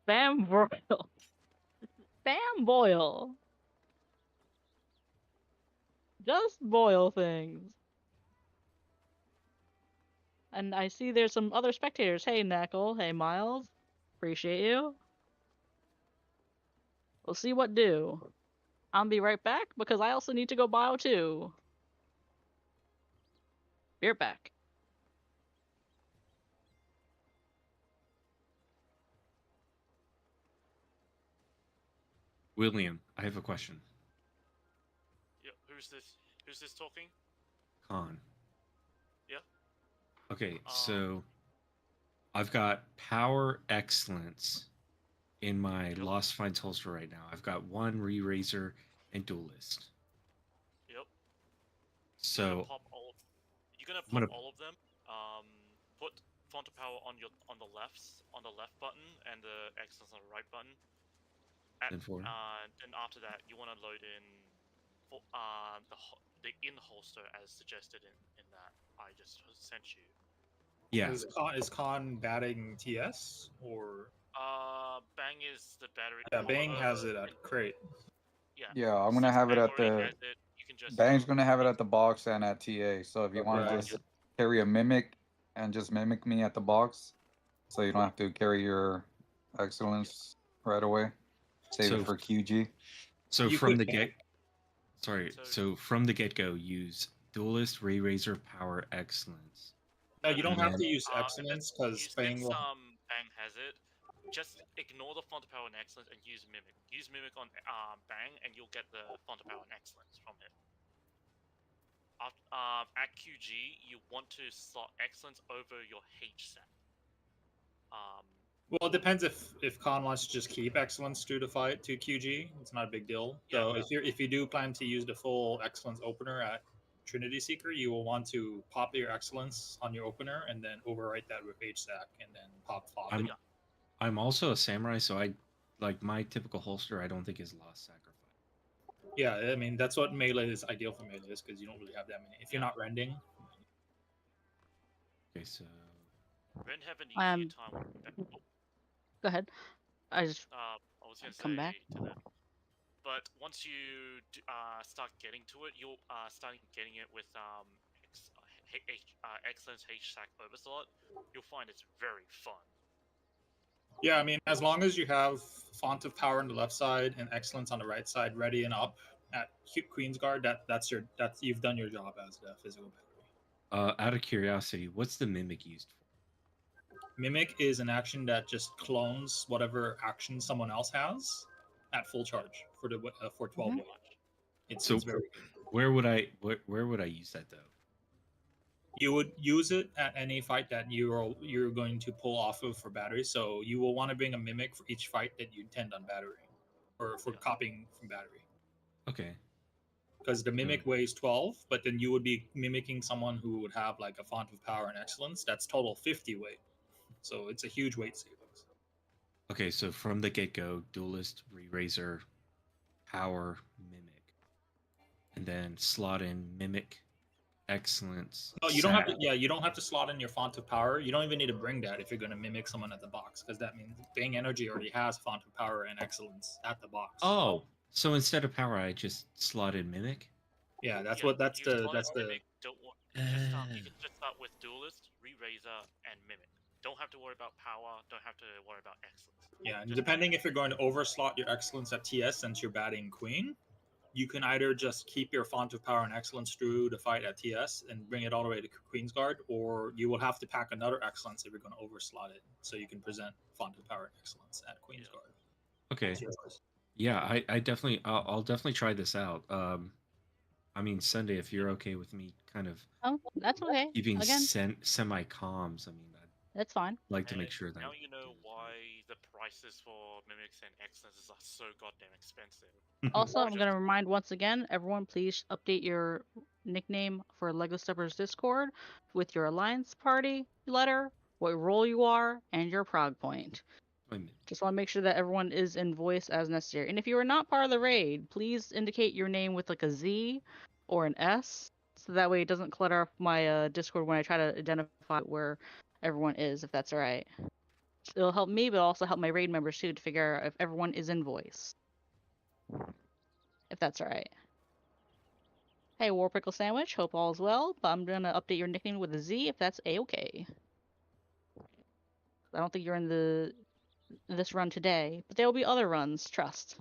Spam broil. Spam boil. Just boil things. And I see there's some other spectators. Hey, Knuckle. Hey, Miles. Appreciate you. We'll see what do. I'll be right back because I also need to go bio too. Be right back. William, I have a question. Yeah, who's this talking? Khan. Yeah. Okay, so I've got Power Excellence in my Lost Finds holster right now. I've got one Re-Razor and Duelist. Yep. So you're gonna pop all of them. Put font of power on the left button, and the excellence on the right button. Then after that, you want to load in the in holster as suggested in that I just sent you. Yeah. Is Khan batting TS or? Bang is the battery. Yeah, Bang has it at crate. Yeah. Yeah, I'm gonna have it at the. Bang's gonna have it at the box and at TA. So if you want to just carry a mimic and just mimic me at the box, so you don't have to carry your excellence right away. Save it for QG. So from the get-go, use Duelist, Re-Razor, Power, Excellence. No, you don't have to use Excellence because Bang will. Bang has it. Just ignore the font of power and excellence and use mimic. Use mimic on Bang, and you'll get the font of power and excellence from it. At QG, you want to slot excellence over your HSAC. Well, it depends if Khan wants to just keep excellence to the fight to QG. It's not a big deal. So if you do plan to use the full excellence opener at Trinity Seeker, you will want to pop your excellence on your opener and then overwrite that with HSAC and then pop flop. I'm also a samurai, so I like my typical holster. I don't think is Lost Sacrifice. Yeah, I mean that's what melee is ideal for melee is because you don't really have that many. If you're not rending. Okay, so. Rend have an easier time. Go ahead. I was gonna say to them. But once you start getting to it, you'll start getting it with Excellence HSAC Overslot. You'll find it's very fun. Yeah, I mean, as long as you have Font of Power on the left side and Excellence on the right side, ready and up at Queen's Guard, that's you've done your job as the physical battery. Out of curiosity, what's the Mimic used for? Mimic is an action that just clones whatever action someone else has at full charge for 12 watch. It's very good. Where would I use that though? You would use it at any fight that you're going to pull off of for battery. So you will want to bring a mimic for each fight that you intend on battery, or for copying from battery. Okay. Because the mimic weighs 12, but then you would be mimicking someone who would have like a font of power and excellence. That's total 50 weight. So it's a huge weight savings. Okay, so from the get-go, Duelist, Re-Razor, Power, Mimic, and then slot in Mimic, Excellence. No, you don't have to. Yeah, you don't have to slot in your font of power. You don't even need to bring that if you're going to mimic someone at the box, because that means Bang Energy already has font of power and excellence at the box. Oh, so instead of power, I just slot in Mimic. Yeah, that's Mimic. the. You can just start with Duelist, Re-Razor, and Mimic. Don't have to worry about power. Don't have to worry about excellence. Yeah, and depending if you're going to overslot your excellence at TS since you're batting Queen, you can either just keep your font of power and excellence through the fight at TS and bring it all the way to Queen's Guard, or you will have to pack another excellence if you're going to overslot it, so you can present font of power and excellence at Queen's Guard. Okay. Yeah, I'll definitely try this out. I mean, Sunday, if you're okay with me, kind of. Oh, that's okay. Keeping semi comms. I mean, that's fine. Like to make sure that. Now you know why the prices for mimics and excellences are so goddamn expensive. Also, I'm gonna remind once again, everyone, please update your nickname for Lego Steppers Discord with your alliance party letter, what role you are, and your prog point. Just want to make sure that everyone is in voice as necessary. And if you are not part of the raid, please indicate your name with like a Z or an S, so that way it doesn't clutter up my Discord when I try to identify where everyone is, if that's all right. It'll help me, but also help my raid members too to figure out if everyone is in voice. If that's alright. Hey, War Pickle Sandwich, hope all is well, but I'm gonna update your nickname with a Z if that's A-okay. I don't think you're in this run today, but there will be other runs, trust.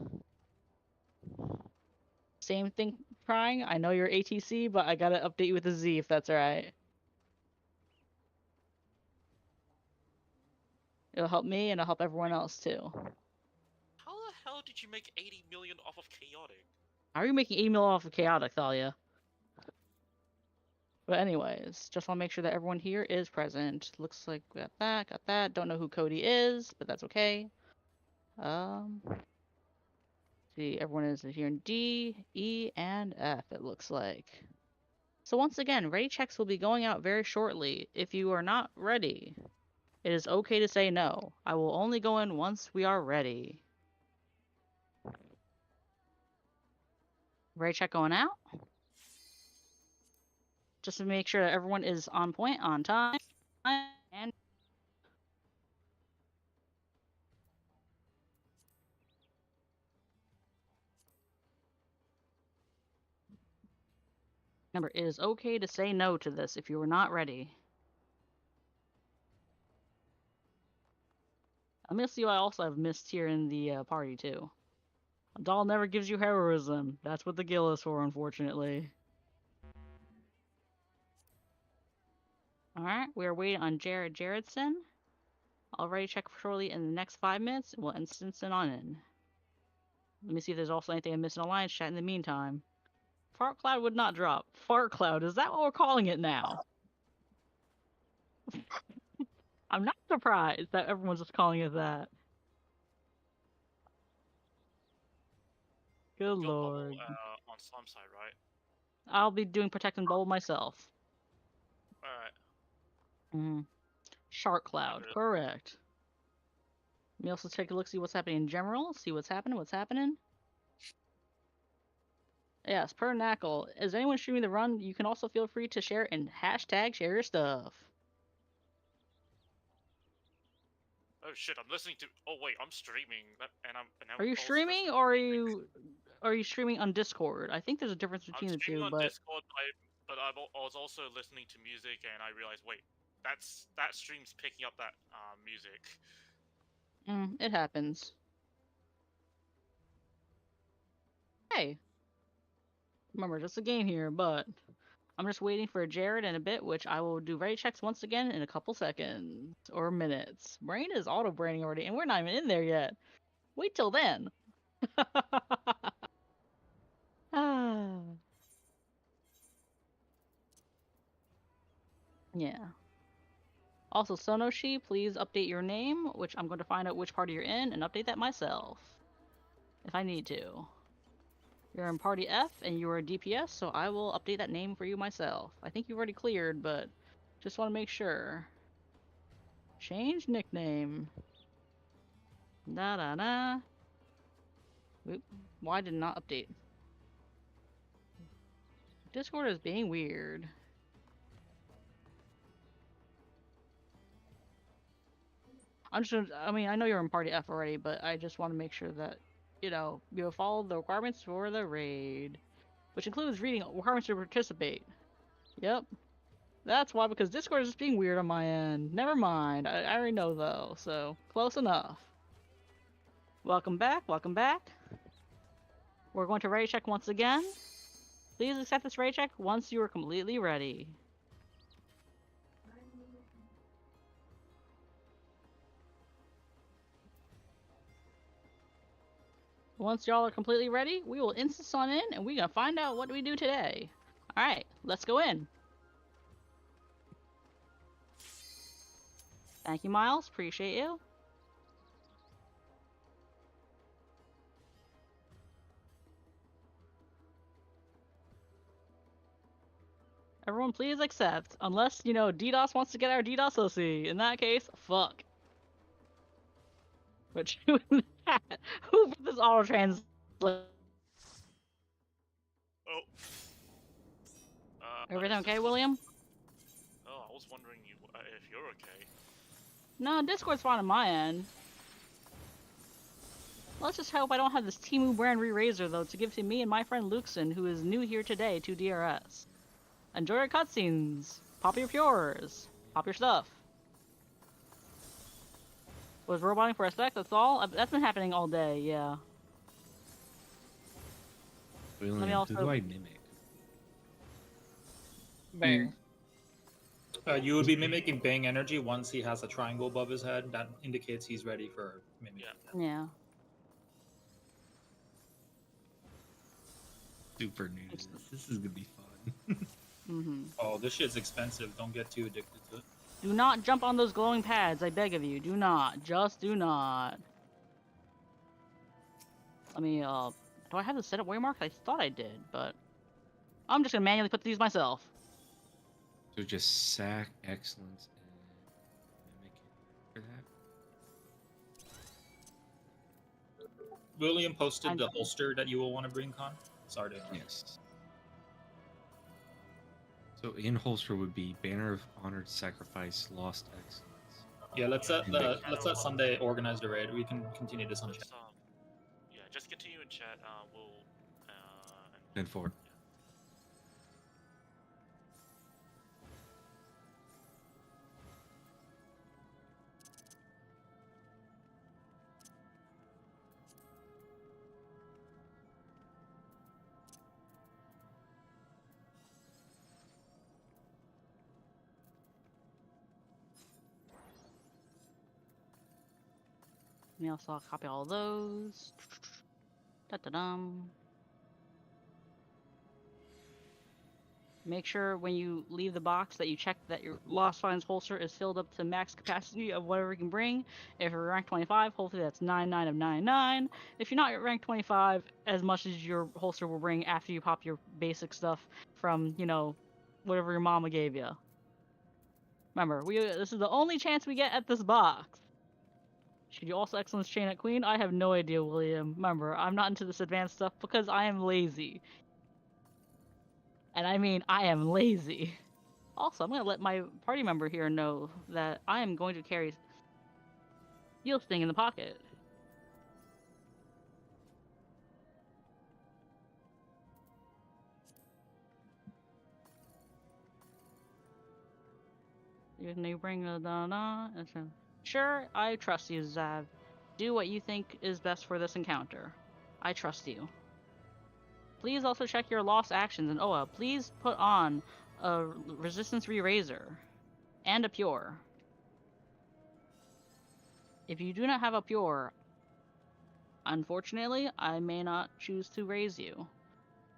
Same thing, Prying. I know you're ATC, but I gotta update you with a Z if that's alright. It'll help me and it'll help everyone else too. How the hell did you make 80 million off of chaotic? How are you making 8 mil off of chaotic, Thalia? But anyways, just want to make sure that everyone here is present. Looks like we got that, got that. Don't know who Cody is, but that's okay. See, everyone is here in D, E, and F, it looks like. So once again, ready checks will be going out very shortly. If you are not ready, it is okay to say no. I will only go in once we are ready. Ready check going out. Just to make sure that everyone is on point, on time, and remember, it is okay to say no to this if you are not ready. I'm gonna see why I also have missed here in the party too. A doll never gives you heroism. That's what the guild is for, unfortunately. Alright, we are waiting on Jared Jaredson. I'll ready check shortly in the next 5 minutes, and we'll instance it on in. Let me see if there's also anything I missed in Alliance chat in the meantime. Fart Cloud would not drop. Fart Cloud, is that what we're calling it now? I'm not surprised that everyone's just calling it that. Good lord. Bubble, on Slime side, right? I'll be doing Protect and Bubble myself. Alright. Shark Cloud, correct. Let me also take a look, see what's happening in general, see what's happening. Yes, per Knackle. Is anyone streaming the run? You can also feel free to share and hashtag share your stuff. Oh shit, I'm listening to. Oh wait, I'm streaming. Are you streaming or are you streaming on Discord? I think there's a difference between the two, on but Discord, but I was also listening to music, and I realized, wait, that stream's picking up that music. It happens. Hey, remember, just a game here, but I'm just waiting for Jared in a bit, which I will do ready checks once again in a couple seconds or minutes. Brain is auto-braining already, and we're not even in there yet. Wait till then. Yeah. Also, Sonoshi, please update your name, which I'm going to find out which party you're in and update that myself. If I need to. You're in party F and you're a DPS, so I will update that name for you myself. I think you've already cleared, but just want to make sure. Change nickname. Da-da-da. Oop. Why did it not update? Discord is being weird. I mean, I know you're in party F already, but I just want to make sure that, you know, you have followed the requirements for the raid. Which includes reading requirements to participate. Yep. That's why, because Discord is just being weird on my end. Never mind. I already know, though, so close enough. Welcome back, welcome back. We're going to ready check once again. Please accept this ready check once you are completely ready. Once y'all are completely ready, we will instance on in and we're gonna find out what we do today. Alright, let's go in. Thank you, Miles. Appreciate you. Everyone please accept. Unless, you know, DDoS wants to get our DDoS OC. In that case, fuck. Which, who put this auto-translate? Oh. Everything okay, William? Oh, I was wondering if you're okay. No, Discord's fine on my end. Let's just hope I don't have this Temu brand re-raiser though to give to me and my friend Luxon, who is new here today to DRS. Enjoy your cutscenes. Pop your pures. Pop your stuff. Was roboting for a sec, that's all? That's been happening all day, yeah. William, also... who do I mimic? Bang. You would be mimicking Bang Energy once he has a triangle above his head. That indicates he's ready for mimicking. Yeah. Super news. This is gonna be fun. Oh, this shit's expensive. Don't get too addicted to it. Do not jump on those glowing pads, I beg of you. Do not. Just do not. Let me, do I have the setup waymark? I thought I did, but... I'm just gonna manually put these myself. So just sack excellence and mimic it for that. William posted the holster that you will want to bring, Con. Sorry to interrupt. Yes. So in holster would be Banner of Honored Sacrifice, Lost Excellence. Yeah, let's let Sunday organize the raid. We can continue this on chat. Yeah, just continue in chat. We'll. Then forward. Let me also copy all those. Da-da-dum. Make sure when you leave the box that you check that your Lost Finds holster is filled up to max capacity of whatever you can bring. If you're rank 25, hopefully that's 99 of 99. If you're not rank 25, as much as your holster will bring after you pop your basic stuff from, you know, whatever your mama gave you. Remember, this is the only chance we get at this box. Should you also excellence chain at Queen? I have no idea, William. Remember, I'm not into this advanced stuff because I am lazy. And I mean, I am lazy. Also, I'm going to let my party member here know that I am going to carry Heal Sting in the pocket. You bring a da-da. Sure, I trust you, Zav. Do what you think is best for this encounter. I trust you. Please also check your lost actions, and Oa, please put on a resistance re-raiser and a pure. If you do not have a pure, unfortunately, I may not choose to raise you.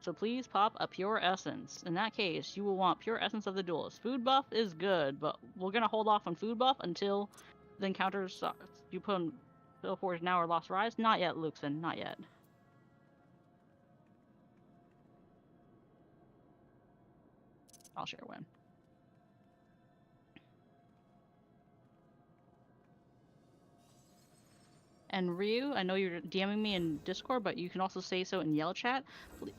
So please pop a pure essence. In that case, you will want pure essence of the duelist. Food buff is good, but we're gonna hold off on food buff until the encounter starts. You put on Fill Forge now or Lost Rise? Not yet, Luxon. Not yet. I'll share when. And Ryu, I know you're DMing me in Discord, but you can also say so in Yell Chat.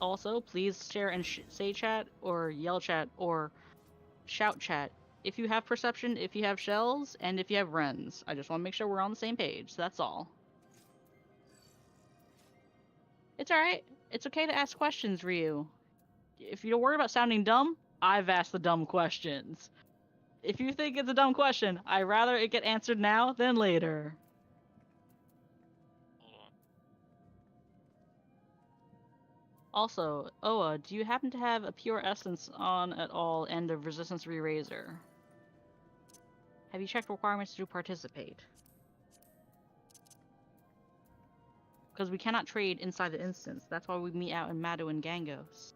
Also, please share in Say Chat or Yell Chat or Shout Chat if you have Perception, if you have Shells, and if you have Wrens. I just want to make sure we're on the same page. That's all. It's alright. It's okay to ask questions, Ryu. If you don't worry about sounding dumb, I've asked the dumb questions. If you think it's a dumb question, I'd rather it get answered now than later. Also, Oa, do you happen to have a pure essence on at all and a resistance re-raiser? Have you checked requirements to participate? Because we cannot trade inside the instance. That's why we meet out in Madu and Gangos.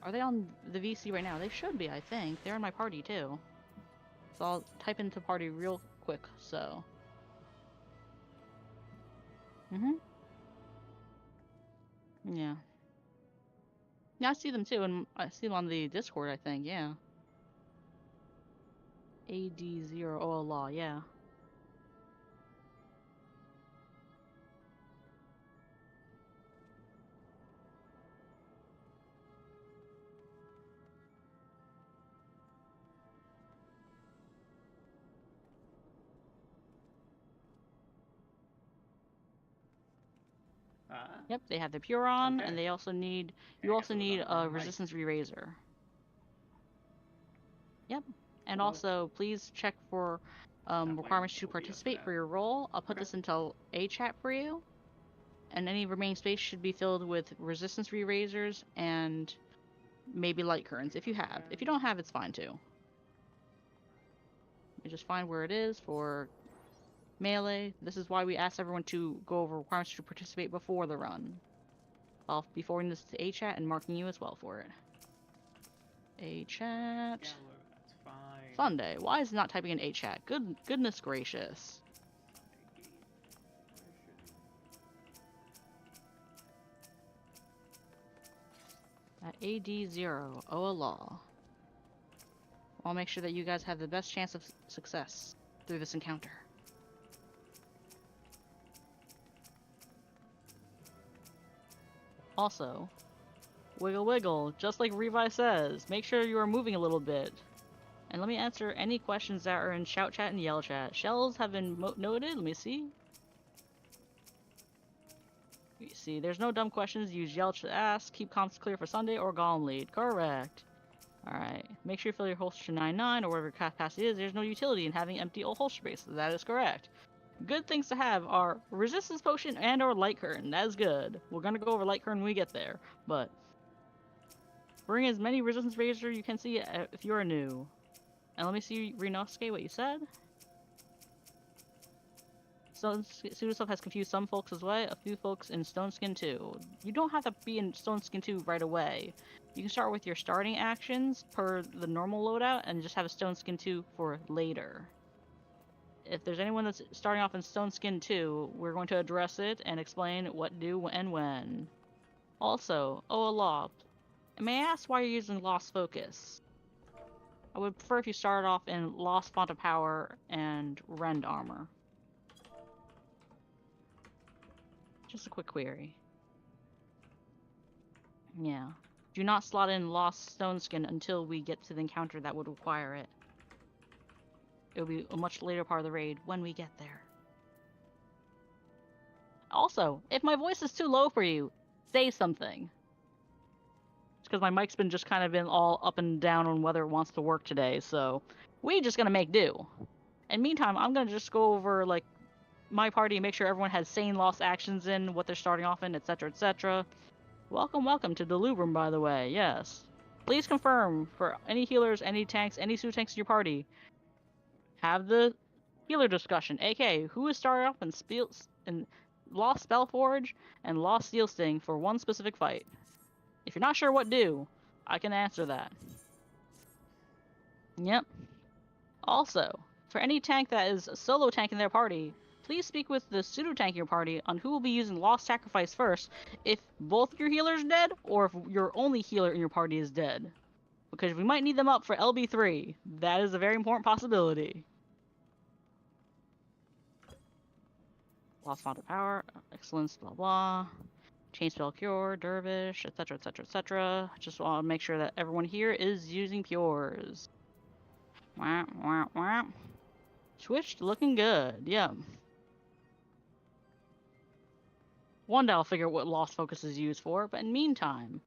Are they on the VC right now? They should be, I think. They're in my party too. So I'll type into party real quick, so. Yeah. Yeah, I see them too, and I see them on the Discord, I think, yeah. AD0 law, yeah. Yep, they have the Puron, Okay. and they also need. Okay, You I also guess it was need on the a wrong mic. resistance re-raiser. Yep, and Well, also please check for playing requirements to OBS participate for for that. your role. I'll put Okay. this into a chat for you, and any remaining space should be filled with resistance re-raisers and maybe light currents if you have. If you don't have, it's fine too. You just find where it is for melee. This is why we asked everyone to go over requirements to participate before the run. I'll be forwarding this to A-chat and marking you as well for it. A-chat. That's fine. Sunday. Why is it not typing in A-chat? Goodness gracious. At AD0, Law. I'll make sure that you guys have the best chance of success through this encounter. Also, wiggle wiggle, just like Revi says, make sure you are moving a little bit. And let me answer any questions that are in shout chat and yell chat. Shells have been noted, let me see. You see, there's no dumb questions, use yell to ask, keep comms clear for Sunday or Golem lead. Correct. Alright, make sure you fill your holster 99 or whatever capacity is. There's no utility in having empty old holster base. That is correct. Good things to have are resistance potion and or light curtain. That is good. We're gonna go over light curtain when we get there, but bring as many resistance razor you can see if you are new. And let me see, Renosuke, what you said. Pseudo stuff has confused some folks as well. A few folks in Stone Skin too. You don't have to be in Stone Skin 2 right away. You can start with your starting actions per the normal loadout and just have a Stone Skin 2 for later. If there's anyone that's starting off in Stone Skin 2, we're going to address it and explain what do and when. Also, Law, may I ask why you're using Lost Focus? I would prefer if you started off in Lost Font of Power and Rend Armor. Just a quick query. Yeah. Do not slot in Lost Stone Skin until we get to the encounter that would require it. It will be a much later part of the raid when we get there. Also, if my voice is too low for you, say something. It's because my mic's been just kind of been all up and down on whether it wants to work today, so we just gonna make do. And meantime, I'm gonna just go over like my party and make sure everyone has sane lost actions in, what they're starting off in, etc., etc. Welcome to the loot room, by the way. Yes. Please confirm for any healers, any tanks, any pseudo tanks in your party. Have the healer discussion, aka who is starting off in Lost Spellforge and Lost Steel Sting for one specific fight. If you're not sure what do, I can answer that. Yep. Also, for any tank that is a solo tank in their party, please speak with the pseudo tank in your party on who will be using Lost Sacrifice first if both your healers are dead or if your only healer in your party is dead. Because we might need them up for LB3. That is a very important possibility. Lost Font of Power, Excellence, blah blah. Chain Spell Cure, Dervish, etc, etc, etc. Just want to make sure that everyone here is using Pures. Wah, wah, wah. Switched, looking good, yeah. One day I'll figure out what Lost Focus is used for, but in the meantime,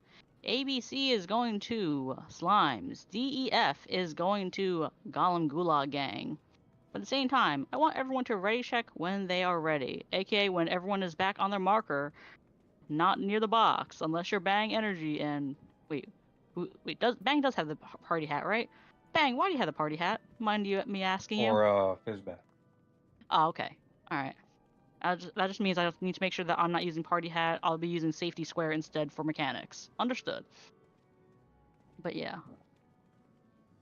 ABC is going to Slimes, DEF is going to Golem Gulag Gang. But at the same time, I want everyone to ready check when they are ready, aka when everyone is back on their marker, not near the box, unless you're Bang Energy and... Wait, Bang does have the party hat, right? Bang, why do you have the party hat? Mind me asking you? Or Fizzbat. Oh, okay. Alright. That just means I need to make sure that I'm not using party hat. I'll be using safety square instead for mechanics. Understood. But yeah.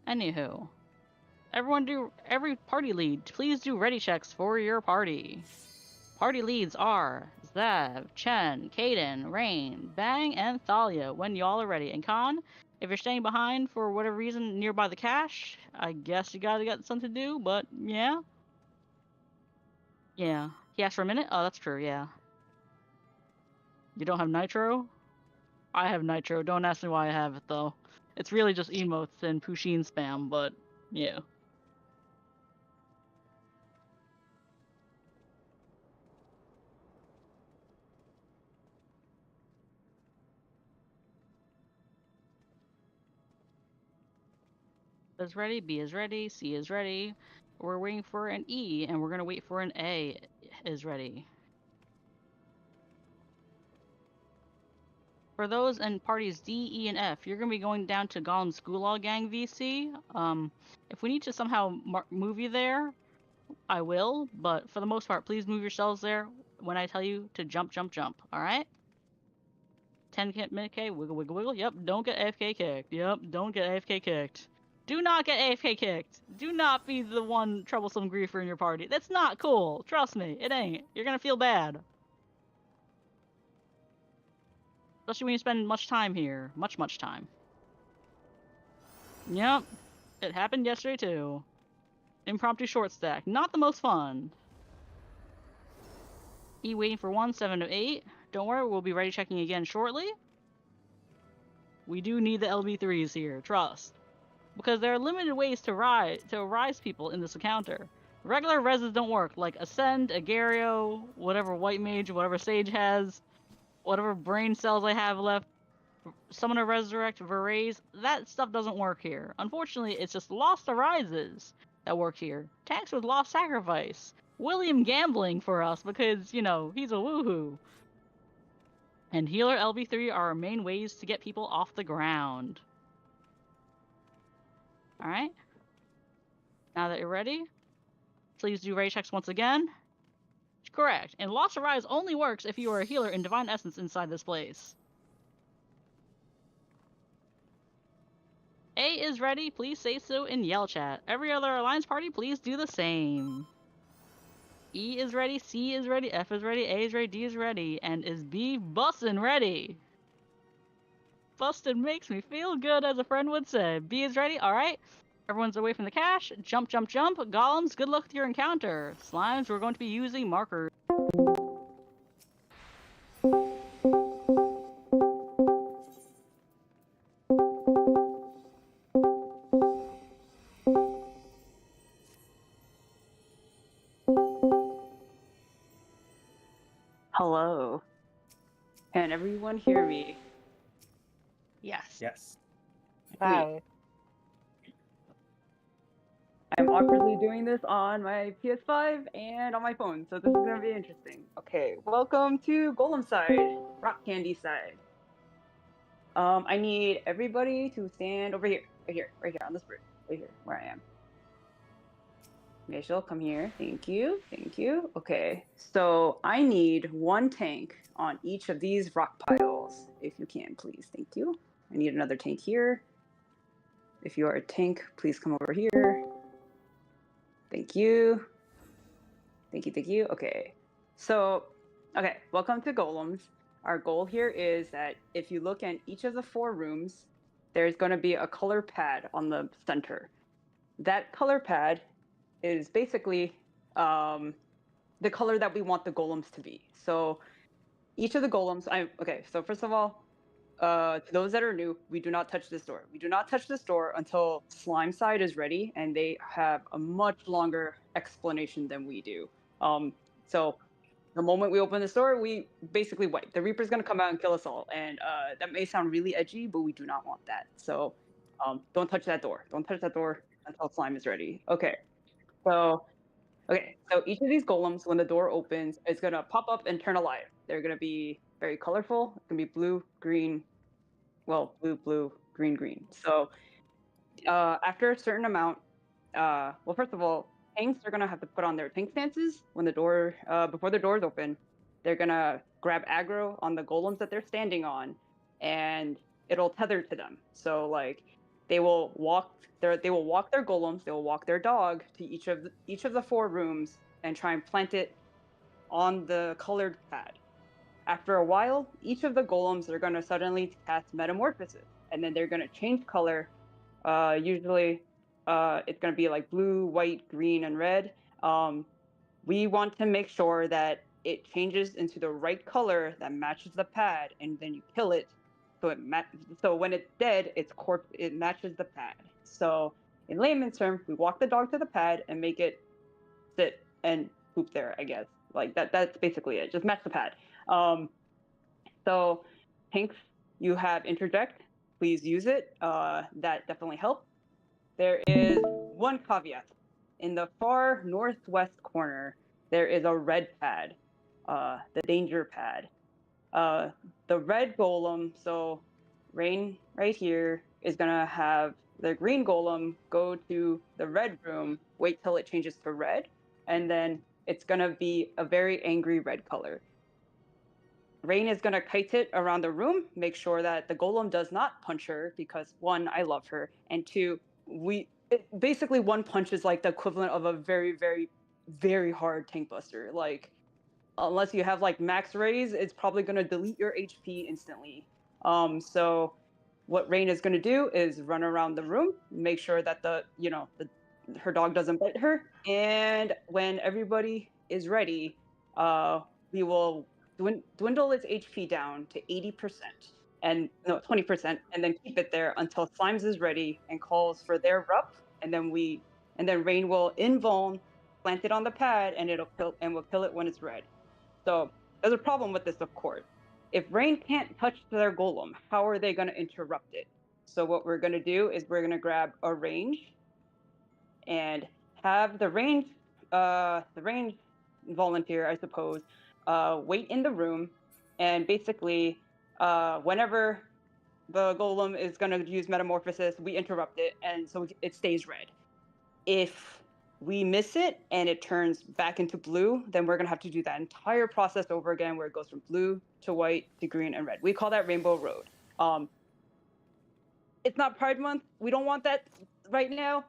Anywho. Every party lead, please do ready checks for your party. Party leads are Zav, Chen, Kaden, Rain, Bang, and Thalia when y'all are ready. And Khan, if you're staying behind for whatever reason nearby the cache, I guess you gotta get something to do, but yeah. Yeah. He asked for a minute? Oh, that's true, yeah. You don't have nitro? I have nitro. Don't ask me why I have it, though. It's really just emotes and Pusheen spam, but yeah. is ready, B is ready, C is ready. We're waiting for an E, and we're gonna wait for an A is ready. For those in parties D, E, and F, you're gonna be going down to Golem's Gulag Gang VC. If we need to somehow move you there, I will, but for the most part, please move yourselves there when I tell you to jump, jump, jump, alright? 10-minute K, wiggle, wiggle, wiggle. Yep, don't get AFK kicked. Yep, don't get AFK kicked. Do not get AFK kicked. Do not be the one troublesome griefer in your party. That's not cool. Trust me, it ain't. You're gonna feel bad. Especially when you spend much time here. Much, much time. Yep, it happened yesterday too. Impromptu short stack. Not the most fun. E waiting for 1, 7 to 8. Don't worry, we'll be ready checking again shortly. We do need the LB3s here, trust. Because there are limited ways to rise people in this encounter. Regular reses don't work, like Ascend, Agario, whatever White Mage, whatever Sage has, whatever brain cells I have left, Summon a Resurrect, Veraze, that stuff doesn't work here. Unfortunately, it's just Lost Arises that work here. Tanks with Lost Sacrifice. William gambling for us because, you know, he's a woohoo. And Healer LB3 are our main ways to get people off the ground. Alright. Now that you're ready, please do ready checks once again. Correct. And Lost Arise only works if you are a healer in Divine Essence inside this place. A is ready, please say so in yell chat. Every other Alliance party, please do the same. E is ready, C is ready, F is ready, A is ready, D is ready, and is B bustin' ready? Bustin' makes me feel good, as a friend would say. B is ready, alright. Everyone's away from the cache. Jump, jump, jump. Golems, good luck with your encounter. Slimes, we're going to be using markers. Hello. Can everyone hear me? Yes. Yes. Hi. I'm awkwardly doing this on my PS5 and on my phone, so this is gonna be interesting. Okay, welcome to Golem side, Rock Candy side. I need everybody to stand over here, right here on this bridge, right here, where I am. Rachel, come here. Thank you. Thank you. Okay, so I need one tank on each of these rock piles, if you can, please. Thank you. I need another tank here. If you are a tank, please come over here. Thank you. Thank you, thank you. Okay. So, okay, welcome to Golems. Our goal here is that if you look at each of the 4 rooms, there's going to be a color pad on the center. That color pad is basically the color that we want the golems to be. So each of the golems, okay, so first of all, to those that are new, we do not touch this door. We do not touch this door until Slime side is ready, and they have a much longer explanation than we do. So the moment we open this door, we basically wipe. The Reaper's gonna come out and kill us all, and that may sound really edgy, but we do not want that. So don't touch that door. Don't touch that door until Slime is ready. Okay. So each of these golems, when the door opens, is gonna pop up and turn alive. They're gonna be very colorful. It's gonna be blue, green, well, blue, blue, green, green. So after a certain amount, well, first of all, tanks are gonna have to put on their tank stances when the door, before the doors open. They're gonna grab aggro on the golems that they're standing on, and it'll tether to them. So like, they will walk their golems, they will walk their dog to each of the 4 rooms and try and plant it on the colored pad. After a while, each of the golems are going to suddenly cast Metamorphosis, and then they're going to change color. Usually, it's going to be like blue, white, green, and red. We want to make sure that it changes into the right color that matches the pad, and then you kill it. So when it's dead, it matches the pad. So in layman's terms, we walk the dog to the pad and make it sit and poop there, I guess. Like that's basically it. Just match the pad. So tanks, you have interject. Please use it. That definitely helps. there is one caveat. In the far northwest corner, there is a red pad, the danger pad. The red golem, so Rain right here, is gonna have the green golem go to the red room, wait till it changes to red, and then it's gonna be a very angry red color. Rain is gonna kite it around the room, make sure that the golem does not punch her, because one, I love her, and two, basically one punch is like the equivalent of a very, very, very hard tank buster. Like, unless you have like max raise, it's probably gonna delete your HP instantly. So what Rain is gonna do is run around the room, make sure that her dog doesn't bite her, and when everybody is ready, we will dwindle its HP down to 80%, and no 20%, and then keep it there until Slimes is ready and calls for their rup, and then Rain will invuln, plant it on the pad, and we'll kill it when it's red. So there's a problem with this, of course. If Rain can't touch their golem, how are they going to interrupt it? So what we're going to do is we're going to grab a range and have the range volunteer, I suppose, wait in the room, and basically, whenever the golem is going to use metamorphosis, we interrupt it, and so it stays red. If we miss it and it turns back into blue, then we're going to have to do that entire process over again, where it goes from blue to white to green and red. We call that Rainbow Road. It's not Pride Month. We don't want that right now.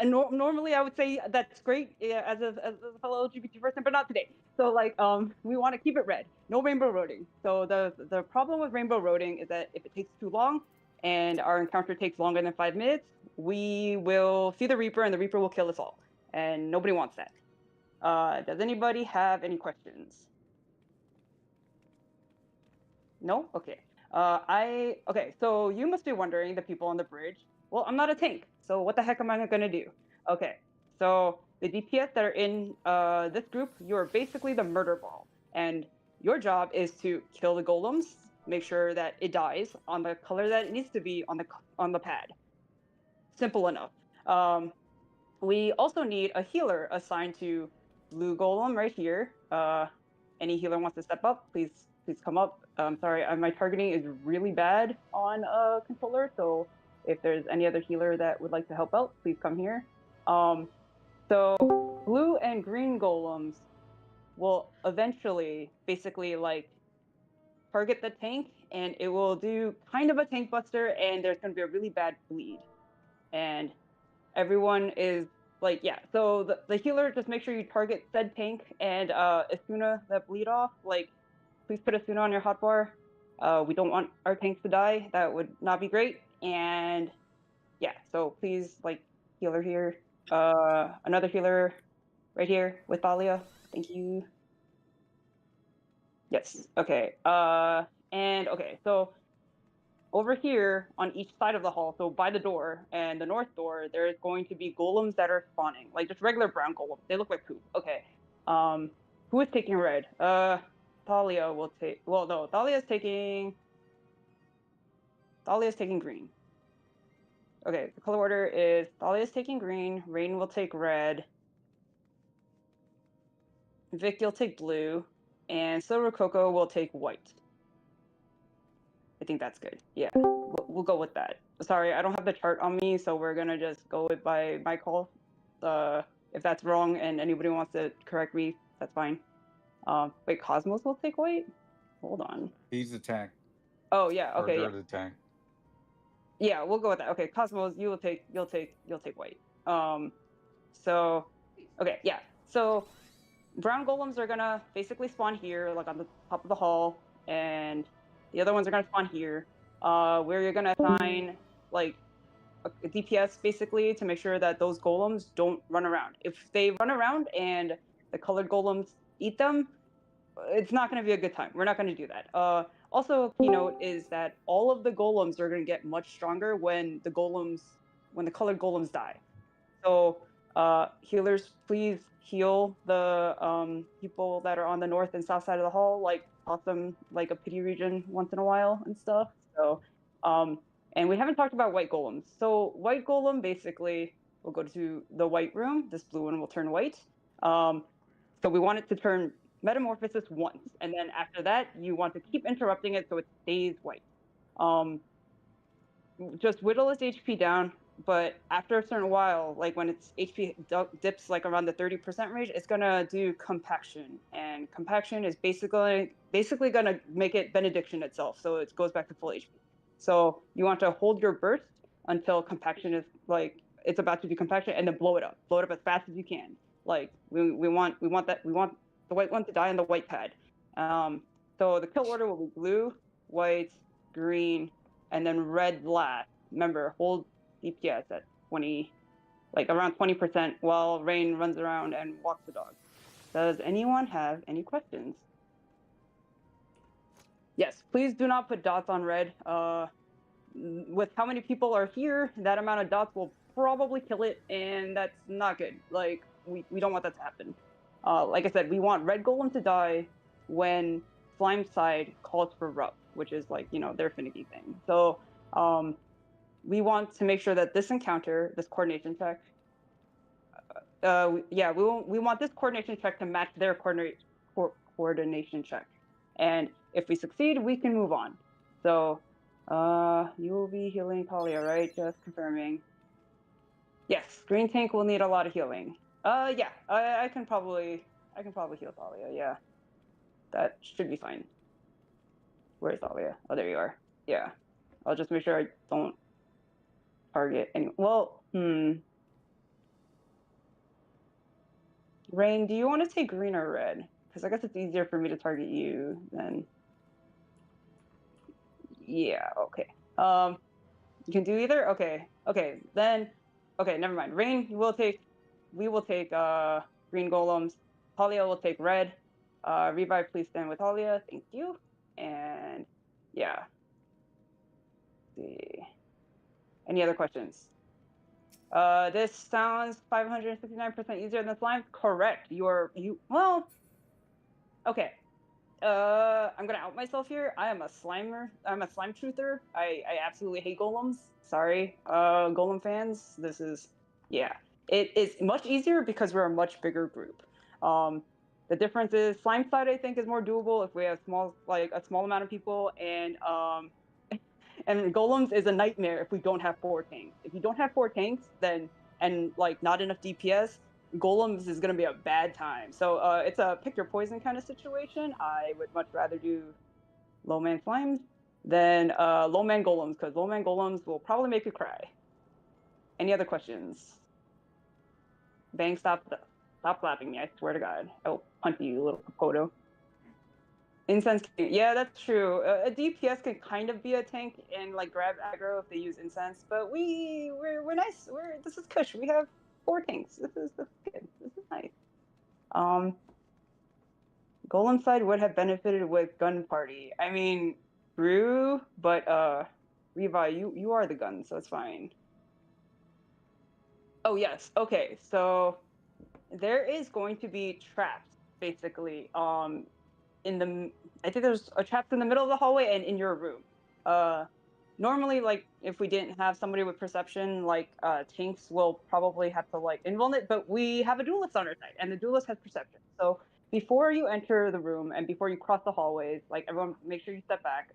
Normally I would say that's great, as a fellow LGBT person, but not today. So we want to keep it red. No rainbow roading. So the problem with rainbow roading is that if it takes too long and our encounter takes longer than 5 minutes, we will see the Reaper, and the Reaper will kill us all, and nobody wants that. Does anybody have any questions? No? Okay. Okay, so you must be wondering, the people on the bridge, well, I'm not a tank, so what the heck am I gonna do? Okay, so the DPS that are in this group, you're basically the murder ball, and your job is to kill the golems, make sure that it dies on the color that it needs to be on the pad. Simple enough. We also need a healer assigned to blue golem right here. Any healer wants to step up, please come up. Sorry, my targeting is really bad on a controller, so if there's any other healer that would like to help out, please come here. So blue and green golems will eventually basically target the tank, and it will do kind of a tank buster, and there's going to be a really bad bleed. And everyone is so the healer, just make sure you target said tank, and as soon as that bleed off, please put Asuna on your hotbar. We don't want our tanks to die. That would not be great. And yeah, so please, healer here. Another healer right here with Thalia. Thank you. Yes, okay. And okay, so over here on each side of the hall, so by the door and the north door, there's going to be golems that are spawning, just regular brown golems. They look like poop. Okay. Who is taking red? Thalia will take. Well, no, Thalia's taking green. Okay, the color order is Thalia's taking green. Rain will take red. Vic, you'll take blue, and Silver Coco will take white. I think that's good. Yeah, we'll go with that. Sorry, I don't have the chart on me, so we're gonna just go with by my call. If that's wrong and anybody wants to correct me, that's fine. Wait, Cosmos will take white? Hold on. He's the tank. Oh yeah, okay. Or the tank. Yeah, we'll go with that. Okay, Cosmos, you'll take white. So okay, yeah. So brown golems are gonna basically spawn here, on the top of the hall, and the other ones are gonna spawn here, where you're gonna assign a DPS basically to make sure that those golems don't run around. If they run around and the colored golems eat them, it's not going to be a good time. We're not going to do that. Also, a keynote is that all of the golems are going to get much stronger when the colored golems die. So healers, please heal the people that are on the north and south side of the hall, toss them a pity region once in a while and stuff. So And we haven't talked about white golems. So white golem basically will go to the white room. This blue one will turn white. So we want it to turn metamorphosis once, and then after that, you want to keep interrupting it so it stays white. Just whittle its HP down, but after a certain while, like when its HP dips like around the 30% range, it's gonna do compaction, and compaction is basically gonna make it benediction itself, so it goes back to full HP. So you want to hold your burst until compaction is like it's about to do compaction, and then blow it up as fast as you can. Like we want the white one to die on the white pad. So the kill order will be blue, white, green, and then red last. Remember, hold DPS at 20, like around 20%, while Rain runs around and walks the dog. Does anyone have any questions? Yes, please do not put dots on red. With how many people are here, that amount of dots will probably kill it, and that's not good. Like, we don't want that to happen. Like I said, we want red golem to die when slime side calls for rough, which is like, you know, their finicky thing. So we want to make sure that this encounter, this coordination check, we want this coordination check to match their coordination check. And if we succeed, we can move on. So you will be healing Talia, right? Just confirming. Yes, green tank will need a lot of healing. Yeah, I can probably heal Talia. Yeah, that should be fine. Where's Talia? Oh, there you are. Yeah, I'll just make sure I don't target any. Well, Rain, do you want to take green or red? Because I guess it's easier for me to target you than. Yeah. Okay. You can do either. Okay. Okay. Then. Okay. Never mind. Rain, we will take green golems. Talia will take red. Revive, please stand with Talia. Thank you. And yeah. Let's see. Any other questions? This sounds 559% easier than slime. Correct. Well. Okay. I'm gonna out myself here. I am a slimer. I'm a slime truther. I absolutely hate golems. Sorry, golem fans. This is, yeah. It is much easier because we're a much bigger group. The difference is slime side I think is more doable if we have a small amount of people, and golems is a nightmare if we don't have 4 tanks. If you don't have 4 tanks, then and like not enough DPS, golems is going to be a bad time. So it's a pick your poison kind of situation. I would much rather do low man slimes than low man golems, because low man golems will probably make you cry. Any other questions? Bang, stop slapping me, I swear to God. I'll punch you, little Kokoto. Incense, yeah, that's true. A DPS can kind of be a tank and like grab aggro if they use incense, but we're nice. This is Kush. We have 4 tanks. This is good. This is nice. Golem side would have benefited with gun party. I mean, true, but Revi, you are the gun, so it's fine. Oh yes. Okay, so there is going to be traps basically. I think there's a trap in the middle of the hallway and in your room. Normally, like if we didn't have somebody with perception, like tanks will probably have to like invuln it, but we have a duelist on our side, and the duelist has perception. So before you enter the room and before you cross the hallways, like everyone, make sure you step back.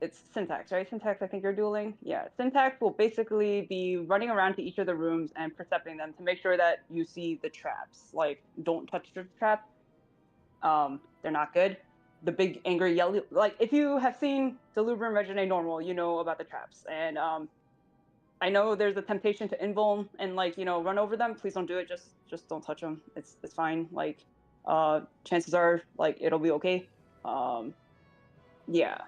It's Syntax, right? Syntax, I think you're dueling. Yeah, Syntax will basically be running around to each of the rooms and percepting them to make sure that you see the traps. Like, don't touch the trap. They're not good. The big angry yellow, like if you have seen Delubrum Regine Normal, you know about the traps. And I know there's a temptation to invuln and like, you know, run over them. Please don't do it. Just don't touch them. It's fine. Like chances are like it'll be okay. Yeah.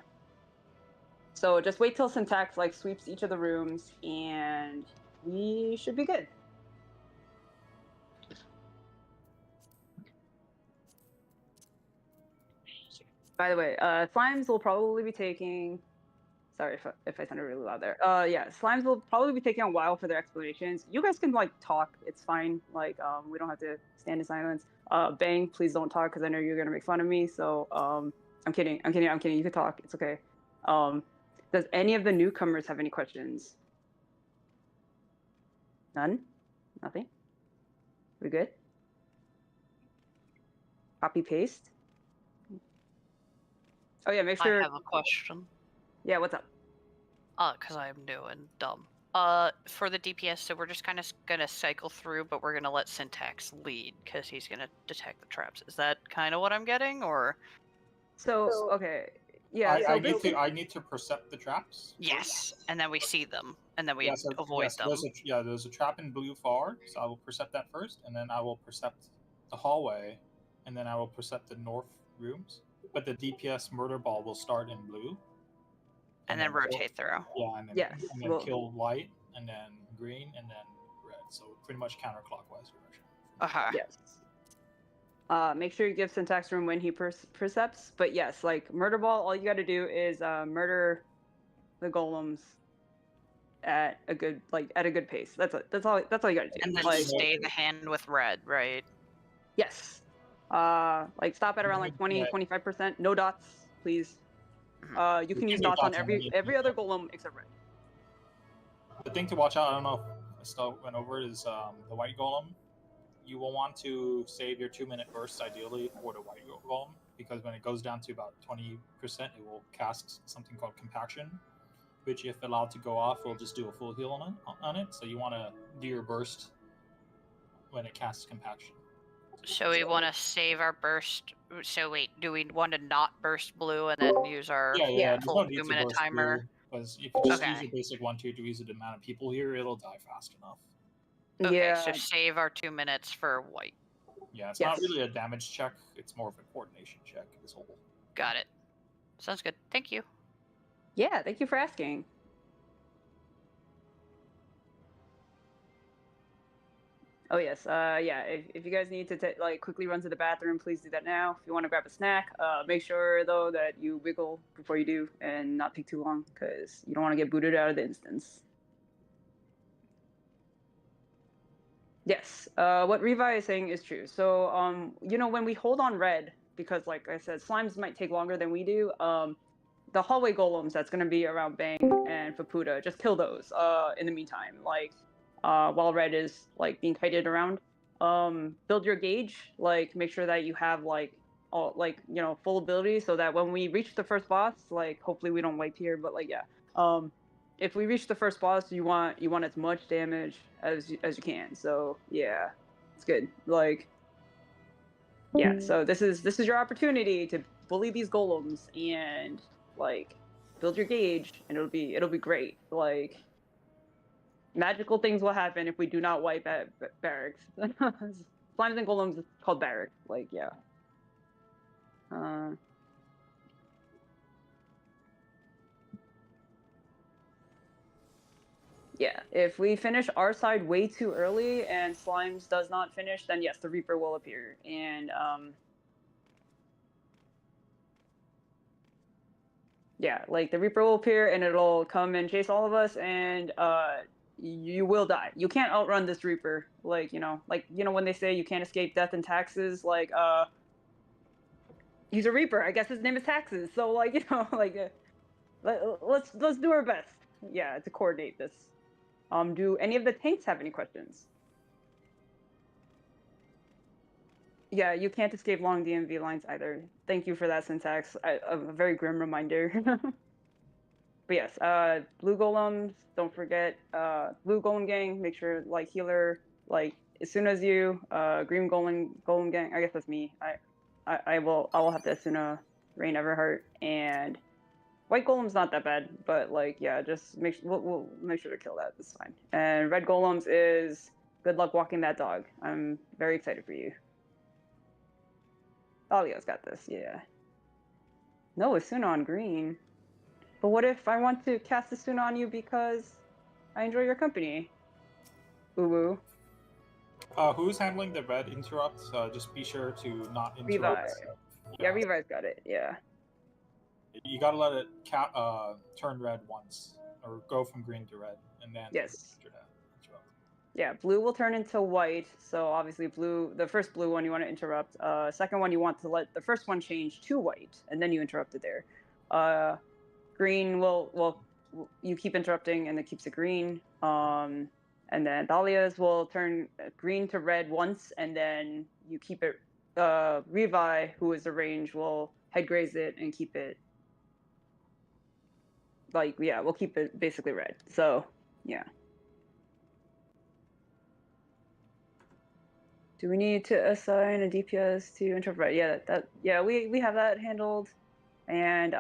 So just wait till Syntax like sweeps each of the rooms and we should be good. By the way, slimes will probably be taking. Sorry if I sounded really loud there. Yeah, slimes will probably be taking a while for their explanations. You guys can like talk. It's fine. Like we don't have to stand in silence. Bang, please don't talk because I know you're gonna make fun of me. So I'm kidding. You can talk. It's okay. Does any of the newcomers have any questions? None? Nothing? We good? Copy paste. Oh yeah, make sure. I have a question. Yeah, what's up? Because I'm new and dumb. For the DPS, so we're just kind of gonna cycle through, but we're gonna let Syntax lead because he's gonna detect the traps. Is that kind of what I'm getting, or? So okay, yeah. I need to percept the traps. Yes, and then we see them, and then we Yeah, avoid them. There's a trap in blue far, so I will percept that first, and then I will percept the hallway, and then I will percept the north rooms. But the DPS murder ball will start in blue. And then rotate through. Yeah, and then kill white, and then green, and then red. So pretty much counterclockwise direction. Yes. Make sure you give Syntax room when he percepts. But yes, like murder ball, all you got to do is murder the golems at a good pace. That's all you got to do. And then like, stay the hand with red, right? Yes. Like stop at around like 20-25%. No dots, please. You can use dots on every other golem except red. The thing to watch out, I don't know if I still went over it, is the white golem. You will want to save your 2-minute bursts ideally for the white golem, because when it goes down to about 20%, it will cast something called compaction, which if allowed to go off will just do a full heal on it. So you want to do your burst when it casts compaction. So we want to save our burst. So wait, do we want to not burst blue and then use our full 2-minute timer? Because if you just use your basic 1 2 to use the amount of people here, it'll die fast enough. Okay, so save our 2 minutes for white. Yeah, it's not really a damage check. It's more of a coordination check. This whole. Got it. Sounds good. Thank you. Yeah, thank you for asking. Oh yes, yeah. If you guys need to quickly run to the bathroom, please do that now. If you want to grab a snack, make sure though that you wiggle before you do and not take too long, because you don't want to get booted out of the instance. Yes, what Revi is saying is true. So, you know, when we hold on red, because like I said, slimes might take longer than we do. The hallway golems that's gonna be around Bang and Faputa, just kill those. In the meantime, like. While red is like being kited around, build your gauge. Like make sure that you have like all full ability, so that when we reach the first boss, like hopefully we don't wipe here, but like if we reach the first boss, you want as much damage as you can. So yeah, it's good. Like yeah, so this is your opportunity to bully these golems and like build your gauge, and it'll be great. Like. Magical things will happen if we do not wipe at barracks. Slimes and golems is called barracks. Like, yeah. Yeah, if we finish our side way too early and Slimes does not finish, then yes, the Reaper will appear. And, yeah, like the Reaper will appear and it'll come and chase all of us, and, you will die. You can't outrun this Reaper. Like, you know, when they say you can't escape death and taxes, like, he's a Reaper. I guess his name is Taxes. So, like, you know, like, let's do our best. Yeah, to coordinate this. Do any of the tanks have any questions? Yeah, you can't escape long DMV lines either. Thank you for that, Syntax. A very grim reminder. But yes, blue golems, don't forget, blue golem gang, make sure, like, healer, like, as soon as you, green golem gang, I guess that's me, I will have to Asuna, Rain Everheart, and white golem's not that bad, but, like, yeah, just we'll make sure to kill that, it's fine. And red golems is good luck walking that dog. I'm very excited for you. Oh, Leo's got this, yeah. No, Asuna on green. But what if I want to cast Asuna on you because I enjoy your company? Uwu. Who's handling the red interrupt? Just be sure to not interrupt. Revi. Yeah, Revi's got it, yeah. You gotta let it turn red once, or go from green to red, and then yes. Interrupt. Yeah, blue will turn into white, so obviously blue, the first blue one you want to interrupt. Second one you want to let the first one change to white, and then you interrupt it there. green will you keep interrupting and it keeps it green. And then Dahlia's will turn green to red once, and then you keep it. Revi, who is the range, will head graze it and keep it. Like, yeah, we'll keep it basically red. So, yeah. Do we need to assign a DPS to interrupt? Yeah, we have that handled. And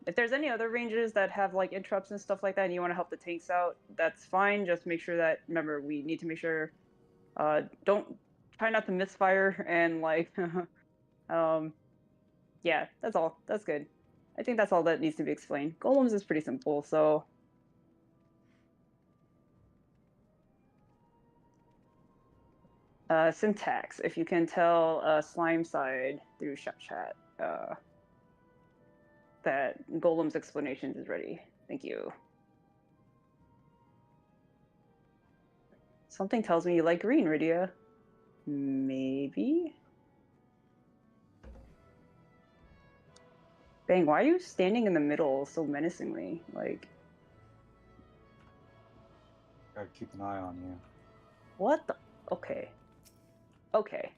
if there's any other ranges that have like interrupts and stuff like that, and you want to help the tanks out, that's fine. Just make sure that, remember, we need to make sure, don't try not to misfire and like, yeah, that's all. That's good. I think that's all that needs to be explained. Golems is pretty simple, so. Syntax, if you can tell Slime Side through chat that Golem's explanations is ready. Thank you. Something tells me you like green, Rydia. Maybe? Bang, why are you standing in the middle so menacingly? Like... Gotta keep an eye on you. What the... Okay. Okay.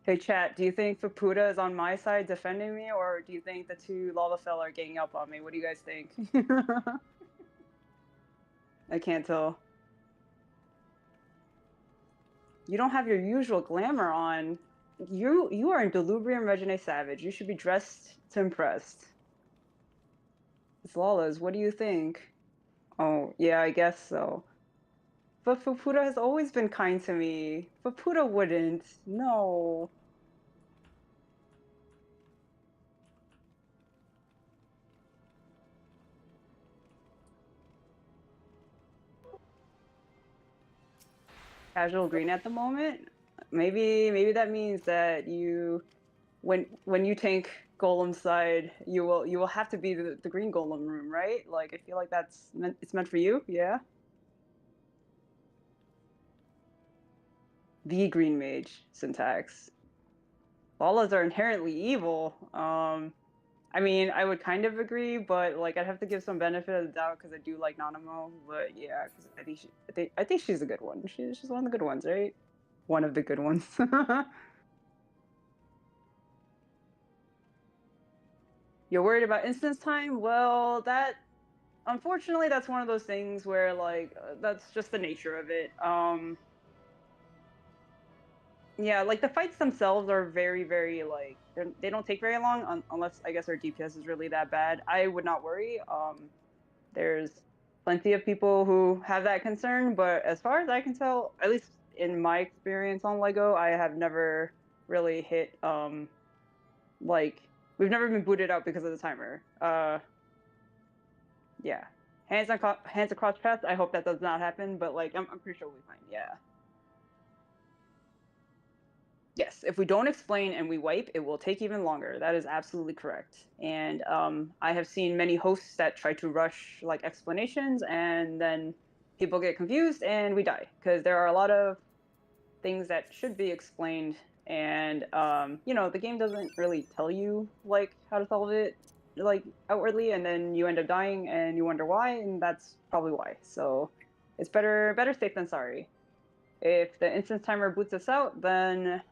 Hey chat, do you think Fapuda is on my side defending me, or do you think the two Lalafell are getting up on me? What do you guys think? I can't tell. You don't have your usual glamour on. You are in Delubrium Regine Savage. You should be dressed to impress. It's Lala's. What do you think? Oh, yeah, I guess so. But Fapuda has always been kind to me. Fapuda wouldn't. No. Casual green at the moment? Maybe that means that you, when you tank Golem side, you will have to be the green Golem room, right? Like, I feel like it's meant for you, yeah? The green mage syntax. Lalas are inherently evil. I mean, I would kind of agree, but like I'd have to give some benefit of the doubt because I do like Nanamo. But yeah, because I think she's a good one. She's one of the good ones, right? One of the good ones. You're worried about instance time? Well, unfortunately that's one of those things where like that's just the nature of it. Yeah, like the fights themselves are very, very like they don't take very long unless I guess our DPS is really that bad. I would not worry. There's plenty of people who have that concern, but as far as I can tell, at least in my experience on Lego, I have never really hit like we've never been booted out because of the timer. Yeah, hands across chest. I hope that does not happen, but like I'm pretty sure we'll be fine. Yeah. Yes, if we don't explain and we wipe, it will take even longer. That is absolutely correct. And I have seen many hosts that try to rush like explanations, and then people get confused and we die because there are a lot of things that should be explained. And you know, the game doesn't really tell you like how to solve it like outwardly, and then you end up dying and you wonder why, and that's probably why. So it's better safe than sorry. If the instance timer boots us out, then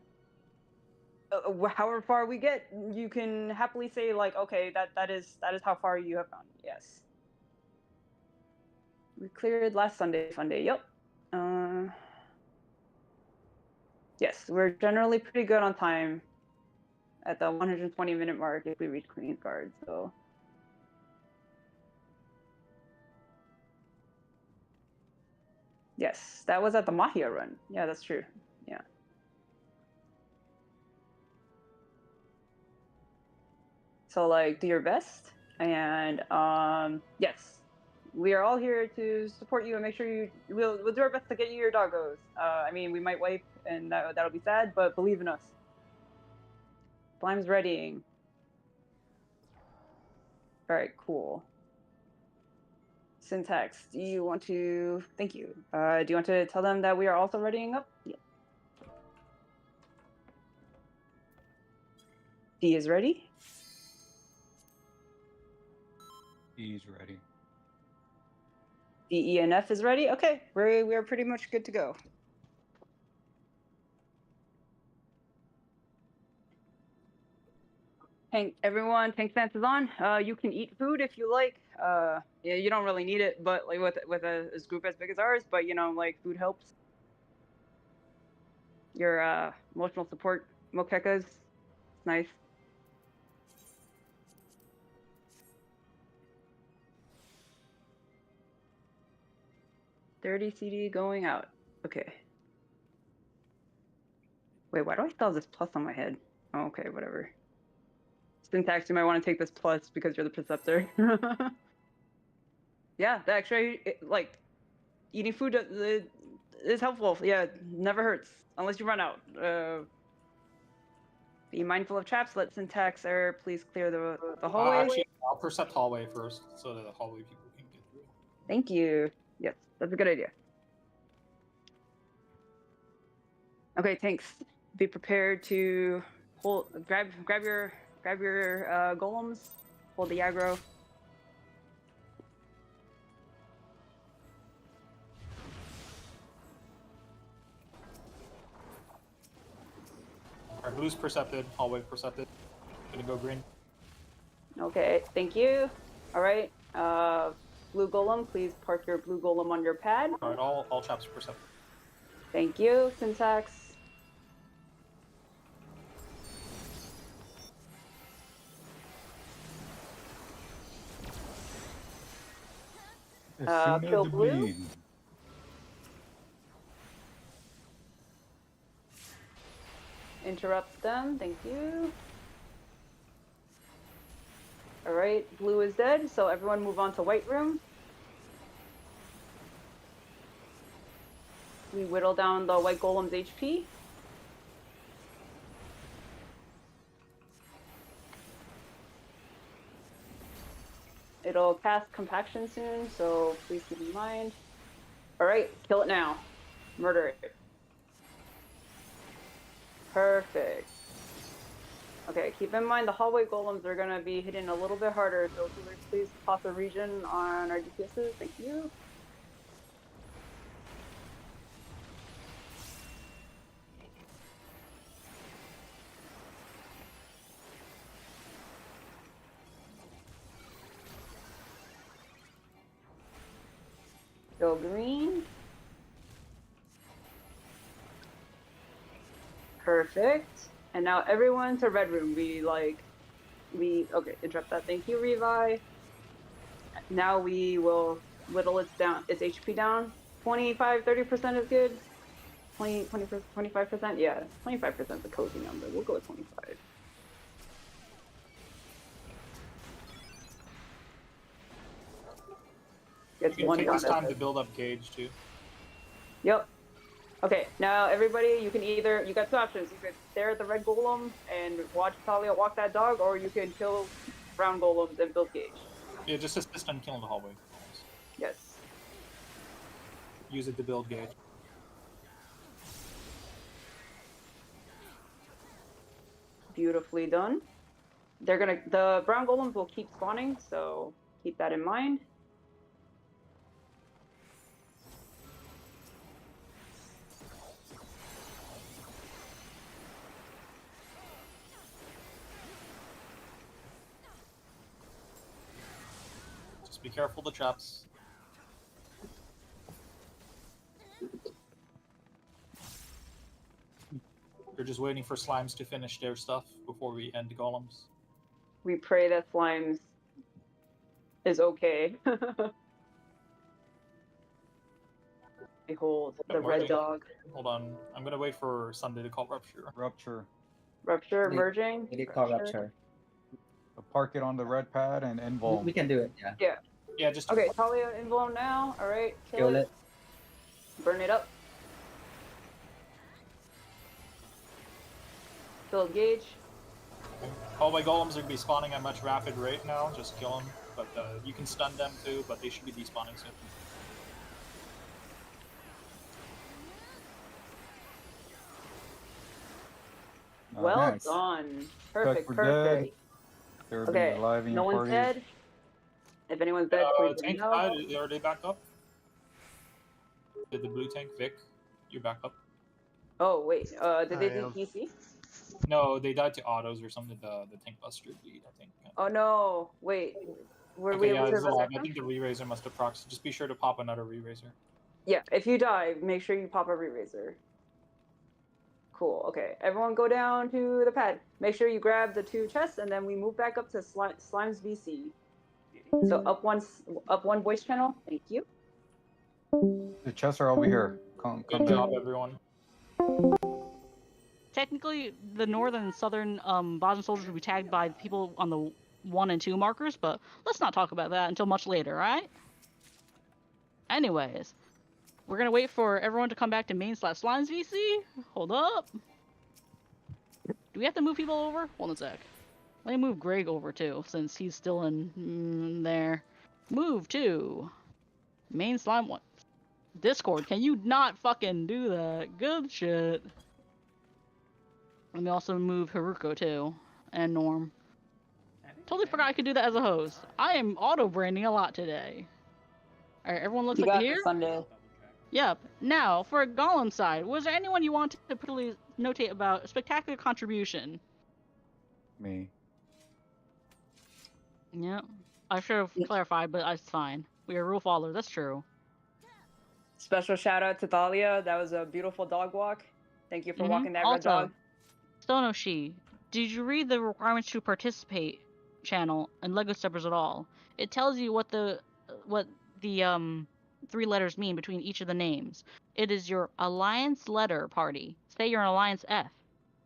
however far we get, you can happily say like, okay, that is how far you have gone. Yes. We cleared last Sundae Fundae. Yep. Yes, we're generally pretty good on time at the 120-minute mark if we reach Queen's Guard. So. Yes, that was at the Mahia run. Yeah, that's true. Yeah. So like do your best, and yes, we are all here to support you and make sure we'll do our best to get you your doggos. I mean, we might wipe and that'll be sad, but believe in us. Slime's readying. All right, cool. Syntax, do you want to? Thank you. Do you want to tell them that we are also readying up? Yeah. D is ready. He's ready. D, E, and F is ready. Okay, we're pretty much good to go. Tank stance is on. You can eat food if you like. Yeah, you don't really need it, but like with a group as big as ours, but you know, like food helps. Your emotional support mokekas. It's nice. $30 CD going out. Okay. Wait, why do I still have this plus on my head? Oh, okay, whatever. Syntax, you might want to take this plus because you're the preceptor. Yeah, that actually, like, eating food is helpful. Yeah, never hurts unless you run out. Be mindful of traps. Let Syntax error please clear the hallway. Actually, I'll percept hallway first so that the hallway people can get through. Thank you. Yes, that's a good idea. Okay, thanks. Be prepared to grab your golems. Hold the aggro. Alright, blue's percepted, hallway percepted. Gonna go green. Okay, thank you. All right, blue golem, please park your blue golem on your pad. Alright, all chaps percepted. Thank you, Syntax. Kill blue. Interrupt them, thank you. All right, blue is dead, so everyone move on to white room. We whittle down the white golem's HP. It'll cast compaction soon, so please keep in mind. All right, kill it now. Murder it. Perfect. Okay, keep in mind the hallway golems are gonna be hitting a little bit harder, so healers, please toss a region on our DPSs. Thank you. Go green. Perfect. And now everyone to red room. Okay, interrupt that. Thank you, Revi. Now we will whittle its HP down. 25-30% is good. 25%? Yeah, 25% is a cozy number. We'll go with 25. It's You one can take this down. time to build up gauge too. Yep. Okay, now everybody, you got two options. You could stare at the red golem and watch Talia walk that dog, or you can kill brown golems and build gauge. Yeah, just assist on killing the hallway. Yes. Use it to build gauge. Beautifully done. The brown golems will keep spawning, so keep that in mind. Just be careful of the traps. We're just waiting for slimes to finish their stuff before we end the golems. We pray that Slimes is okay. Behold, the red dog. Hold on, I'm gonna wait for Sunday to call Rupture. Rupture, merging. We did call Rupture. Park it on the red pad and invuln. We can do it, yeah. Yeah. Yeah, just Okay, Talia invuln now. All right, kill it. Burn it up. Build gauge. Hallway golems are gonna be spawning at a much rapid rate now. Just kill them, but you can stun them too. But they should be despawning soon. Well Nice. done. Perfect, for dead. perfect. Everybody's Okay, alive in no your one's party. dead. If anyone's dead, please let me Tank know. died. Are they back up? Did the blue tank Vic? You're back up. Oh wait, did they do PC? No, they died to autos or something. The tank buster lead, I think. Oh no, wait. Were we Okay, able yeah, to it's a lot. resurrect I them? think the re-raiser must have proxed. Just be sure to pop another re-raiser. Yeah, if you die, make sure you pop a re-raiser. Cool, okay. Everyone go down to the pad. Make sure you grab the 2 chests, and then we move back up to Slime's VC. So up one voice channel. Thank you. The chests are over here. Come Good back. job, everyone. Technically, the northern and southern Bosnian soldiers will be tagged by people on the 1 and 2 markers, but let's not talk about that until much later, right? Anyways, we're gonna wait for everyone to come back to main/Slimes VC. Hold up. Do we have to move people over? Hold on a sec. Let me move Greg over too, since he's still in there. Move to main slime one. Discord, can you not fucking do that? Good shit. Let me also move Haruko too, and Norm. Totally forgot I could do that as a host. I am auto-branding a lot today. Alright, everyone looks You like got they're the here? Sunday. Yep. Now, for Gollum side, was there anyone you wanted to particularly notate about a spectacular contribution? Me. Yep. I should have clarified, but it's fine. We are rule followers, that's true. Special shout out to Thalia. That was a beautiful dog walk. Thank you for walking that red dog. Sonoshi, did you read the requirements to participate channel in Lego Steppers at all? It tells you what the 3 letters mean between each of the names. It is your Alliance letter party. Say you're an Alliance F.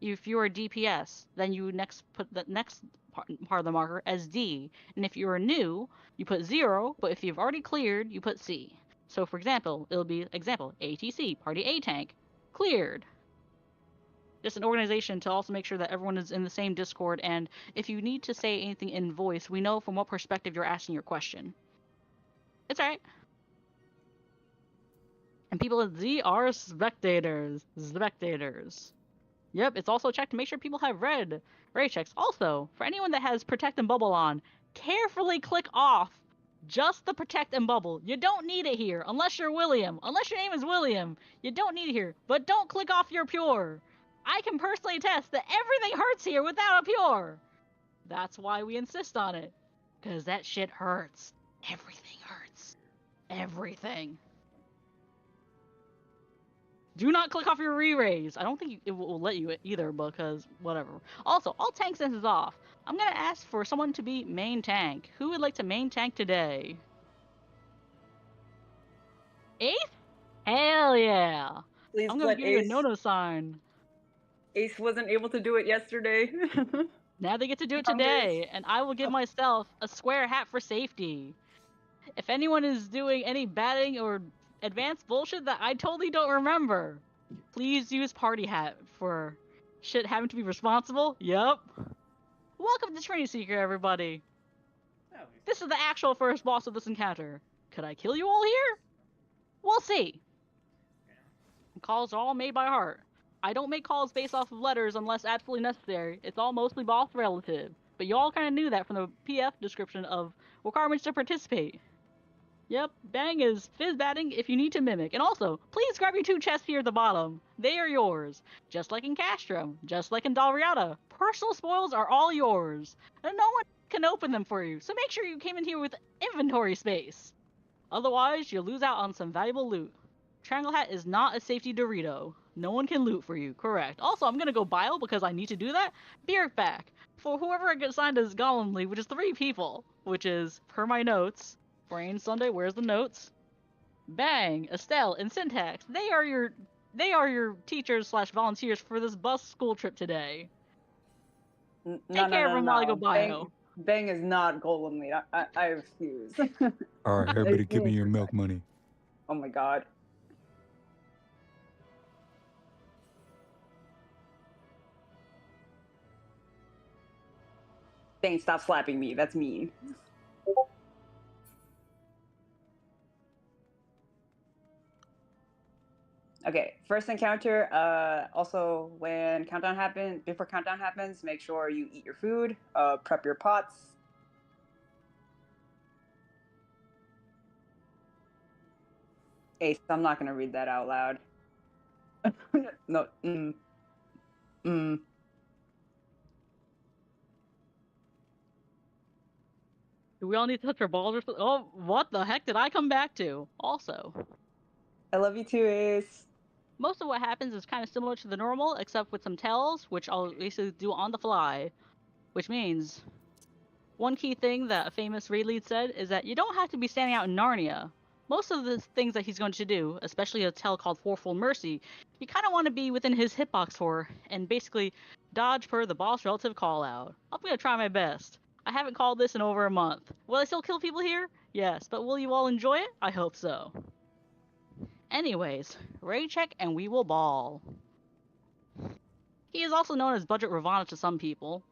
If you're a DPS, then you next put the next part of the marker as D. And if you're new, you put 0, but if you've already cleared, you put C. So for example, it'll be ATC, party A tank, cleared. Just an organization to also make sure that everyone is in the same Discord, and if you need to say anything in voice, we know from what perspective you're asking your question. It's alright. And people at Z are spectators. Yep, it's also checked to make sure people have read raid checks. Also, for anyone that has Protect and Bubble on, carefully click off just the Protect and Bubble. You don't need it here, unless you're William. Unless your name is William, you don't need it here. But don't click off your Pure. I can personally attest that everything hurts here without a Pure. That's why we insist on it. Because that shit hurts. Everything hurts. Everything. Do not click off your re-raise. I don't think it will let you either, because whatever. Also, all tank sense is off. I'm going to ask for someone to be main tank. Who would like to main tank today? Ace? Hell yeah. Please I'm going to give you a no-no sign. Ace wasn't able to do it yesterday. Now they get to do it today, and I will give myself a square hat for safety. If anyone is doing any batting or advanced bullshit that I totally don't remember, please use party hat for shit having to be responsible. Yup. Welcome to Training Seeker, everybody. This is the actual first boss of this encounter. Could I kill you all here? We'll see. Calls are all made by heart. I don't make calls based off of letters unless absolutely necessary. It's all mostly boss relative. But you all kind of knew that from the PF description of requirements to participate. Yep, bang is fizz batting if you need to mimic. And also, please grab your 2 chests here at the bottom. They are yours. Just like in Castrum, just like in Dalriata. Personal spoils are all yours. And no one can open them for you, so make sure you came in here with inventory space. Otherwise, you'll lose out on some valuable loot. Triangle Hat is not a safety Dorito. No one can loot for you, correct. Also, I'm gonna go bio because I need to do that. Be right back. For whoever I get assigned as Gollum League, which is 3 people, which is, per my notes, Brain Sunday, where's the notes? Bang, Estelle, and Syntax. They are your teachers / volunteers for this bus school trip today. Take care of them while I go bio. Bang is not Golem Lead. I refuse. Alright, everybody give me your milk money. Oh my god. Bang, stop slapping me. That's mean. Okay, first encounter. Also, when before countdown happens, make sure you eat your food. Prep your pots. Ace, I'm not gonna read that out loud. No. Do we all need to touch our balls or something? Oh, what the heck did I come back to? Also, I love you too, Ace. most of what happens is kind of similar to the normal, except with some tells, which I'll basically do on the fly. Which means, one key thing that a famous raid lead said is that you don't have to be standing out in Narnia. Most of the things that he's going to do, especially a tell called Fourfold Mercy, you kind of want to be within his hitbox for, and basically dodge per the boss relative call out. I'm going to try my best. I haven't called this in over a month. Will I still kill people here? Yes, but will you all enjoy it? I hope so. Anyways, raid check and we will ball. He is also known as Budget Ravana to some people.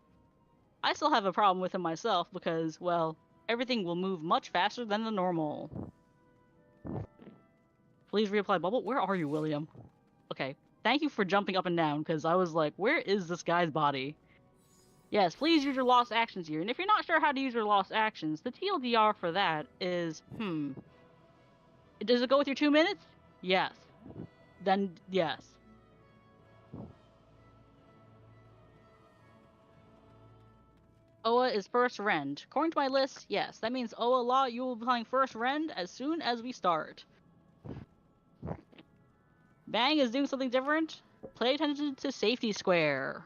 I still have a problem with him myself because, well, everything will move much faster than the normal. Please reapply bubble. Where are you, William? Okay, thank you for jumping up and down because I was like, where is this guy's body? Yes, please use your lost actions here. And if you're not sure how to use your lost actions, the TLDR for that is, Does it go with your 2 minutes? Yes. Then, yes. Oa is first rend. According to my list, yes. That means Oa Law, you will be playing first rend as soon as we start. Bang is doing something different. Pay attention to safety square.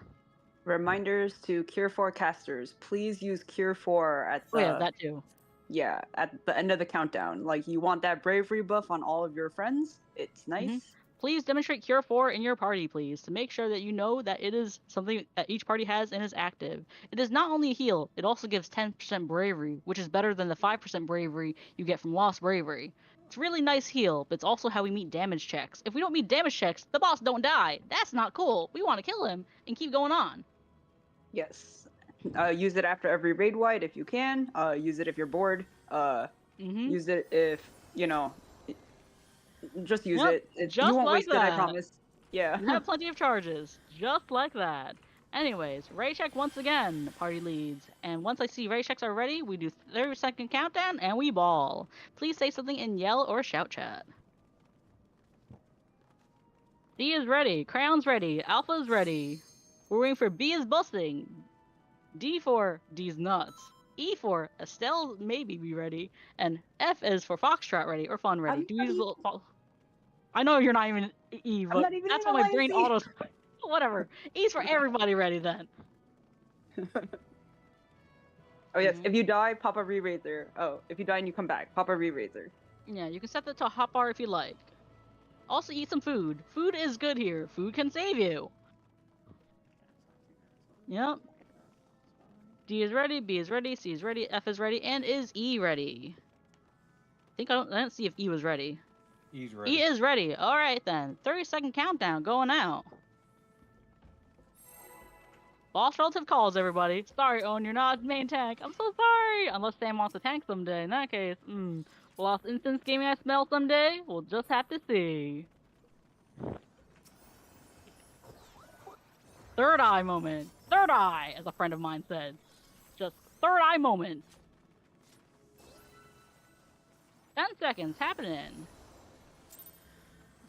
Reminders to Cure 4 casters. Please use Cure 4 at the... Oh yeah, that too. Yeah, at the end of the countdown. Like, you want that bravery buff on all of your friends. It's nice. Please demonstrate Cure 4 in your party, please, to make sure that you know that it is something that each party has and is active. It is not only a heal, it also gives 10% bravery, which is better than the 5% bravery you get from Lost Bravery. It's a really nice heal, but it's also how we meet damage checks. If we don't meet damage checks, the boss don't die. That's not cool. We want to kill him and keep going on. Yes. Use it after every raid wide if you can. Use it if you're bored. Use it if, just use it. You won't waste it, I promise. Yeah. You have plenty of charges. Just like that. Anyways, raid check once again, party leads. And once I see raid checks are ready, we do 30-second countdown and we ball. Please say something in yell or shout chat. D is ready. Crayon's ready. Alpha's ready. We're waiting for B is busting. D for D's nuts. E for Estelle maybe be ready. And F is for Foxtrot ready or fun ready. I know you're not even E, but that's what my brain autos. Whatever. E's for everybody ready then. Oh yes, if you die, pop a re-raiser. Oh, if you die and you come back, pop a re-raiser. Yeah, you can set that to a hot bar if you like. Also eat some food. Food is good here. Food can save you. Yep. D is ready, B is ready, C is ready, F is ready, and is E ready? I didn't see if E was ready. E's ready. E is ready. Alright then. 30-second countdown going out. Boss relative calls, everybody. Sorry, Owen, you're not main tank. I'm so sorry. Unless Sam wants to tank someday. In that case, Lost Instance gaming I smell someday? We'll just have to see. Third eye moment. Third eye, as a friend of mine said. Just third eye moment. 10 seconds happening.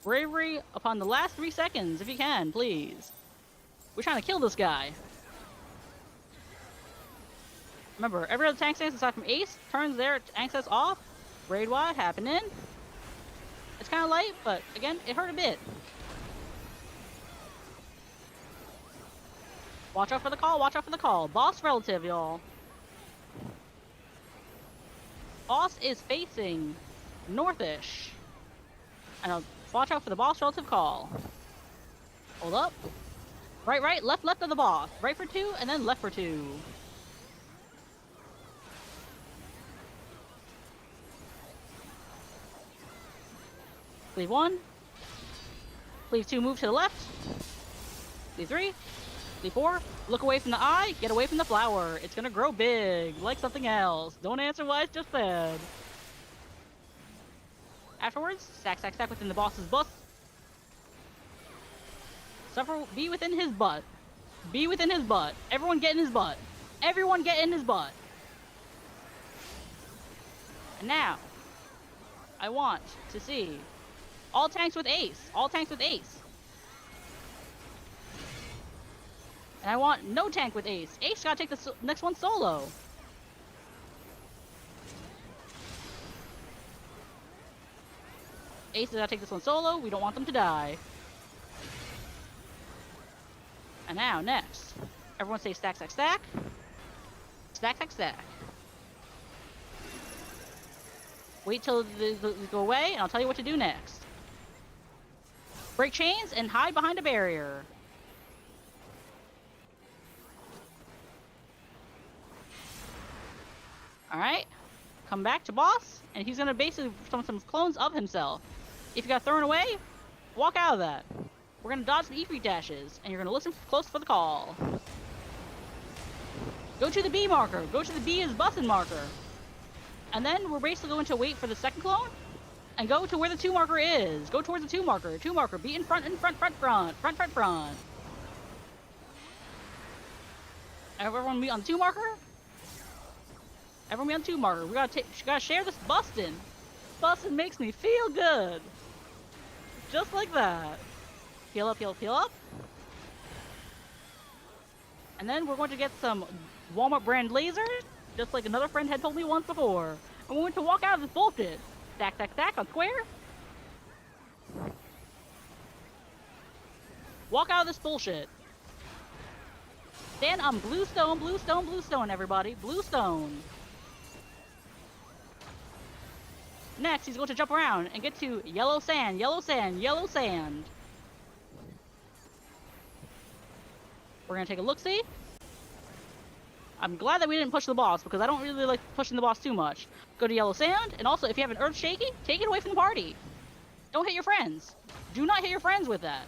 Bravery upon the last 3 seconds, if you can, please. We're trying to kill this guy. Remember, every other tank stance aside from Ace turns their tank sets off. Raid wide happening. It's kind of light, but again, it hurt a bit. Watch out for the call, watch out for the call. Boss relative, y'all. Boss is facing northish. And watch out for the boss relative call. Hold up. Right, left of the boss. Right for 2, and then left for 2. Cleave 1. Cleave 2, move to the left. Cleave 3. Cleave 4. Look away from the eye, get away from the flower. It's gonna grow big, like something else. Don't answer what I just said. Afterwards, stack within the boss's bus. Suffer. Be within his butt. Be within his butt. Everyone get in his butt. Everyone get in his butt. And now, I want to see all tanks with ace. All tanks with ace. And I want no tank with ace. Ace gotta take the next one solo. Ace is gotta take this one solo. We don't want them to die. And now, next. Everyone say stack, stack, stack. Stack, stack, stack. Wait till they go away, and I'll tell you what to do next. Break chains and hide behind a barrier. Alright. Come back to boss, and he's gonna basically summon some clones of himself. If you got thrown away, walk out of that. We're gonna dodge some E3 dashes, and you're gonna listen close for the call. Go to the B marker. Go to the B is bussin' marker. And then we're basically going to wait for the second clone, and go to where the 2 marker is. Go towards the 2 marker. 2 marker. Be in front, in front, front, front, front, front, front. Everyone meet on the 2 marker. Everyone be on 2 marker. We gotta share this bustin'. Bustin' makes me feel good. Just like that. Heal up, heal up, heal up. And then we're going to get some Walmart brand lasers, just like another friend had told me once before. And we're going to walk out of this bullshit. Stack, stack, stack on square. Walk out of this bullshit. Stand on blue stone, blue stone, blue stone, everybody. Blue stone. Next, he's going to jump around and get to yellow sand, yellow sand, yellow sand. We're going to take a look-see. I'm glad that we didn't push the boss, because I don't really like pushing the boss too much. Go to yellow sand, and also, if you have an earth shaky, take it away from the party. Don't hit your friends. Do not hit your friends with that.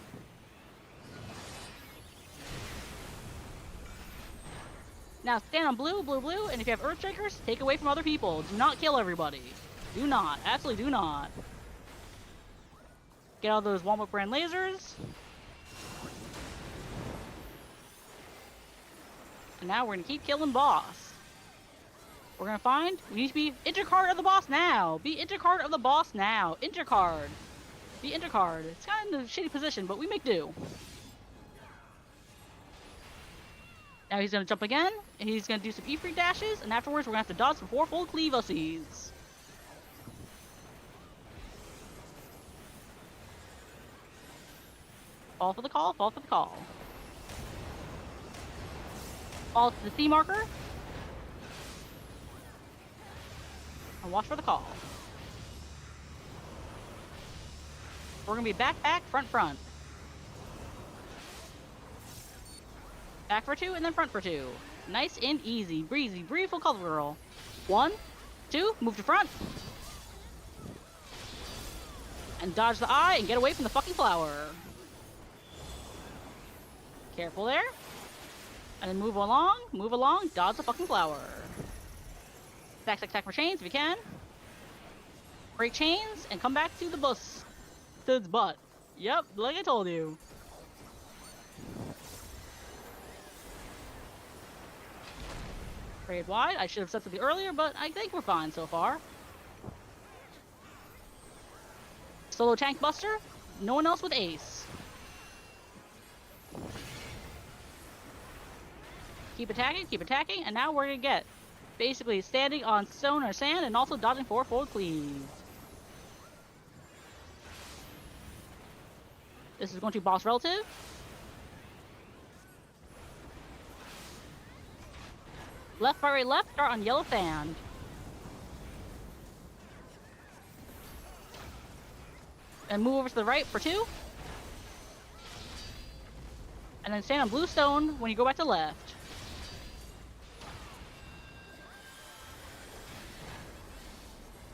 Now, stand on blue, blue, blue, and if you have earth shakers, take away from other people. Do not kill everybody. Do not. Absolutely do not. Get all those Walmart brand lasers. And now we're going to keep killing boss. We're going to find... We need to be intercard of the boss now. Be intercard of the boss now. Intercard. Be intercard. It's kind of in a shitty position, but we make do. Now he's going to jump again. And he's going to do some E-free dashes. And afterwards we're going to have to dodge some 4-fold cleave ussies. Fall for the call. Fall for the call. Fall to the C marker. And watch for the call. We're gonna be back, back, front, front. Back for 2 and then front for 2. Nice and easy, breezy, breezeful color girl. 1, 2, move to front. And dodge the eye and get away from the fucking flower. Careful there. And then move along, dodge the fucking flower. Stack, stack, stack for chains if you can. Break chains and come back to the bus. To its butt. Yep, like I told you. Trade wide. I should have said something earlier, but I think we're fine so far. Solo tank buster. No one else with ace. Keep attacking, and now we're gonna get basically standing on stone or sand and also dodging 4-fold cleave. This is going to boss relative. Left, right, left, start on yellow sand. And move over to the right for 2. And then stand on blue stone when you go back to left.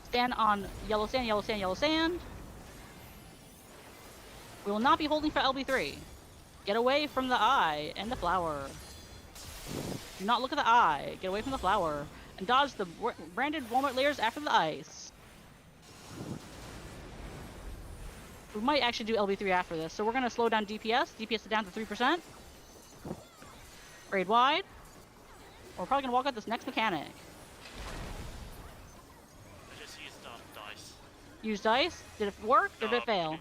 Stand on yellow sand, yellow sand, yellow sand. We will not be holding for LB3. Get away from the eye and the flower. Do not look at the eye. Get away from the flower. And dodge the branded Walmart layers after the ice. We might actually do LB3 after this. So we're going to slow down DPS. DPS is down to 3%. Raid wide. We're probably going to walk out this next mechanic. I just used dice. Use dice? Did it work? Or did it fail?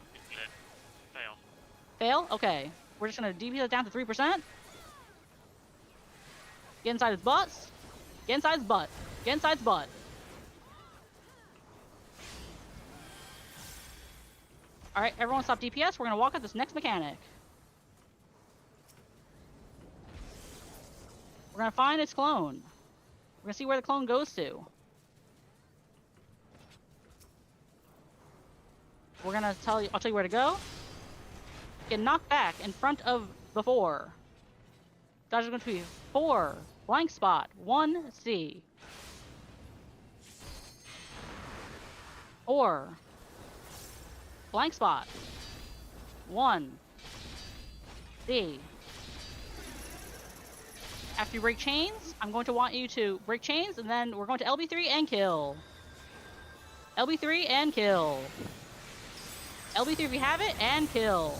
Fail. Fail? Okay. We're just going to DPS it down to 3%. Get inside his butts. Get inside his butt. Get inside his butt. Alright, everyone stop DPS. We're going to walk out this next mechanic. We're going to find its clone. We're going to see where the clone goes to. We're going to tell you, I'll tell you where to go. Get knocked back in front of the 4. Dodge is going to be 4. Blank spot. 1C. 4. Blank spot. 1. C. After you break chains, I'm going to want you to break chains, and then we're going to LB3 and kill. LB3 and kill. LB3 if you have it, and kill.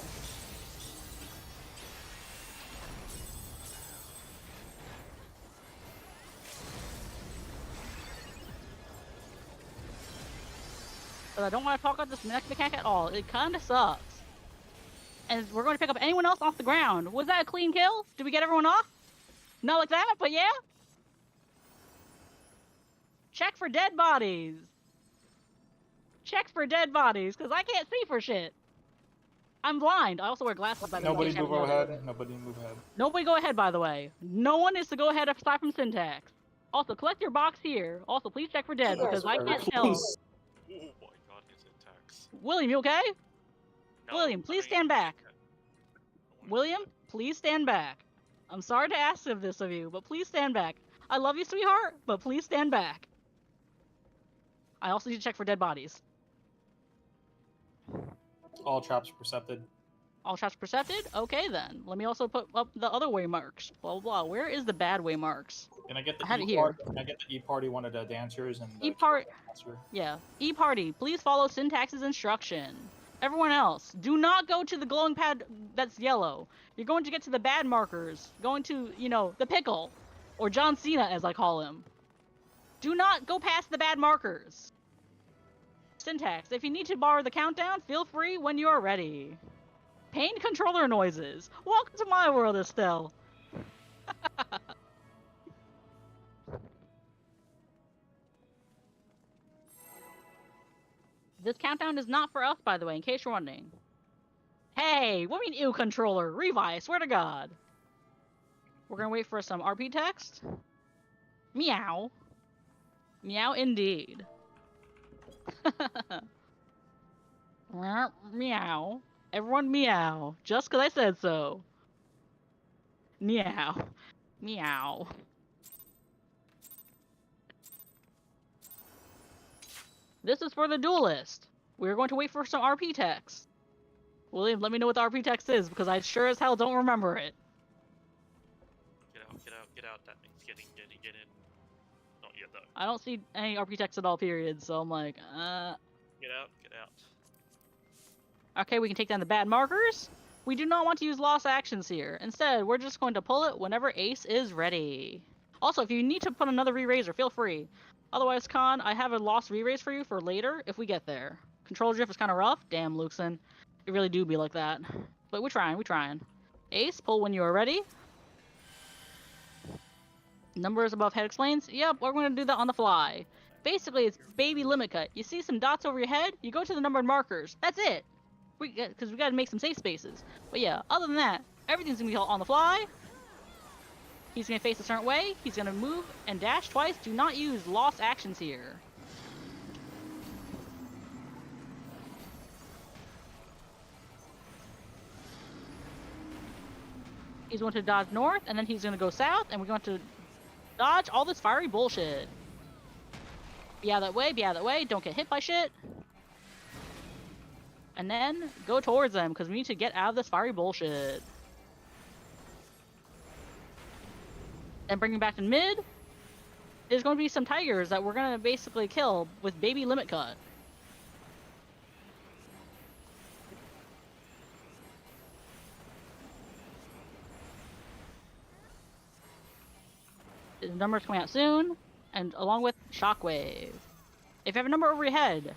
But I don't want to talk about this next mechanic at all. It kind of sucks. And we're going to pick up anyone else off the ground. Was that a clean kill? Did we get everyone off? Not like that, but yeah. Check for dead bodies. Check for dead bodies, because I can't see for shit. I'm blind. I also wear glasses, by the way. Nobody move ahead. Nobody move ahead. Nobody go ahead, by the way. No one is to go ahead aside from Syntax. Also, collect your box here. Also, please check for dead, because I can't tell. Oh my god, it's attacks. William, you okay? No, William, please stand back. William, please stand back. I'm sorry to ask of this of you, but please stand back. I love you, sweetheart, but please stand back. I also need to check for dead bodies. All traps percepted. All traps percepted? Okay then. Let me also put up the other way marks. Blah, blah, blah. Where is the bad way marks? Can I get the I have it E here. party? Can I get the E party, one of the dancers and the E-part. dancer? Yeah. E-party, please follow Syntax's instruction. Everyone else, do not go to the glowing pad that's yellow. You're going to get to the bad markers. Going to, you know, the pickle. Or John Cena, as I call him. Do not go past the bad markers. Syntax, if you need to borrow the countdown, feel free when you are ready. Pain controller noises. Welcome to my world, Estelle. This countdown is not for us, by the way, in case you're wondering. Hey, what do you mean, ew, controller? Revi, swear to God. We're gonna wait for some RP text. Meow. Meow indeed. Meow. Everyone meow. Just because I said so. Meow. Meow. This is for the duelist. We're going to wait for some RP text. William, let me know what the RP text is, because I sure as hell don't remember it. Get out. That means get in. Not yet though. I don't see any RP text at all, period, so I'm like, Get out. Okay, we can take down the bad markers. We do not want to use lost actions here. Instead, we're just going to pull it whenever Ace is ready. Also, if you need to put another re-raiser, feel free. Otherwise, Con, I have a lost re-raise for you for later if we get there. Control drift is kind of rough. Damn, Luxon. It really do be like that. But we're trying. Ace, pull when you are ready. Numbers above head explains. Yep, we're going to do that on the fly. Basically, it's baby limit cut. You see some dots over your head, you go to the numbered markers. That's it. Because we got to make some safe spaces. But yeah, other than that, everything's going to be on the fly. He's going to face a certain way. He's going to move and dash twice. Do not use lost actions here. He's going to dodge north, and then he's going to go south, and we're going to dodge all this fiery bullshit. Be out of that way. Don't get hit by shit. And then go towards them, because we need to get out of this fiery bullshit. And bringing back to mid, there's going to be some tigers that we're going to basically kill with baby limit cut. The number's coming out soon, and along with Shockwave. If you have a number over your head,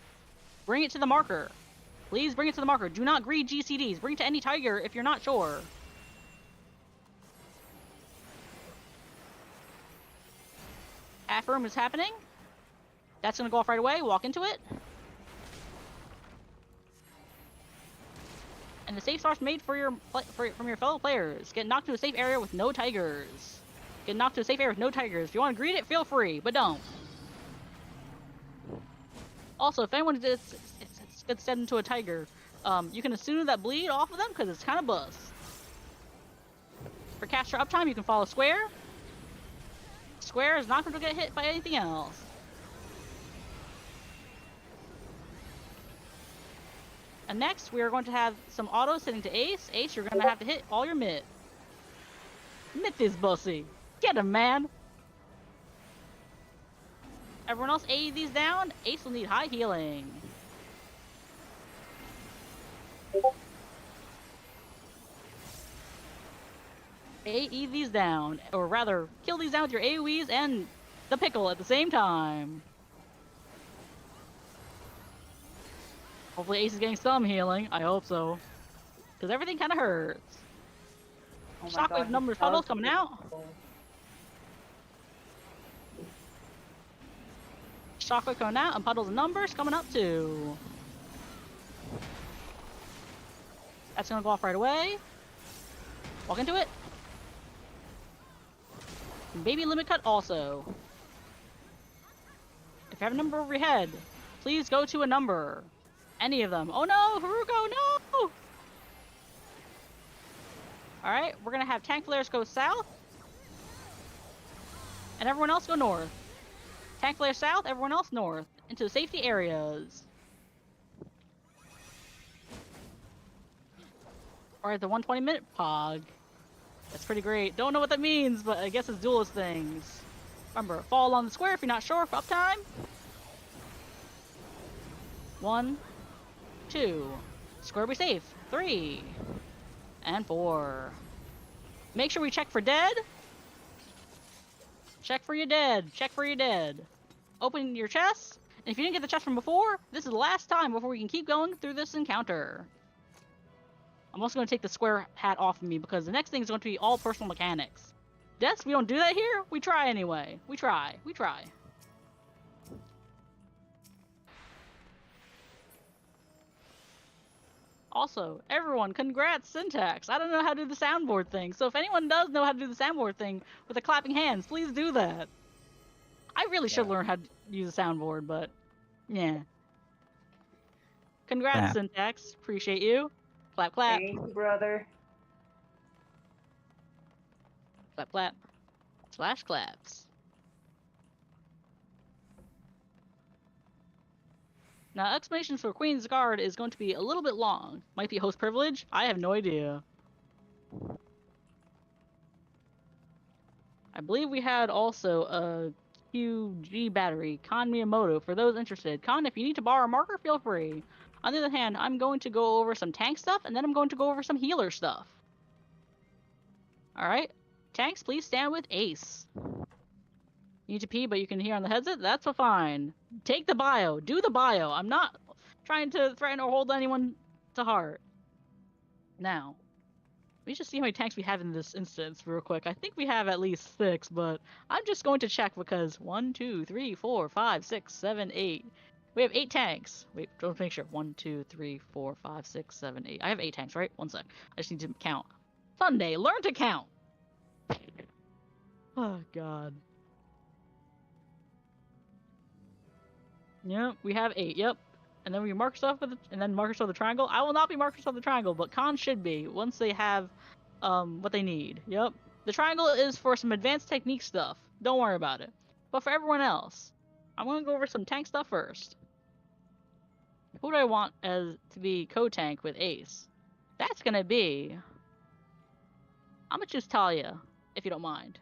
bring it to the marker. Please bring it to the marker. Do not greed GCDs. Bring it to any tiger if you're not sure. Half room is happening. That's going to go off right away. Walk into it. And the safe start's made for from your fellow players. Get knocked to a safe area with no tigers. Get knocked to a safe area with no tigers. If you want to greet it, feel free, but don't. Also, if anyone gets set into a tiger, you can assume that bleed off of them because it's kind of bust. For caster uptime, you can follow square. Square is not going to get hit by anything else. And next, we are going to have some autos sitting to Ace. Ace, you're going to have to hit all your myth. Myth is bossy. Get him, man. Everyone else AE these down. Ace will need high healing. AE these down. Or rather, kill these down with your AoEs and the pickle at the same time. Hopefully Ace is getting some healing. I hope so. Because everything kind of hurts. Oh Shockwave numbers puddles coming out. Shockwave coming out and puddles and numbers coming up too. That's going to go off right away. Walk into it. And baby limit cut also. If you have a number over your head, please go to a number. Any of them. Oh no, Haruko, no! Alright, we're gonna have tank flares go south. And everyone else go north. Tank flare south, everyone else north. Into the safety areas. Alright, the 120-minute pog. That's pretty great. Don't know what that means, but I guess it's duelist things. Remember, fall along the square if you're not sure for uptime. 1, 2. Square be safe. 3. And 4. Make sure we check for dead. Check for your dead. Check for your dead. Open your chest. And if you didn't get the chest from before, this is the last time before we can keep going through this encounter. I'm also going to take the square hat off of me because the next thing is going to be all personal mechanics. Deaths, we don't do that here. We try anyway. We try. We try. Also, everyone, congrats, Syntax. I don't know how to do the soundboard thing, so if anyone does know how to do the soundboard thing with the clapping hands, please do that. I really should learn how to use the soundboard, but yeah. Congrats, Syntax. Appreciate you. Clap, clap. Thank you, brother. Clap, clap. Slash claps. Now, explanations for Queen's Guard is going to be a little bit long. Might be host privilege? I have no idea. I believe we had also a QG battery, Kan Miyamoto, for those interested. Kan, if you need to borrow a marker, feel free. On the other hand, I'm going to go over some tank stuff, and then I'm going to go over some healer stuff. Alright, tanks, please stand with Ace. You need to pee, but you can hear on the headset? That's fine. Take the bio. Do the bio. I'm not trying to threaten or hold anyone to heart. Now, let me just see how many tanks we have in this instance real quick. I think we have at least 6, but I'm just going to check because 1, 2, 3, 4, 5, 6, 7, 8. We have 8 tanks. Wait, don't make sure. 1, 2, 3, 4, 5, 6, 7, 8. I have 8 tanks, right? One sec. I just need to count. Sundae, learn to count! Oh, God. Yep, we have 8, yep. And then we mark stuff with and then markers of the triangle. I will not be markers of the triangle, but Con should be once they have what they need. Yep. The triangle is for some advanced technique stuff. Don't worry about it. But for everyone else, I'm gonna go over some tank stuff first. Who do I want as to be co-tank with Ace? That's gonna be I'm gonna choose Talia, if you don't mind.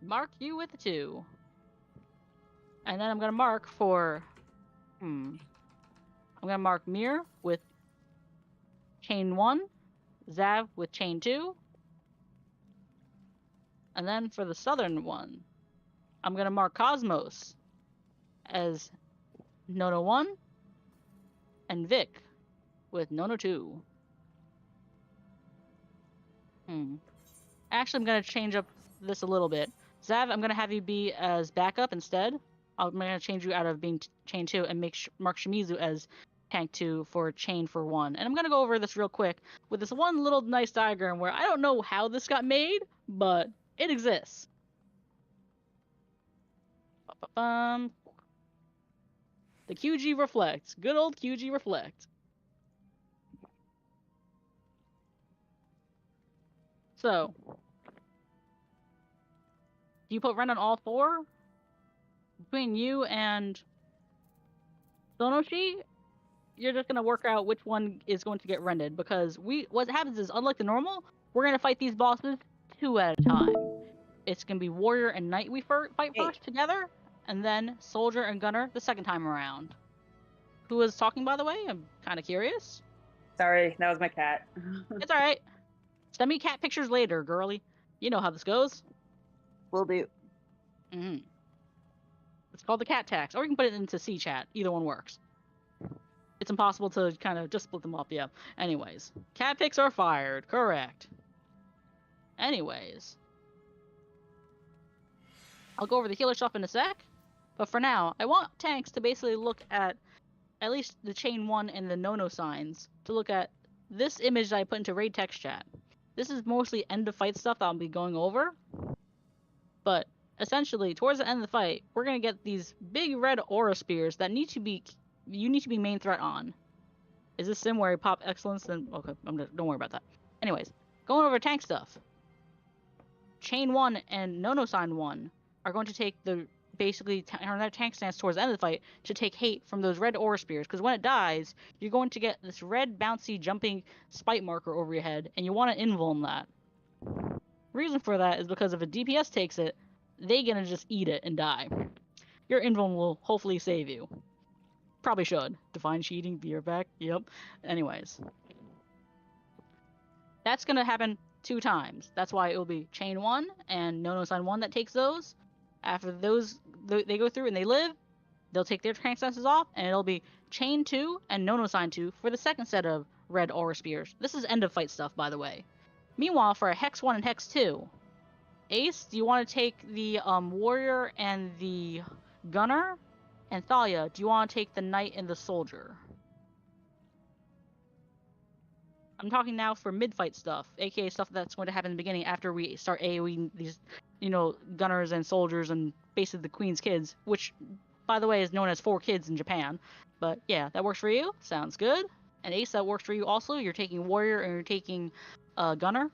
Mark you with a 2. And then I'm gonna mark for I'm gonna mark Mir with chain 1, Zav with chain 2, And then for the southern one, I'm going to mark Cosmos as Nono 1 and Vic with Nono 2. Actually, I'm going to change up this a little bit. Zav, I'm going to have you be as backup instead. I'm going to change you out of being chain 2 and mark Shimizu as tank 2 for chain for 1. And I'm going to go over this real quick with this one little nice diagram where I don't know how this got made, but it exists. The QG Reflect. Good old QG Reflect. So, do you put Ren on all 4? Between you and Sonoshi, you're just gonna work out which one is going to get rented, because what happens is, unlike the normal, we're gonna fight these bosses 2 at a time. It's gonna be Warrior and Knight we fight first together, and then Soldier and Gunner the second time around. Who was talking, by the way? I'm kind of curious. Sorry, that was my cat. It's alright. Send me cat pictures later, girly. You know how this goes. Will do. It's called the cat tax, or you can put it into C chat. Either one works. It's impossible to kind of just split them up, yeah. Anyways, cat pics are fired. Correct. Anyways, I'll go over the healer stuff in a sec, but for now, I want tanks to basically look at least the chain 1 and the no-no signs, to look at this image that I put into raid text chat. This is mostly end of fight stuff that I'll be going over, but essentially towards the end of the fight, we're gonna get these big red aura spears that you need to be main threat on. Is this sim where I pop excellence? Then okay, don't worry about that. Anyways, going over tank stuff. Chain 1 and no-no sign 1 are going to take basically turn their tank stance towards the end of the fight to take hate from those red aura spears, because when it dies, you're going to get this red bouncy jumping spite marker over your head, and you want to invuln that. Reason for that is because if a DPS takes it, they gonna just eat it and die. Your invuln will hopefully save you. Probably should. Define cheating, be right back. Yep. Anyways. That's gonna happen 2 times. That's why it will be chain 1 and no-no sign 1 that takes those. After they go through and they live, they'll take their tank stances off, and it'll be chain 2 and no-no sign 2 for the second set of red aura spears. This is end of fight stuff, by the way. Meanwhile, for a Hex 1 and Hex 2, Ace, do you want to take the Warrior and the Gunner? And Thalia, do you want to take the Knight and the Soldier? I'm talking now for mid-fight stuff, aka stuff that's going to happen in the beginning after we start AoEing these, Gunners and Soldiers and basically the Queen's kids, which, by the way, is known as 4 kids in Japan. But yeah, that works for you? Sounds good. And Ace, that works for you also? You're taking Warrior and you're taking Gunner?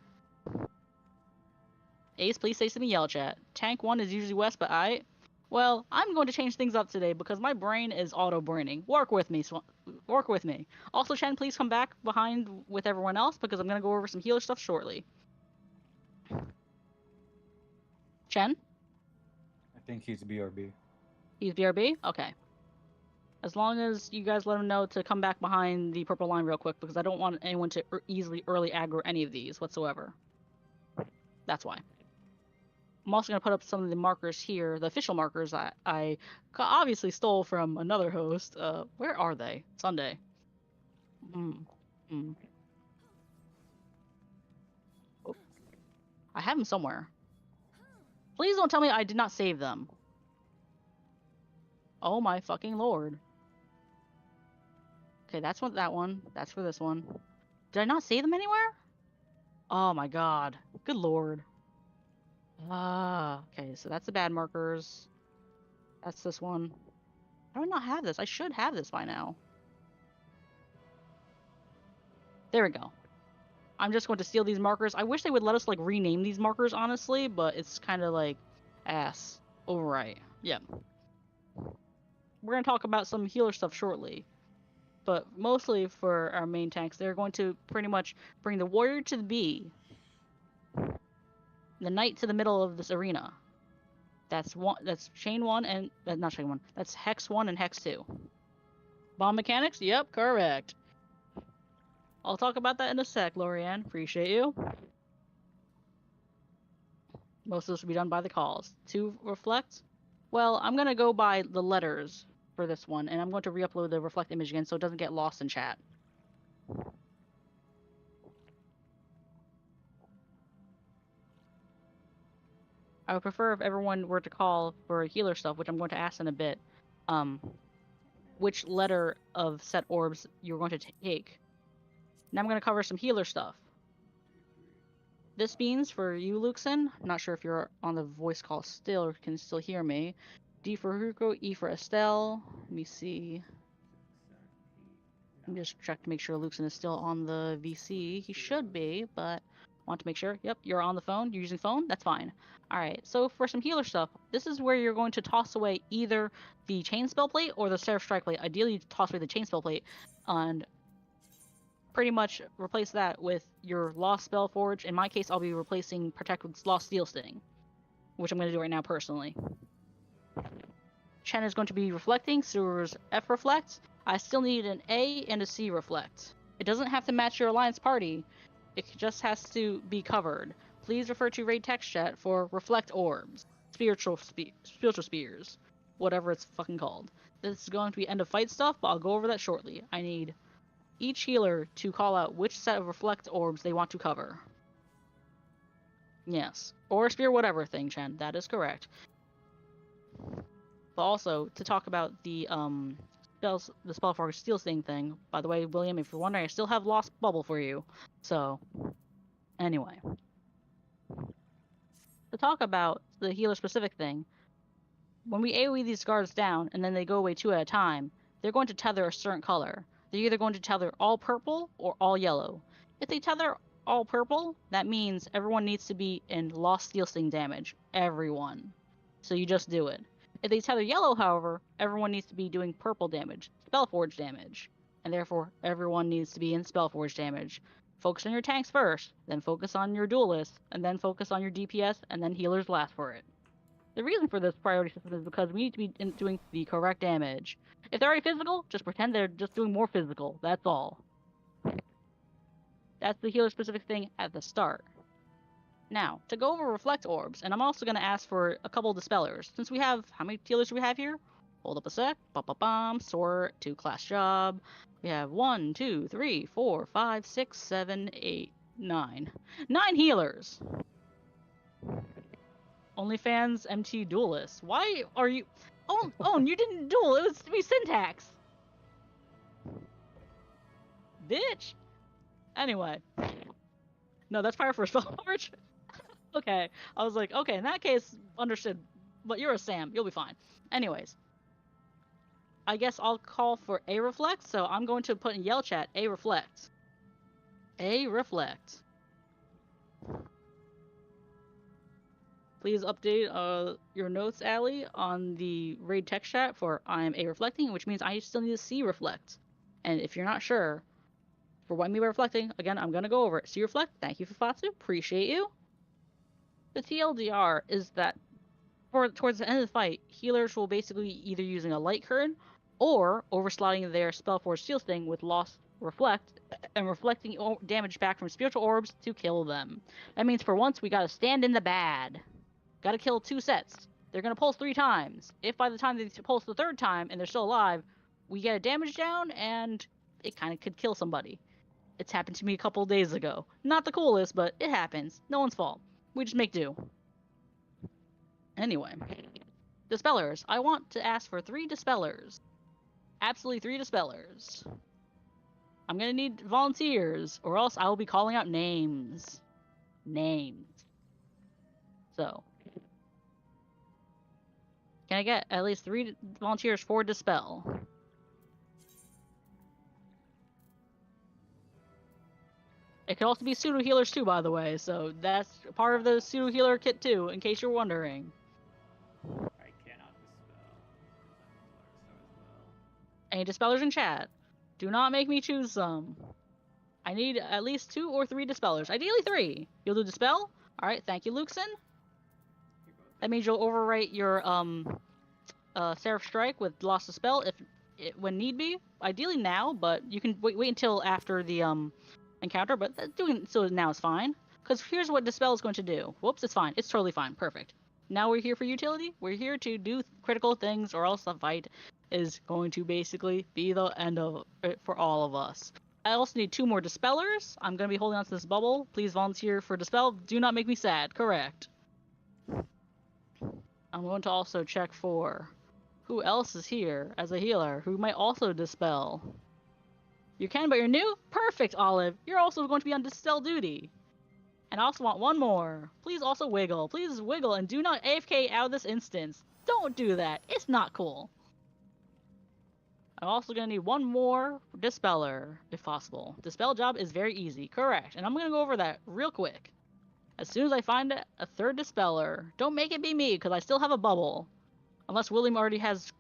Ace, please say something yell chat. Tank 1 is usually West, but well, I'm going to change things up today because my brain is auto-braining. Work with me. Work with me. Also, Chen, please come back behind with everyone else because I'm going to go over some healer stuff shortly. Chen? I think he's BRB. He's BRB? Okay. As long as you guys let him know to come back behind the purple line real quick, because I don't want anyone to easily early aggro any of these whatsoever. That's why. I'm also going to put up some of the markers here, the official markers I obviously stole from another host. Where are they? Sundae. Oh. I have them somewhere. Please don't tell me I did not save them. Oh my fucking lord. Okay, that's that one. That's for this one. Did I not save them anywhere? Oh my god. Good lord. Okay, so that's the bad markers. That's this one. How do I not have this? I should have this by now. There we go. I'm just going to steal these markers. I wish they would let us, rename these markers, honestly, but it's kind of ass. Overwrite. Yep. We're going to talk about some healer stuff shortly. But mostly for our main tanks, they're going to pretty much bring the Warrior to the B. The Knight to the middle of this arena. That's chain 1 and not chain 1. That's Hex 1 and Hex 2. Bomb mechanics? Yep, correct. I'll talk about that in a sec, Lorianne. Appreciate you. Most of this will be done by the calls. To reflect, well, I'm going to go by the letters for this one, and I'm going to re-upload the reflect image again so it doesn't get lost in chat. I would prefer if everyone were to call for healer stuff, which I'm going to ask in a bit, which letter of set orbs you're going to take. Now I'm going to cover some healer stuff. This means for you, Luxon, I'm not sure if you're on the voice call still or can still hear me. D for Hugo, E for Estelle. Let me see. Let me just check to make sure Luxon is still on the VC. He should be, but want to make sure. Yep, you're on the phone. You're using phone? That's fine. Alright, so for some healer stuff, this is where you're going to toss away either the chain spell plate or the Seraph Strike plate. Ideally, you toss away the chain spell plate and pretty much replace that with your Lost Spell Forge. In my case, I'll be replacing Protect with Lost Steel Sting, which I'm going to do right now personally. Chen is going to be reflecting, Sewer's F reflect. I still need an A and a C reflect. It doesn't have to match your alliance party, it just has to be covered. Please refer to raid text chat for reflect orbs, spiritual spears, whatever it's fucking called. This is going to be end of fight stuff, but I'll go over that shortly. I need each healer to call out which set of reflect orbs they want to cover. Yes, or spear whatever thing, Chen. That is correct. But also to talk about the Spellforge Steel Sting thing. By the way, William, if you're wondering, I still have Lost Bubble for you. So, anyway, to talk about the healer specific thing, when we AoE these guards down and then they go away 2 at a time, they're going to tether a certain color. They're either going to tether all purple or all yellow. If they tether all purple, that means everyone needs to be in Lost Steel Sting damage. Everyone. So you just do it. If they tether yellow, however, everyone needs to be doing purple damage, Spellforge damage, and therefore everyone needs to be in Spellforge damage. Focus on your tanks first, then focus on your duelists, and then focus on your DPS, and then healers last for it. The reason for this priority system is because we need to be doing the correct damage. If they're already physical, just pretend they're just doing more physical, that's all. That's the healer specific thing at the start. Now, to go over reflect orbs, and I'm also going to ask for a couple of dispellers. Since we have, how many healers do we have here? Hold up a sec. Ba-ba-bam, sort, 2 class job. We have 1, 2, 3, 4, 5, 6, 7, 8, 9. 9 healers! OnlyFans MT Duelist. Why are you... Oh, you didn't duel. It was to be Syntax. Bitch. Anyway. No, that's fire for Spellforge. Okay. I was like, okay, in that case, understood. But you're a Sam. You'll be fine. Anyways. I guess I'll call for A Reflect. So I'm going to put in yell chat, A Reflect. A Reflect. Please update your notes, Allie, on the raid text chat for I am A Reflecting, which means I still need to C Reflect. And if you're not sure for what I mean by reflecting, again, I'm going to go over it. C Reflect, thank you, Fufatsu, appreciate you. The TLDR is that towards the end of the fight, healers will basically either using a light current or overslotting their Spellforge Steel Sting with Lost Reflect and reflecting damage back from spiritual orbs to kill them. That means for once we gotta stand in the bad. Gotta kill 2 sets. They're gonna pulse 3 times. If by the time they pulse the 3rd time and they're still alive, we get a damage down and it kind of could kill somebody. It's happened to me a couple of days ago. Not the coolest, but it happens. No one's fault. We just make do. Anyway. Dispellers. I want to ask for 3 dispellers. Absolutely 3 dispellers. I'm gonna need volunteers, or else I will be calling out names. Names. So. Can I get at least 3 volunteers for Dispel? It could also be pseudo healers too, by the way, so that's part of the pseudo healer kit too, in case you're wondering. I cannot dispel. Any dispellers in chat? Do not make me choose some. I need at least 2 or 3 dispellers. Ideally 3. You'll do dispel? Alright, thank you, Luxon. That means you'll overwrite your Seraph Strike with Lost Dispel when need be. Ideally now, but you can wait until after the encounter, but doing so now is fine. Because here's what Dispel is going to do. Whoops, it's fine. It's totally fine. Perfect. Now we're here for utility. We're here to do critical things, or else the fight is going to basically be the end of it for all of us. I also need 2 more Dispellers. I'm going to be holding on to this bubble. Please volunteer for Dispel. Do not make me sad. Correct. I'm going to also check for who else is here as a healer who might also Dispel. You can, but you're new? Perfect, Olive. You're also going to be on Dispel duty. And I also want 1 more. Please also wiggle. Please wiggle and do not AFK out of this instance. Don't do that. It's not cool. I'm also going to need 1 more Dispeller, if possible. Dispel job is very easy. Correct. And I'm going to go over that real quick. As soon as I find a 3rd Dispeller, don't make it be me, because I still have a bubble. Unless William already has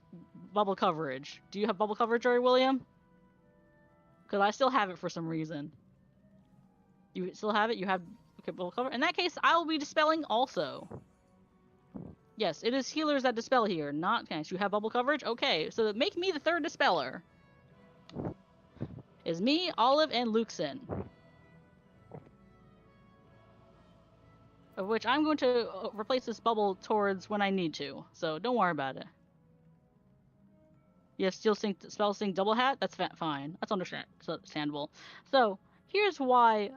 bubble coverage. Do you have bubble coverage already, William? Because I still have it for some reason. You still have it? You have bubble cover? In that case, I will be Dispelling also. Yes, it is healers that Dispel here, not tanks. You have bubble coverage? Okay, so make me the 3rd Dispeller. Is me, Olive, and Luxon. Of which I'm going to replace this bubble towards when I need to, so don't worry about it. Yes, Spell Sync double hat? That's fine. That's understandable. So, here's why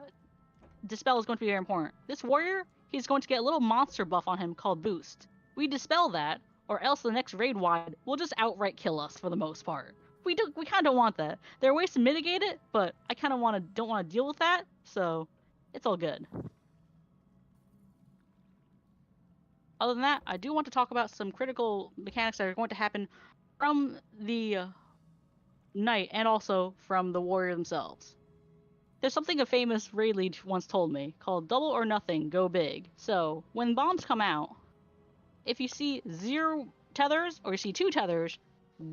Dispel is going to be very important. This warrior, he's going to get a little monster buff on him called Boost. We Dispel that, or else the next raid wide will just outright kill us for the most part. We kind of don't want that. There are ways to mitigate it, but I kind of don't want to deal with that, so it's all good. Other than that, I do want to talk about some critical mechanics that are going to happen from the knight and also from the warrior themselves. There's something a famous raid lead once told me called double or nothing, go big. So when bombs come out, if you see 0 tethers or you see 2 tethers,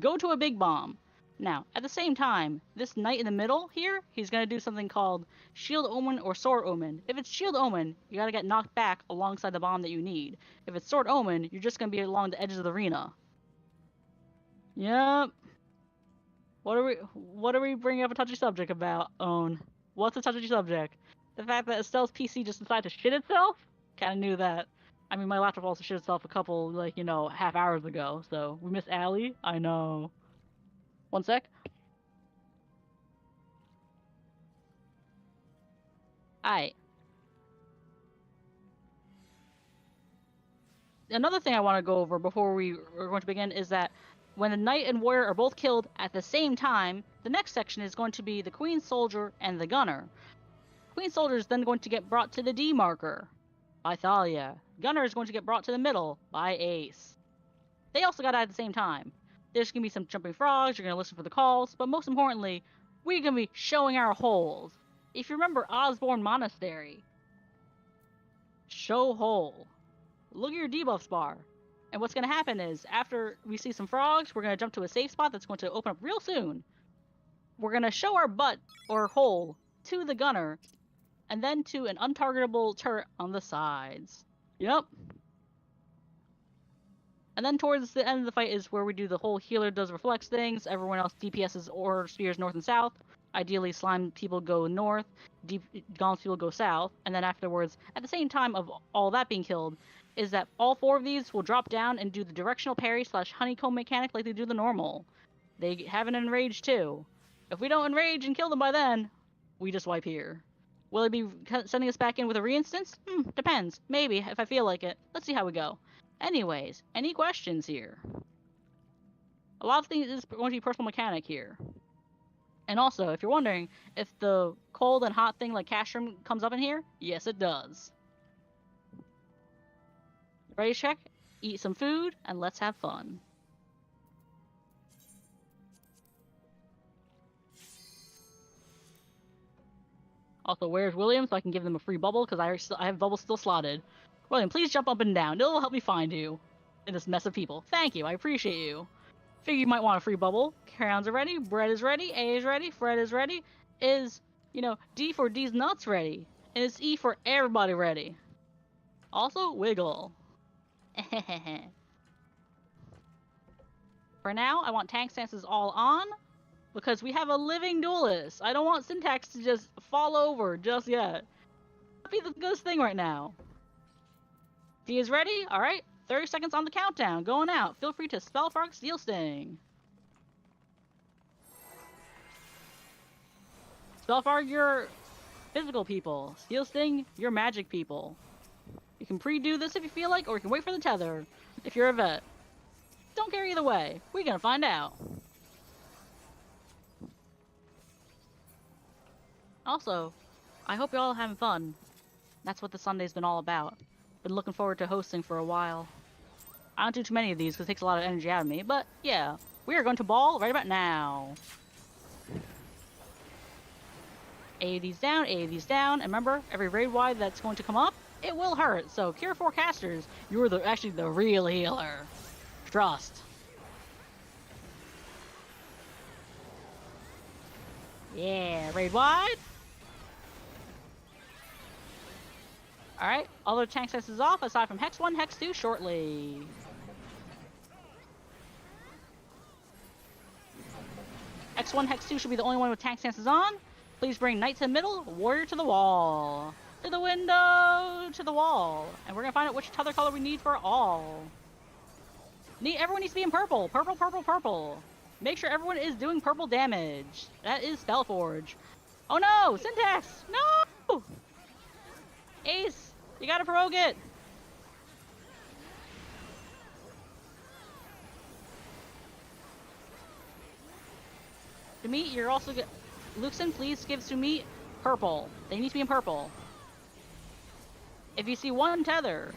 go to a big bomb. Now, at the same time, this knight in the middle here, he's going to do something called Shield Omen or Sword Omen. If it's Shield Omen, you got to get knocked back alongside the bomb that you need. If it's Sword Omen, you're just going to be along the edges of the arena. Yep. What are we bringing up a touchy subject about, Own? What's a touchy subject? The fact that Estelle's PC just decided to shit itself? Kinda knew that. I mean, my laptop also shit itself a couple, half hours ago, so we miss Allie? I know. 1 sec. Alright. Another thing I want to go over before we're going to begin is that when the knight and warrior are both killed at the same time, the next section is going to be the queen soldier and the gunner. Queen soldier is then going to get brought to the D marker by Thalia. Gunner is going to get brought to the middle by Ace. They also got out at the same time. There's going to be some jumping frogs, you're going to listen for the calls, but most importantly, we're going to be showing our holes. If you remember Osborne Monastery, show hole. Look at your debuffs bar. And what's going to happen is, after we see some frogs, we're going to jump to a safe spot that's going to open up real soon. We're going to show our butt, or hole, to the gunner, and then to an untargetable turret on the sides. Yep. And then towards the end of the fight is where we do the whole healer does reflex things, everyone else DPS's or spears north and south. Ideally, slime people go north, gauntlet people go south, and then afterwards, at the same time of all that being killed, is that all 4 of these will drop down and do the directional parry / honeycomb mechanic like they do the normal. They have an enrage too. If we don't enrage and kill them by then, we just wipe here. Will it be sending us back in with a reinstance? Depends. Maybe, if I feel like it. Let's see how we go. Anyways, any questions here? A lot of things is going to be personal mechanic here. And also, if you're wondering if the cold and hot thing like Castrum comes up in here, yes it does. Ready to check? Eat some food, and let's have fun. Also, where's William so I can give them a free bubble, because I have bubbles still slotted. William, please jump up and down. It'll help me find you in this mess of people. Thank you, I appreciate you. Figure you might want a free bubble. Crowns are ready, bread is ready, A is ready, Fred is ready. Is, D for D's nuts ready. And it's E for everybody ready. Also, wiggle. For now, I want tank stances all on, because we have a living duelist. I don't want Syntax to just fall over just yet. be the ghost thing right now. T is ready? Alright. 30 seconds on the countdown. Going out. Feel free to spell frog steel sting. Spell frog your physical people. Steel sting your magic people. You can pre-do this if you feel like, or you can wait for the tether if you're a vet. Don't care either way. We're gonna find out. Also, I hope you're all having fun. That's what the Sunday's been all about. Been looking forward to hosting for a while. I don't do too many of these because it takes a lot of energy out of me, but yeah, we are going to ball right about now. A these down, and remember, every raid wide that's going to come up, it will hurt. So, Cure 4 casters, you're actually the real healer. Trust. Yeah, raid wide. Alright, all the tank senses off aside from Hex 1, Hex 2 shortly. Hex 1, Hex 2 should be the only one with tank senses on. Please bring Knight to the middle, Warrior to the wall. To the window, to the wall. And we're gonna find out which tether color we need for all. Everyone needs to be in purple. Purple, purple, purple. Make sure everyone is doing purple damage. That is Spellforge. Oh no! Syntax! No! Ace! You gotta prorogue it! Sumit, you're also good. Luxon, please give Sumit purple. They need to be in purple. If you see one tether,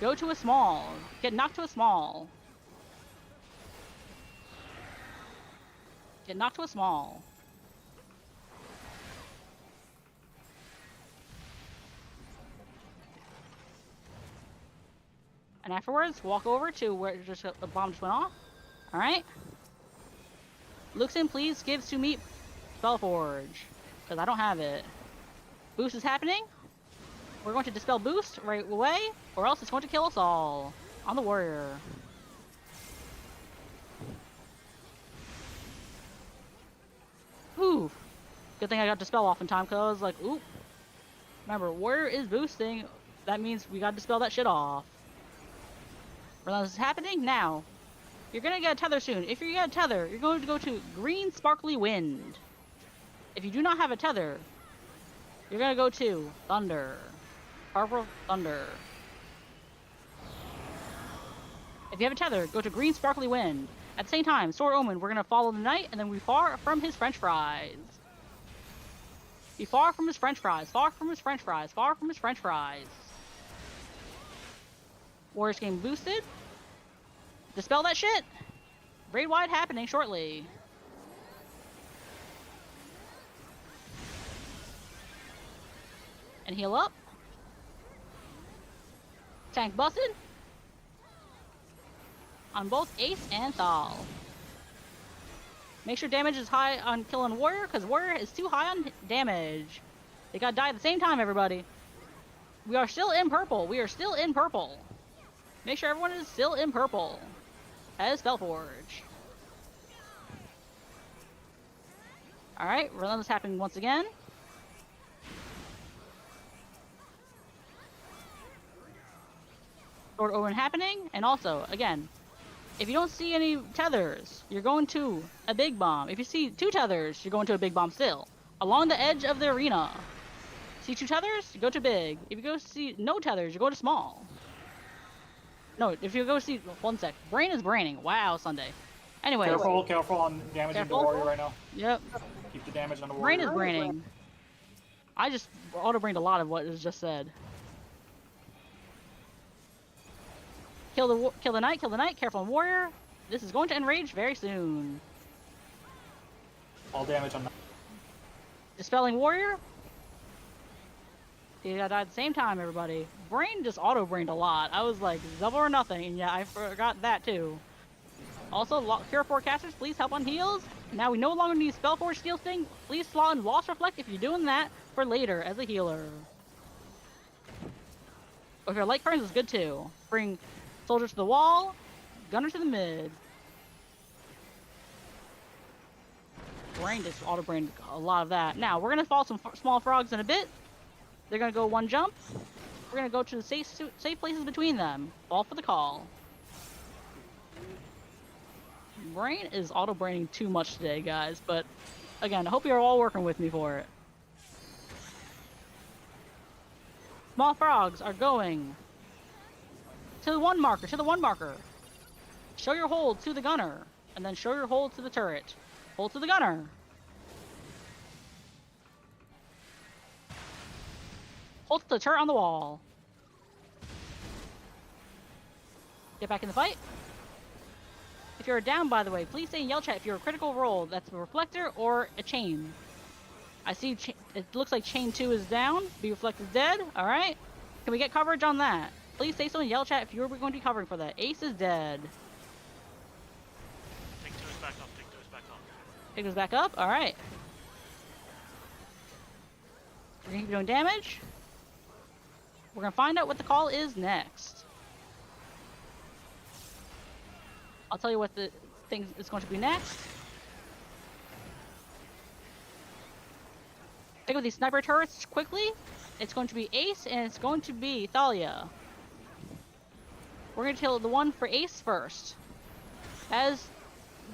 go to a small. Get knocked to a small. Get knocked to a small. And afterwards, walk over to where just the bomb just went off. Alright? Luxon, please give Sumit Spellforge. Because I don't have it. Boost is happening. We're going to dispel boost right away, or else it's going to kill us all. On the warrior. Ooh. Good thing I got dispel off in time, because I was like, oop. Remember, warrior is boosting. That means we gotta dispel that shit off. Relentless is happening now. You're gonna get a tether soon. If you get a tether, you're going to go to Green Sparkly Wind. If you do not have a tether, you're gonna go to Thunder. Purple Thunder. If you have a tether, go to Green Sparkly Wind. At the same time, Sword Omen, we're gonna follow the knight, and then we far from his french fries. Be far from his french fries, far from his french fries, far from his french fries. Warriors getting boosted. Dispel that shit! Raid wide happening shortly. And heal up. Tank busted. On both Ace and Thal. Make sure damage is high on killing Warrior, because Warrior is too high on damage. They gotta die at the same time, everybody. We are still in purple. We are still in purple. Make sure everyone is still in purple. That is Spellforge. Alright, Relentless happening once again. Sword Omen happening, and also, again, if you don't see any tethers, you're going to a big bomb. If you see two tethers, you're going to a big bomb still. Along the edge of the arena. See two tethers? You go to big. If you go see no tethers, you go to small. No, if you go see... One sec. Brain is braining. Wow, Sunday. Anyway. Careful on damaging the warrior right now. Yep. Keep the damage on the Brain warrior. is braining. I just auto-brained a lot of what was just said. Kill the knight, careful on warrior. This is going to enrage very soon. All damage on... Dispelling warrior. You gotta die at the same time, everybody. Brain just auto-brained a lot. I was like, double or nothing, and yeah, I forgot that too. Also, Cure 4 casters, please help on heals. Now we no longer need Spellforge Steel Sting. Please slot in Lost Reflect if you're doing that for later as a healer. If your light currents is good too. Bring Soldier to the wall, Gunner to the mid. Brain just auto-brained a lot of that. Now, we're gonna follow some small frogs in a bit. They're gonna go one jump. We're gonna go to the safe places between them. All for the call. Brain is auto-braining too much today, guys, but again, I hope you're all working with me for it. Small frogs are going to the one marker, Show your hold to the gunner, and then show your hold to the turret. Hold to the gunner. Hold to the turret on the wall. Get back in the fight. If you're down, by the way, please say in yell chat if you're a critical roll. That's a reflector or a chain. I see it looks like chain 2 is down. Be reflected dead. All right. Can we get coverage on that? Please say so in yell chat if you're going to be covering for that. Ace is dead. Take 2 is back up. Take 2 is back up. Take 2 is back up. All right. We're going to keep doing damage. We're going to find out what the call is next. I'll tell you what the thing is going to be next. Think of these sniper turrets quickly. It's going to be Ace and it's going to be Thalia. We're going to kill the one for Ace first. As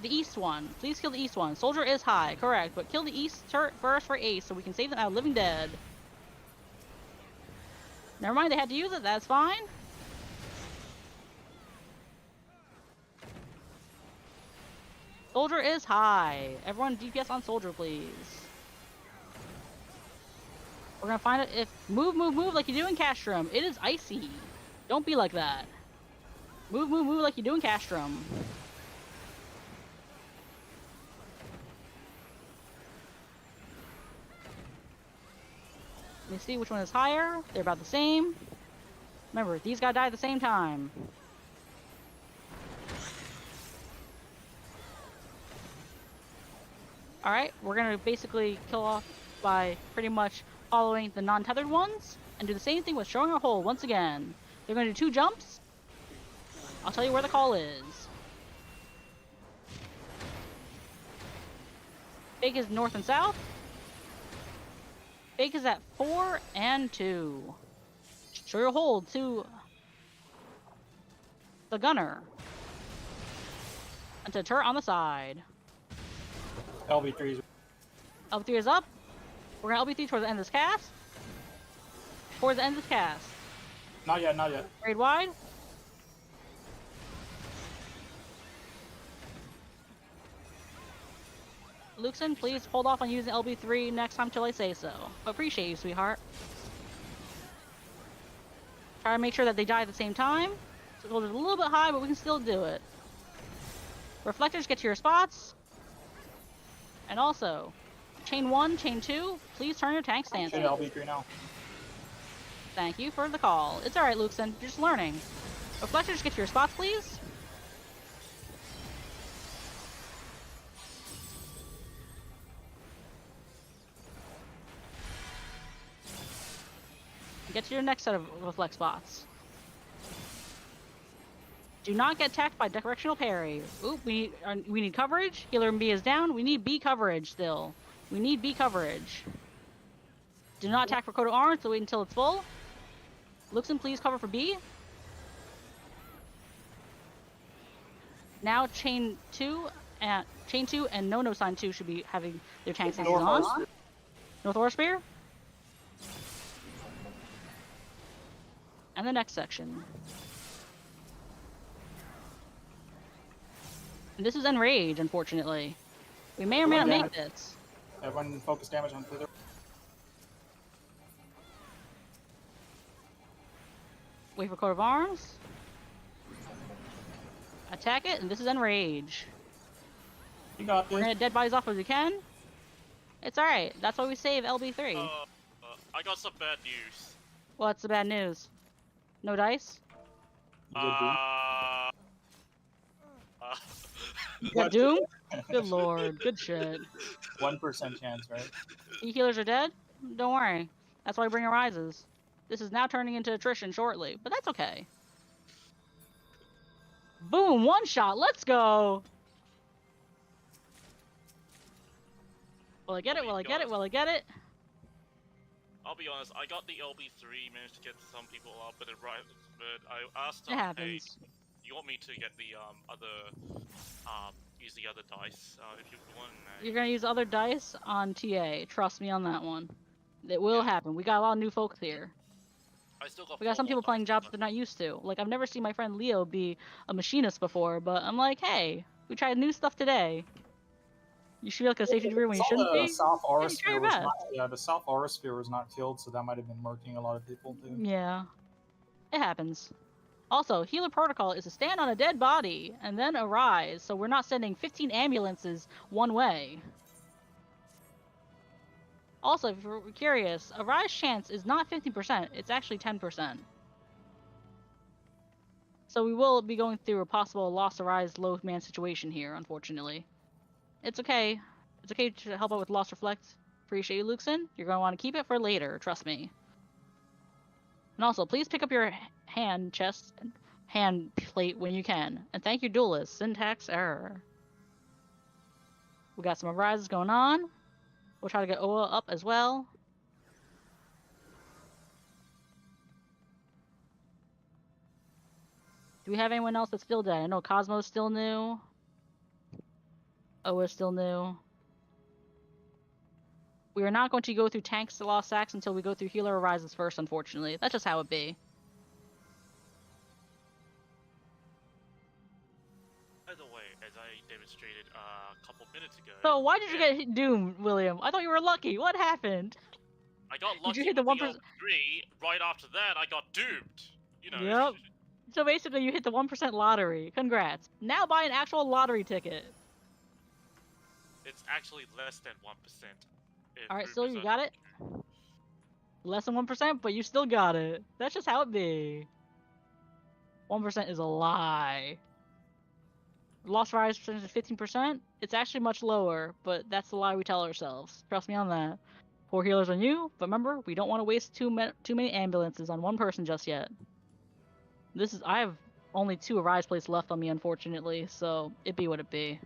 the east one. Please kill the east one. Soldier is high, correct. But kill the east turret first for Ace so we can save them out of living dead. Never mind, they had to use it. That's fine. Soldier is high. Everyone DPS on Soldier, please. We're gonna find it if... Move like you do in Castrum. It is icy. Don't be like that. Move like you do in Castrum. Let me see which one is higher. They're about the same. Remember, these gotta die at the same time. Alright, we're gonna basically kill off by pretty much following the non-tethered ones, and do the same thing with showing our hole once again. They're gonna do 2 jumps. I'll tell you where the call is. Big is north and south. Big is at 4 and 2. Show your hold to the gunner. And to turret on the side. LB3 is up. We're gonna LB3 towards the end of this cast. Towards the end of this cast. Not yet, not yet. Raid wide. Luxon, please hold off on using LB3 next time till I say so. Appreciate you, sweetheart. Try to make sure that they die at the same time. So it's a little bit high, but we can still do it. Reflectors, get to your spots. And also, chain 1, chain 2, please turn your tank stances. LB3 now. Thank you for the call. It's alright, Luxon. You're just learning. Reflectors, get to your spots, please. Get to your next set of reflect spots. Do not get attacked by directional parry. Oop, we need coverage. Healer B is down. We need B coverage still. We need B coverage. Do not attack for coat of arms, so wait until it's full. Luxon, please cover for B. Now chain 2 and no sign 2 should be having their tank stances on. North Aura Spear. And the next section. And this is Enrage, unfortunately. We may or may not make this. Everyone focus damage on Thither. Wait for coat of arms. Attack it, and this is Enrage. You got this. We're gonna dead bodies off as we can. It's alright. That's why we save LB3. I got some bad news. What's the bad news? No dice? You got Doom? Good lord. Good shit. 1% chance, right? E-healers are dead? Don't worry. That's why Bringer rises. This is now turning into attrition shortly, but that's okay. Boom! One shot! Let's go! Will I get it? Will I get it? Will I get it? I'll be honest. I got the LB3, managed to get some people up, but I asked It hey, happens. you want me to get the use the other dice if you want? You're gonna use other dice on TA. Trust me on that one. It will happen. We got a lot of new folks here. I still got. We got some people playing jobs they're not used to. Like, I've never seen my friend Leo be a machinist before, but I'm like, hey, we tried new stuff today. You should be like a safety degree when you shouldn't be. South Yeah, you try your best. the South Aura sphere was not killed, so that might have been murking a lot of people too. Yeah, it happens. Also, healer protocol is to stand on a dead body and then arise, so we're not sending 15 ambulances one way. Also, if you're curious, a rise chance is not 50%, it's actually 10%. So we will be going through a possible lost arise low man situation here, unfortunately. It's okay. It's okay to help out with lost reflect. Appreciate you, Luxon. You're going to want to keep it for later, trust me. And also, please pick up your hand chest and hand plate when you can. And thank you, duelist. Syntax error. We got some arises going on. We'll try to get Oa up as well. Do we have anyone else that's still dead? I know Cosmo's still new. Oa's still new. We are not going to go through tanks to lost sacks until we go through healer arises first, unfortunately. That's just how it be. By the way, as I demonstrated a couple minutes ago. So why did you get doomed, William? I thought you were lucky. What happened? I got lucky. Did you hit the 1%? Right after that, I got doomed. You know. Yep. So basically, you hit the 1% lottery. Congrats. Now buy an actual lottery ticket. It's actually less than 1%. Alright, still you got it? Less than 1%, but you still got it. That's just how it be. 1% is a lie. Lost rise percentage is 15%. It's actually much lower, but that's the lie we tell ourselves. Trust me on that. 4 healers on you, but remember, we don't want to waste too many ambulances on one person just yet. I have only 2 arise plates left on me, unfortunately, so it be what it be.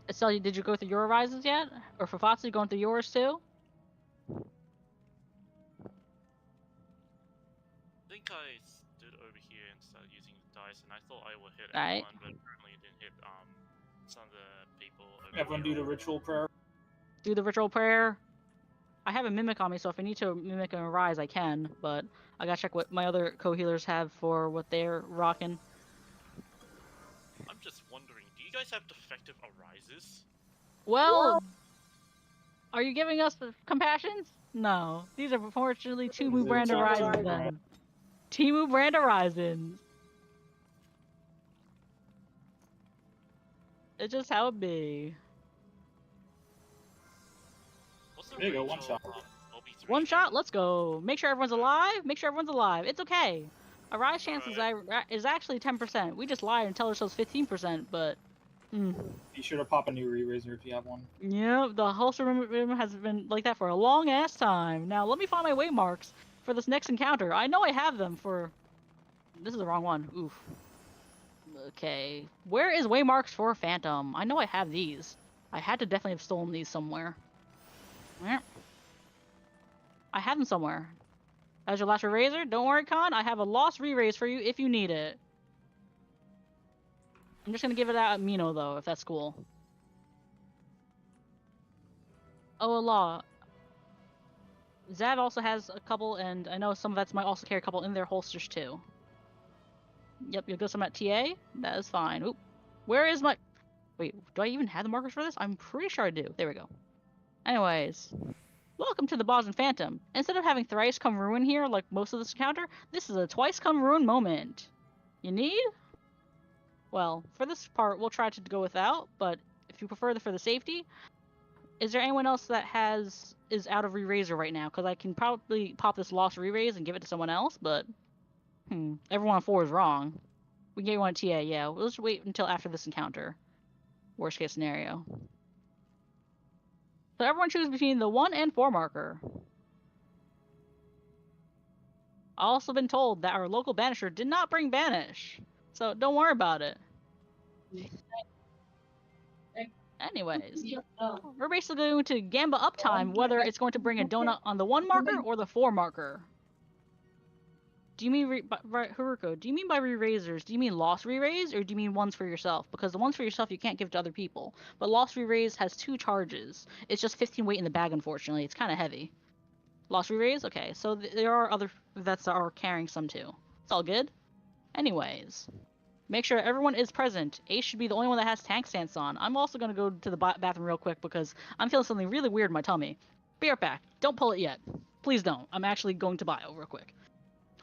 Estelle, did you go through your arises yet? Or Fafatsu, you going through yours too? I think I stood over here and started using the dice, and I thought I would hit everyone, but apparently it didn't hit some of the people. Everyone do the ritual prayer. Do the ritual prayer. I have a mimic on me, so if I need to mimic an arise, I can, but I gotta check what my other co-healers have for what they're rocking. I'm just wondering, do you guys have defective arises? Well, are you giving us the compassions? No. These are unfortunately Timu brand arisens then. Timu brand arisens. It's just how it be. There you go, one shot. One shot, let's go. Make sure everyone's alive. Make sure everyone's alive. It's okay. A rise chance is actually 10%. We just lie and tell ourselves 15%, but... Be sure to pop a new re-raiser if you have one. Yeah, the holster room has been like that for a long ass time. Now, let me find my waymarks for this next encounter. I know I have them for... This is the wrong one. Oof. Okay. Where is waymarks for Phantom? I know I have these. I had to definitely have stolen these somewhere. I have them somewhere. As your last re-raiser? Don't worry, Khan. I have a lost re-raise for you if you need it. I'm just gonna give it out at Mino, though, if that's cool. Oh, Allah. Zav also has a couple, and I know some of that's might also carry a couple in their holsters, too. Yep, you'll get some at TA. That is fine. Oop. Where is my... Wait, do I even have the markers for this? I'm pretty sure I do. There we go. Anyways. Welcome to the Boston Phantom. Instead of having thrice come ruin here, like most of this encounter, this is a twice come ruin moment. You need? Well, for this part, we'll try to go without, but if you prefer for the safety, is there anyone else that is out of re-raiser right now? Because I can probably pop this lost re-raise and give it to someone else, but everyone on 4 is wrong. We can get you on TA, yeah. We'll just wait until after this encounter. Worst case scenario. So everyone choose between the 1 and 4 marker. I've also been told that our local banisher did not bring banish, so don't worry about it. Anyways, we're basically going to gamba uptime whether it's going to bring a donut on the 1 marker or the 4 marker. Do you mean, Haruko, do you mean by re-raisers, do you mean lost re-raise, or do you mean ones for yourself? Because the ones for yourself you can't give to other people. But lost re-raise has 2 charges. It's just 15 weight in the bag, unfortunately. It's kind of heavy. Lost re-raise? Okay, so there are other vets that are carrying some too. It's all good. Anyways, make sure everyone is present. Ace should be the only one that has tank stance on. I'm also going to go to the bathroom real quick because I'm feeling something really weird in my tummy. Be right back. Don't pull it yet. Please don't. I'm actually going to bio real quick.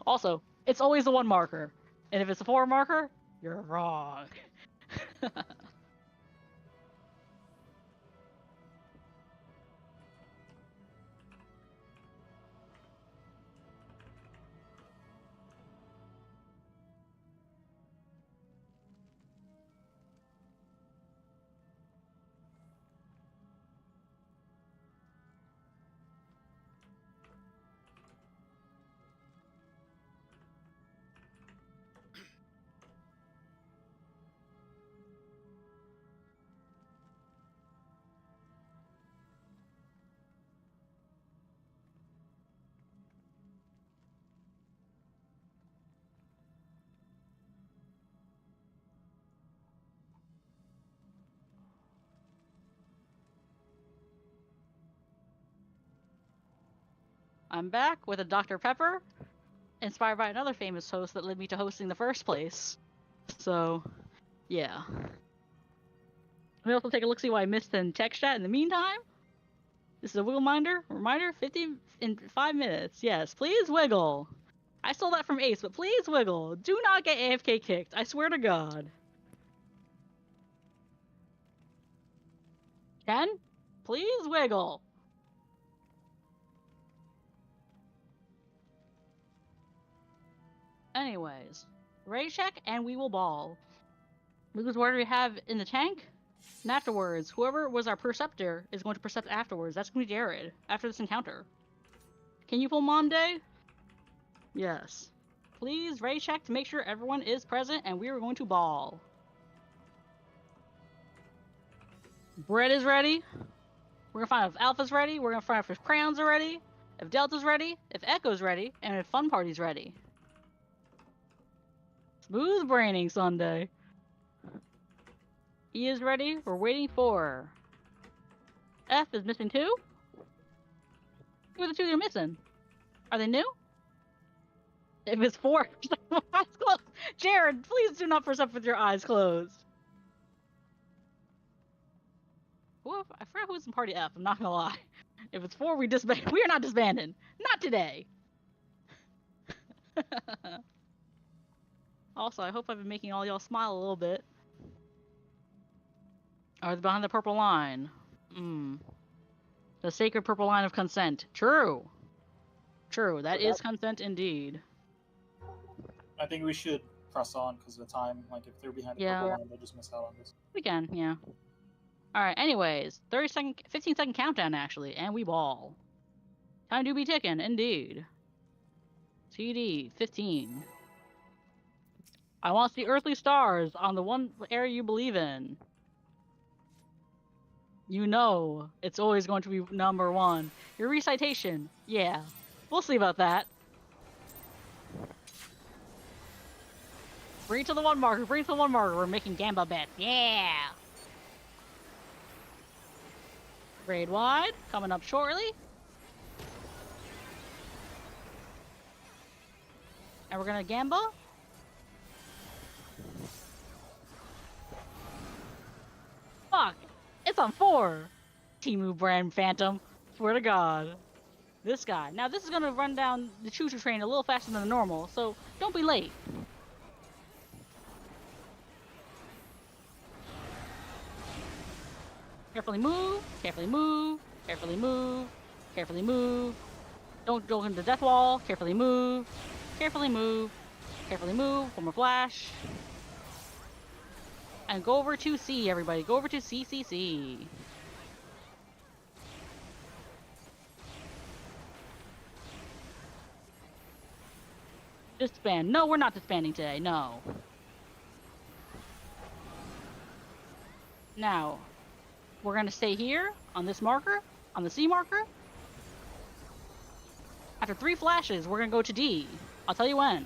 Also, it's always the 1 marker. And if it's a 4 marker, you're wrong. I'm back with a Dr. Pepper, inspired by another famous host that led me to hosting in the first place. So, yeah. Let me also take a look, see what I missed in text chat in the meantime. This is a wiggle reminder, 50 in 5 minutes. Yes, please wiggle. I stole that from Ace, but please wiggle. Do not get AFK kicked, I swear to God. Ken, please wiggle. Anyways, ready check and we will ball. Because what do we have in the tank? And afterwards, whoever was our perceptor is going to percept afterwards. That's going to be Jared, after this encounter. Can you pull Mom Day? Yes. Please ready check to make sure everyone is present and we are going to ball. Brett is ready. We're going to find out if Alpha's ready. We're going to find out if Crayons are ready. If Delta's ready. If Echo's ready. And if Fun Party's ready. Smooth braining, Sunday. E is ready. We're waiting for... F is missing 2? Who are the 2 you're missing? Are they new? If it's 4, eyes closed. Jared, please do not press up with your eyes closed. I forgot who's in party F, I'm not gonna lie. If it's 4, we disband. We are not disbanding. Not today. Also, I hope I've been making all y'all smile a little bit. Are they behind the purple line? The sacred purple line of consent. True. True, that is consent indeed. I think we should press on because of the time. Like, if they're behind the purple line, they'll just miss out on this. We can, yeah. Alright, anyways. 15-second countdown, actually, and we ball. Time to be ticking, indeed. TD, 15. I want to see earthly stars on the one area you believe in. You know it's always going to be number 1. Your recitation, yeah. We'll see about that. Bring it to the 1 marker, bring it to the 1 marker. We're making gamba bets, yeah! Grade wide, coming up shortly. And we're gonna gamba. Fuck! It's on 4! Timu Brand Phantom. Swear to God. This guy. Now this is gonna run down the choo-choo train a little faster than normal, so don't be late. Carefully move, carefully move, carefully move, carefully move. Don't go into the death wall, carefully move, carefully move, carefully move. One more flash. And go over to C, everybody. Go over to CCC. Disband. No, we're not disbanding today. No. Now, We're going to stay here on this marker, on the C marker. After 3 flashes, we're going to go to D. I'll tell you when.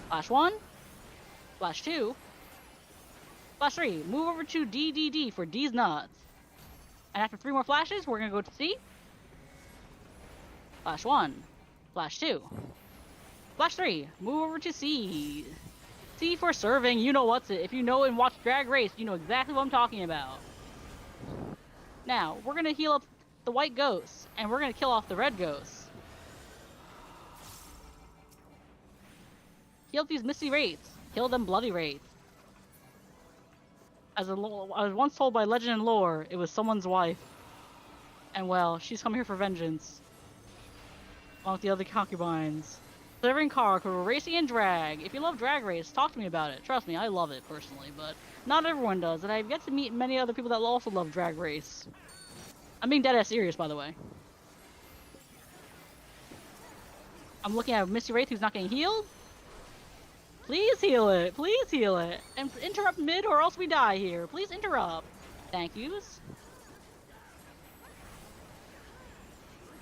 Flash 1, flash 2, flash 3. Move over to DDD for D's nuts. And after 3 more flashes, we're going to go to C. Flash 1, flash 2, flash 3. Move over to C. C for serving. You know what's it. If you know and watch Drag Race, you know exactly what I'm talking about. Now, we're going to heal up the white ghosts, and we're going to kill off the red ghosts. Heal up these misty wraiths. Kill them bloody wraiths. I was once told by legend and lore, it was someone's wife. And well, she's come here for vengeance. Along with the other concubines. Serving car, we're racing in drag. If you love Drag Race, talk to me about it. Trust me, I love it personally, but not everyone does, and I've yet to meet many other people that also love Drag Race. I'm being dead ass serious, by the way. I'm looking at a Misty Wraith who's not getting healed. Please heal it. Please heal it. And interrupt mid or else we die here. Please interrupt. Thank yous.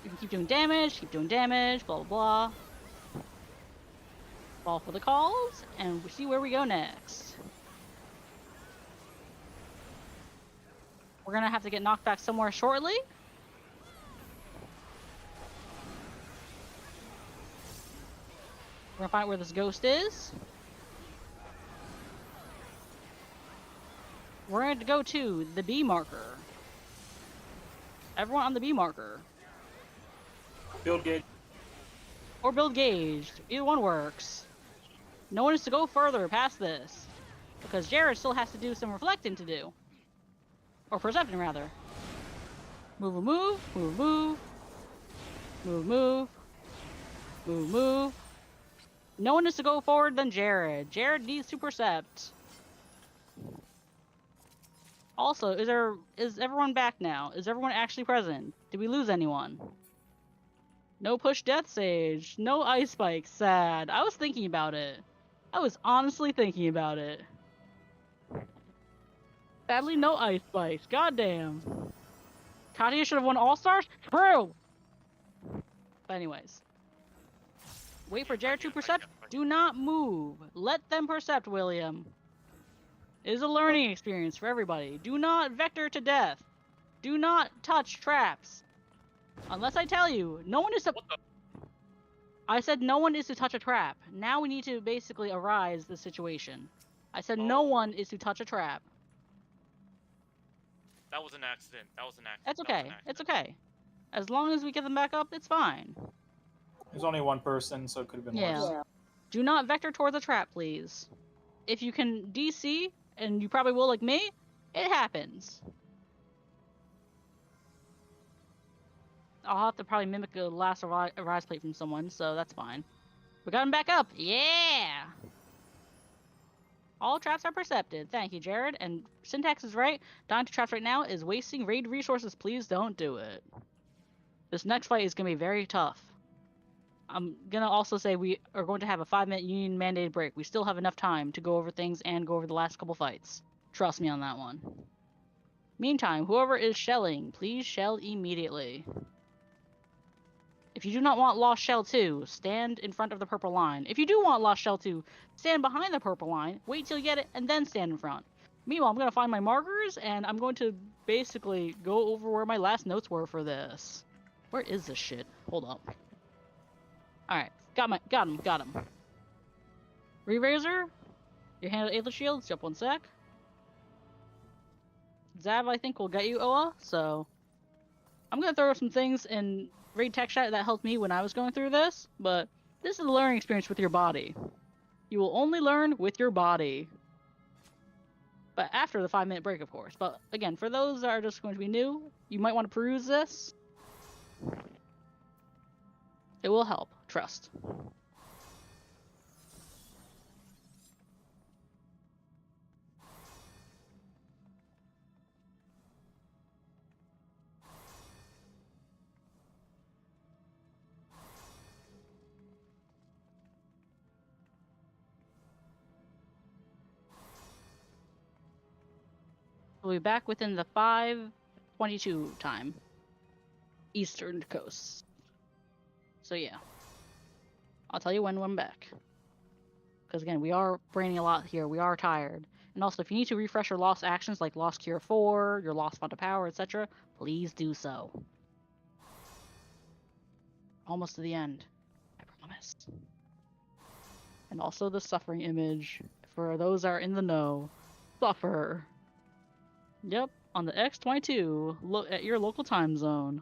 You can keep doing damage, blah, blah, blah. Fall for the calls, and we see where we go next. We're gonna have to get knocked back somewhere shortly. We're gonna find where this ghost is. We're going to go to the B marker. Everyone on the B marker. Build gauge. Or build gauge. Either one works. No one is to go further past this. Because Jared still has to do some reflecting to do. Or perception, rather. Move, move, move, move. Move, move. Move, move. No one is to go forward than Jared. Jared needs to percept. Also, is everyone back now? Is everyone actually present? Did we lose anyone? No push death sage. No ice spike. Sad. I was thinking about it. I was honestly thinking about it. Sadly, no ice spikes. Goddamn. Katia should have won All-Stars? True! But anyways. Wait for Jared to percept. Do not move. Let them percept, William. It is a learning experience for everybody. Do not vector to death. Do not touch traps. Unless I tell you, no one is to... I said no one is to touch a trap. Now we need to basically arise the situation. I said no one is to touch a trap. That was an accident. That was an accident. That's okay. It's okay. As long as we get them back up, it's fine. There's only one person, so it could have been worse. Yeah. Do not vector towards the trap, please. If you can DC, and you probably will like me, it happens. I'll have to probably mimic a last rise plate from someone, so that's fine. We got him back up. Yeah! All traps are percepted. Thank you, Jared. And Syntax is right. Dying to traps right now is wasting raid resources. Please don't do it. This next fight is going to be very tough. I'm going to also say we are going to have a 5-minute union mandated break. We still have enough time to go over things and go over the last couple fights. Trust me on that one. Meantime, whoever is shelling, please shell immediately. If you do not want Lost Shell 2, stand in front of the purple line. If you do want Lost Shell 2, stand behind the purple line, wait till you get it, and then stand in front. Meanwhile, I'm going to find my markers, and I'm going to basically go over where my last notes were for this. Where is this shit? Hold up. Alright, got him. Re-Razor, your hand at Aether Shields, jump 1 sec. Zav, I think, will get you, Oa, so... I'm going to throw some things in Raid Tech Chat that helped me when I was going through this, but this is a learning experience with your body. You will only learn with your body. But after the 5-minute break, of course. But again, for those that are just going to be new, you might want to peruse this. It will help, trust. We'll be back within the 5:22 time. Eastern Coast. So yeah. I'll tell you when I'm back. Because again, we are braining a lot here. We are tired. And also, if you need to refresh your lost actions like Lost Cure 4, your Lost Font of Power, etc., please do so. Almost to the end. I promise. And also the suffering image. For those that are in the know. Suffer. Yep, on the X22. Look at your local time zone.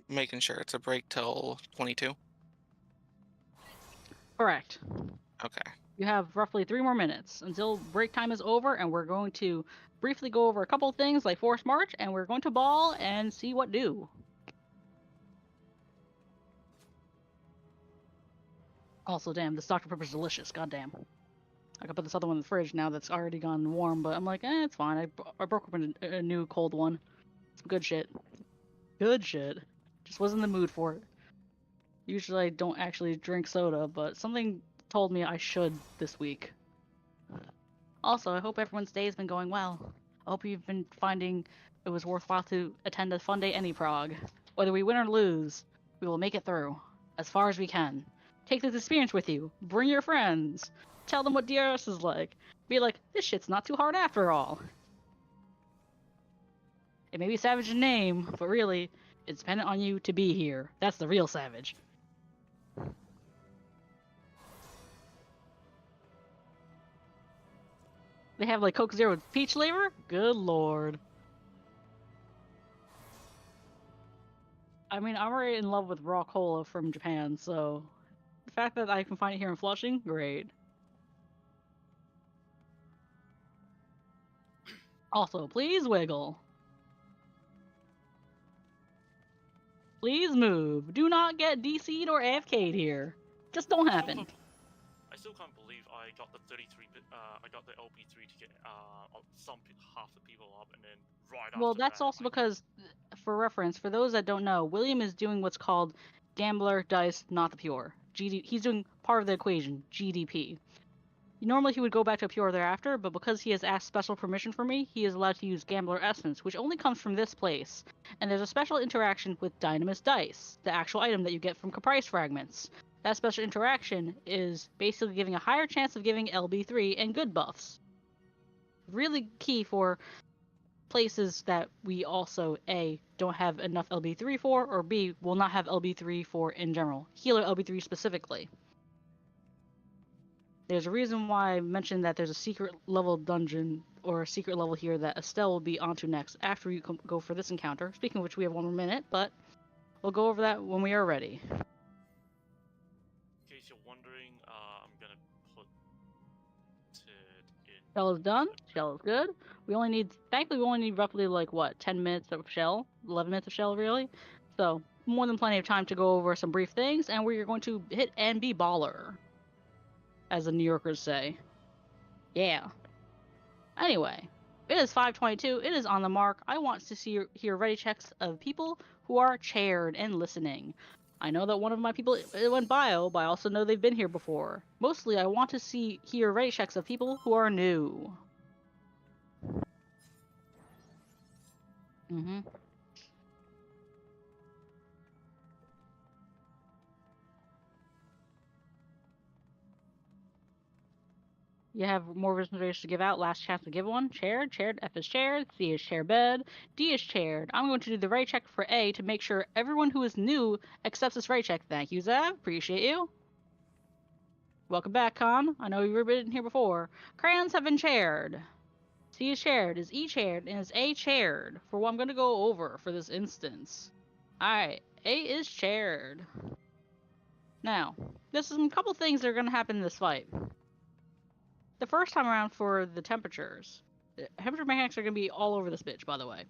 Making sure it's a break till 22. Correct. Okay. You have roughly 3 more minutes until break time is over, and we're going to briefly go over a couple of things like Forced March, and we're going to ball and see what do. Also, damn, this Dr. Pepper's delicious. Goddamn. I could put this other one in the fridge now that's already gone warm, but I'm like, it's fine. I broke open a new cold one. Some good shit. Good shit. Just wasn't in the mood for it. Usually I don't actually drink soda, but something told me I should this week. Also, I hope everyone's day has been going well. I hope you've been finding it was worthwhile to attend a Fundae any prog. Whether we win or lose, we will make it through, as far as we can. Take this experience with you. Bring your friends. Tell them what DRS is like. Be like, this shit's not too hard after all. It may be Savage in name, but really, it's dependent on you to be here. That's the real Savage. They have like Coke Zero with peach flavor? Good lord. I mean, I'm already in love with raw cola from Japan, so the fact that I can find it here in Flushing, great. Also, please wiggle. Please move. Do not get DC'd or AFK'd here. Just don't happen. I still can't believe I got the 33-bit, I got the LB3 to get half the people up, and then right after Well, that's that, also because, for reference, for those that don't know, William is doing what's called Gambler Dice Not the Pure. He's doing part of the equation, GDP. Normally he would go back to Pure thereafter, but because he has asked special permission for me, he is allowed to use Gambler Essence, which only comes from this place. And there's a special interaction with Dynamis Dice, the actual item that you get from Caprice Fragments. That special interaction is basically giving a higher chance of giving LB3 and good buffs. Really key for places that we also, A, don't have enough LB3 for, or B, will not have LB3 for in general. Healer LB3 specifically. There's a reason why I mentioned that there's a secret level dungeon or a secret level here that Estelle will be onto next after you go for this encounter. Speaking of which, we have 1 more minute, but we'll go over that when we are ready. in case you're wondering, I'm gonna put it in. Shell is done. Shell is good. Thankfully, we only need roughly like what, 10 minutes of shell, 11 minutes of shell really. So more than plenty of time to go over some brief things, and we're going to hit and be baller, as the New Yorkers say. Yeah. Anyway, it is 5:22. It is on the mark. I want to hear ready checks of people who are chaired and listening. I know that one of my people went bio, but I also know they've been here before. Mostly, I want to hear ready checks of people who are new. You have more reservations to give out. Last chance to give one. Chaired. Chaired. F is chaired. C is chair bed. D is chaired. I'm going to do the ready check for A to make sure everyone who is new accepts this ready check. Thank you, Zav. Appreciate you. Welcome back, Con. I know you've been here before. Crayons have been shared. C is shared, is E shared, and is A shared for what I'm going to go over for this instance. Alright, A is shared. Now, there's a couple things that are going to happen in this fight. The first time around for the temperatures. The temperature mechanics are going to be all over this bitch, by the way.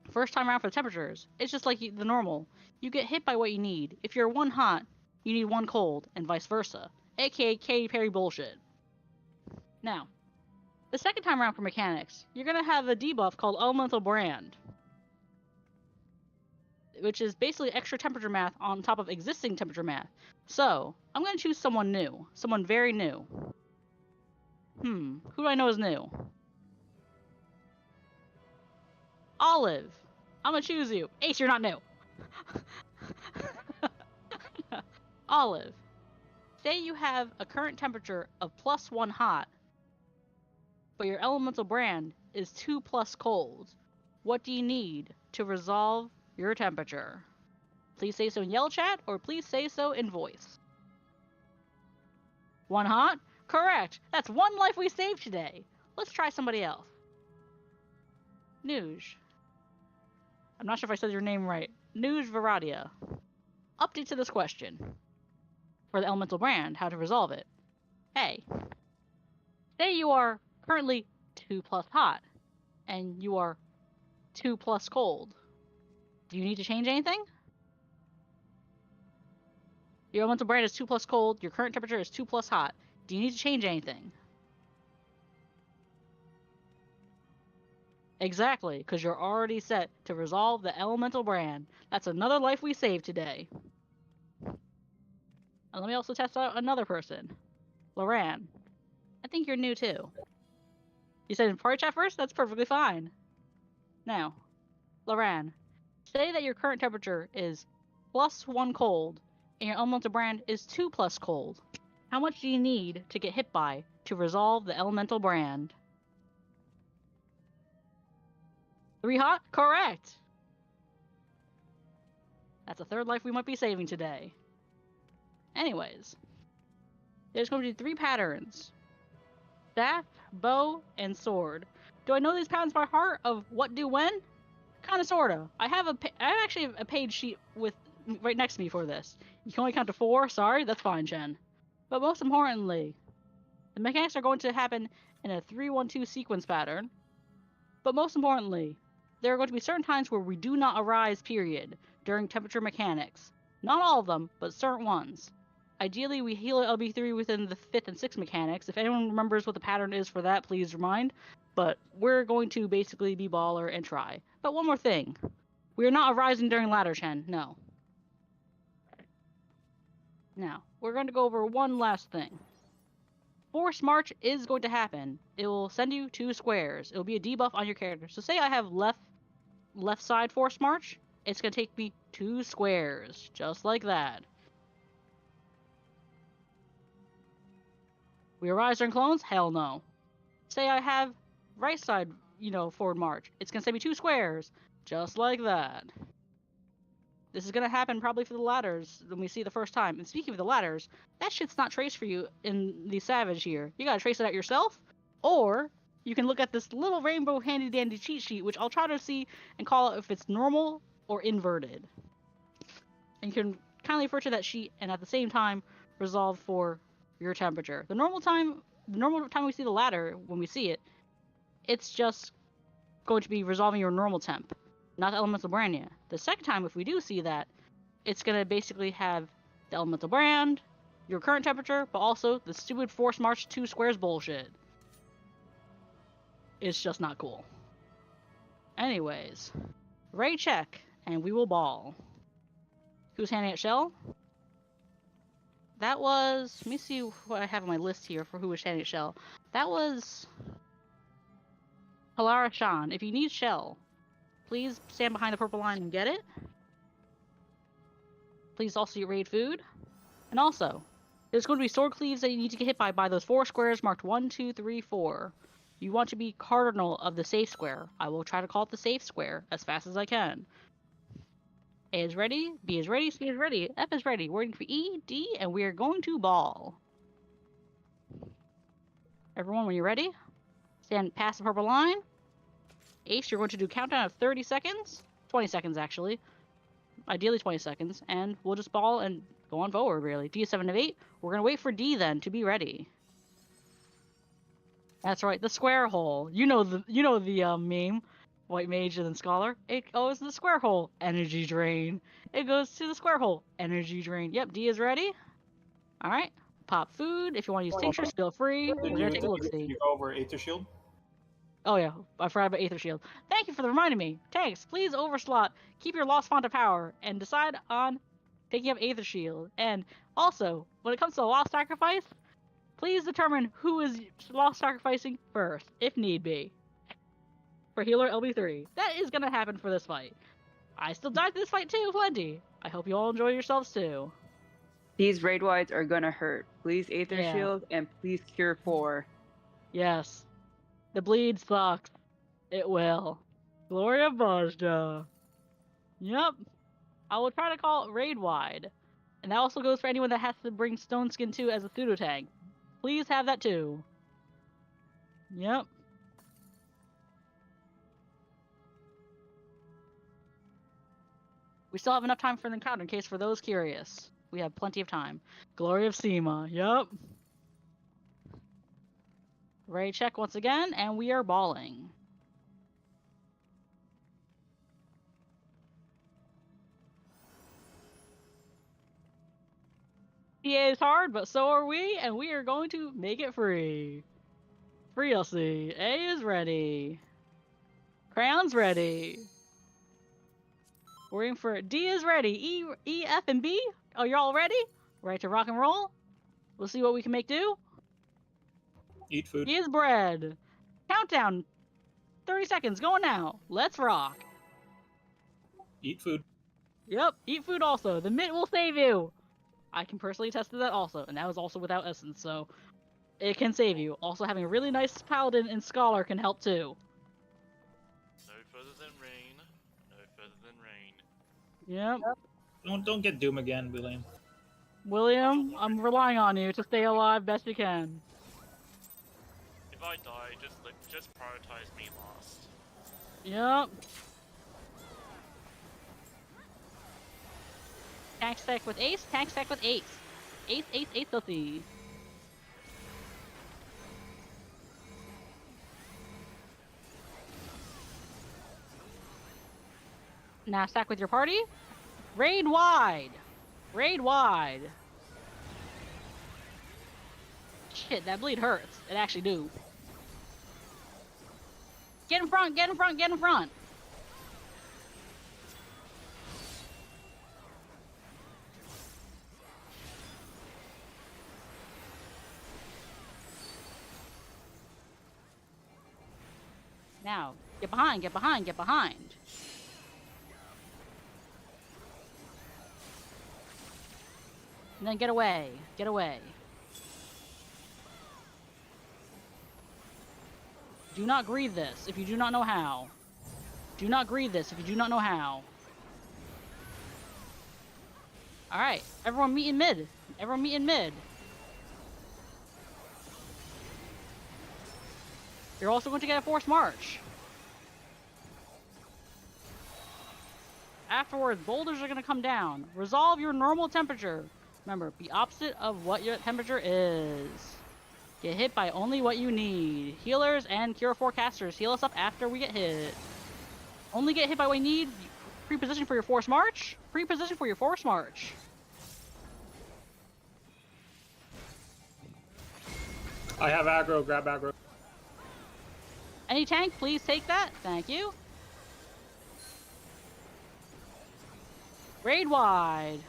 First time around for the temperatures, it's just like the normal. You get hit by what you need. If you're 1 hot, you need 1 cold, and vice versa. AKA Katy Perry bullshit. Now, the second time around for mechanics, you're going to have a debuff called Elemental Brand, which is basically extra temperature math on top of existing temperature math. So, I'm going to choose someone new. Someone very new. Who do I know is new? Olive. I'm going to choose you. Ace, you're not new. Olive. Say you have a current temperature of +1 hot, but your elemental brand is 2 plus cold. What do you need to resolve your temperature? Please say so in yellow chat, or please say so in voice. 1 hot? Correct! That's 1 life we saved today. Let's try somebody else. Nuj. I'm not sure if I said your name right. Nuj Varadia. Update to this question. For the elemental brand, how to resolve it. Hey. Say you are currently 2 plus hot, and you are 2 plus cold. Do you need to change anything? Your elemental brand is 2 plus cold, your current temperature is 2 plus hot. Do you need to change anything? Exactly, because you're already set to resolve the elemental brand. That's another life we saved today. And let me also test out another person. Loran. I think you're new too. You said in party chat first? That's perfectly fine. Now, Loran, say that your current temperature is +1 cold, and your elemental brand is 2 plus cold. How much do you need to get hit by to resolve the elemental brand? 3 hot? Correct! That's a 3rd life we might be saving today. Anyways, there's going to be 3 patterns. Staff, bow, and sword. Do I know these patterns by heart of what do when? Kinda sorta. I have actually a page sheet with right next to me for this. You can only count to 4, sorry, that's fine, Chen. But most importantly, the mechanics are going to happen in a 3-1-2 sequence pattern. But most importantly, there are going to be certain times where we do not arise, period, during temperature mechanics. Not all of them, but certain ones. Ideally, we heal LB3 within the 5th and 6th mechanics. If anyone remembers what the pattern is for that, please remind. But we're going to basically be baller and try. But one more thing. We are not arising during ladder, Chen. No. Now, we're going to go over one last thing. Force March is going to happen. It will send you 2 squares. It will be a debuff on your character. So say I have left side Force March. It's going to take me 2 squares. Just like that. We arise during clones? Hell no. Say I have right side, forward march. It's going to send me 2 squares. Just like that. This is going to happen probably for the ladders when we see the first time. And speaking of the ladders, that shit's not traced for you in the Savage here. You got to trace it out yourself. Or you can look at this little rainbow handy dandy cheat sheet, which I'll try to see and call it if it's normal or inverted. And you can kindly refer to that sheet and at the same time resolve for your temperature. The normal time we see the ladder, when we see it, it's just going to be resolving your normal temp, not the elemental brand yet. The second time, if we do see that, it's going to basically have the elemental brand, your current temperature, but also the stupid Force March 2 squares bullshit. It's just not cool. Anyways, Ray check, and we will ball. Who's handing out shell? That was... Let me see what I have on my list here for who was handing out shell. That was... Halara Shan. If you need shell, please stand behind the purple line and get it. Please also raid food. And also, there's going to be sword cleaves that you need to get hit by those 4 squares marked 1, 2, 3, 4. You want to be cardinal of the safe square. I will try to call it the safe square as fast as I can. A is ready, B is ready, C is ready, F is ready. We're waiting for E, D, and we are going to ball. Everyone, when you're ready, stand past the purple line. Ace, you're going to do countdown of 30 seconds. 20 seconds, actually. Ideally 20 seconds. And we'll just ball and go on forward, really. D is 7 of 8. We're going to wait for D, then, to be ready. That's right, the square hole. You know the meme. White mage and then scholar. It goes to the square hole. Energy drain. It goes to the square hole. Energy drain. Yep, D is ready. All right. Pop food. If you want to use tinctures, feel free. We're going to take a look-see. Did you go over Aether Shield? Oh yeah, I forgot about Aether Shield. Thank you for reminding me. Tanks, please overslot. Keep your lost font of power and decide on taking up Aether Shield. And also, when it comes to lost sacrifice, please determine who is lost sacrificing first, if need be. For healer LB3. That is gonna happen for this fight. I still died to this fight too, plenty. I hope you all enjoy yourselves too. These raid wides are gonna hurt. Please Aether Shield and please Cure 4. Yes. The bleed sucks. It will. Gloria Bajda. Yep. I will try to call it raid wide. And that also goes for anyone that has to bring Stone Skin 2 as a pseudo tag. Please have that too. Yep. We still have enough time for the encounter in case for those curious. We have plenty of time. Glory of Sema. Yep. Ready check once again, and we are balling. TA is hard, but so are we, and we are going to make it free. Free LC. A is ready. Crayon's ready. We're waiting for D is ready. E, F, and B. Oh, you're all ready? Ready to rock and roll? We'll see what we can make do. Eat food. Is bread. Countdown. 30 seconds. Going now. Let's rock. Eat food. Yep. Eat food also. The mitt will save you. I can personally attest to that also. And that was also without essence, so it can save you. Also, having a really nice paladin and scholar can help too. No further than rain. No further than rain. Yep. Don't get Doom again, William. William, I'm relying on you to stay alive best you can. If I die, just prioritize me last. Yep. Tank stack with Ace, tank stack with Ace. Ace, Ace, Ace, filthy. Now stack with your party. Raid wide. Raid wide. Shit, that bleed hurts. It actually do. Get in front, get in front, get in front. Now, get behind, get behind, get behind. And then get away, get away. Do not greed this if you do not know how. Do not greed this if you do not know how. Alright, everyone meet in mid. Everyone meet in mid. You're also going to get a forced march. Afterwards, boulders are going to come down. Resolve your normal temperature. Remember, be opposite of what your temperature is. Get hit by only what you need. Healers and Cure 4 casters, heal us up after we get hit. Only get hit by what you need. Pre-position for your forced march. Pre-position for your forced march. I have aggro, grab aggro. Any tank, please take that. Thank you. Raid wide.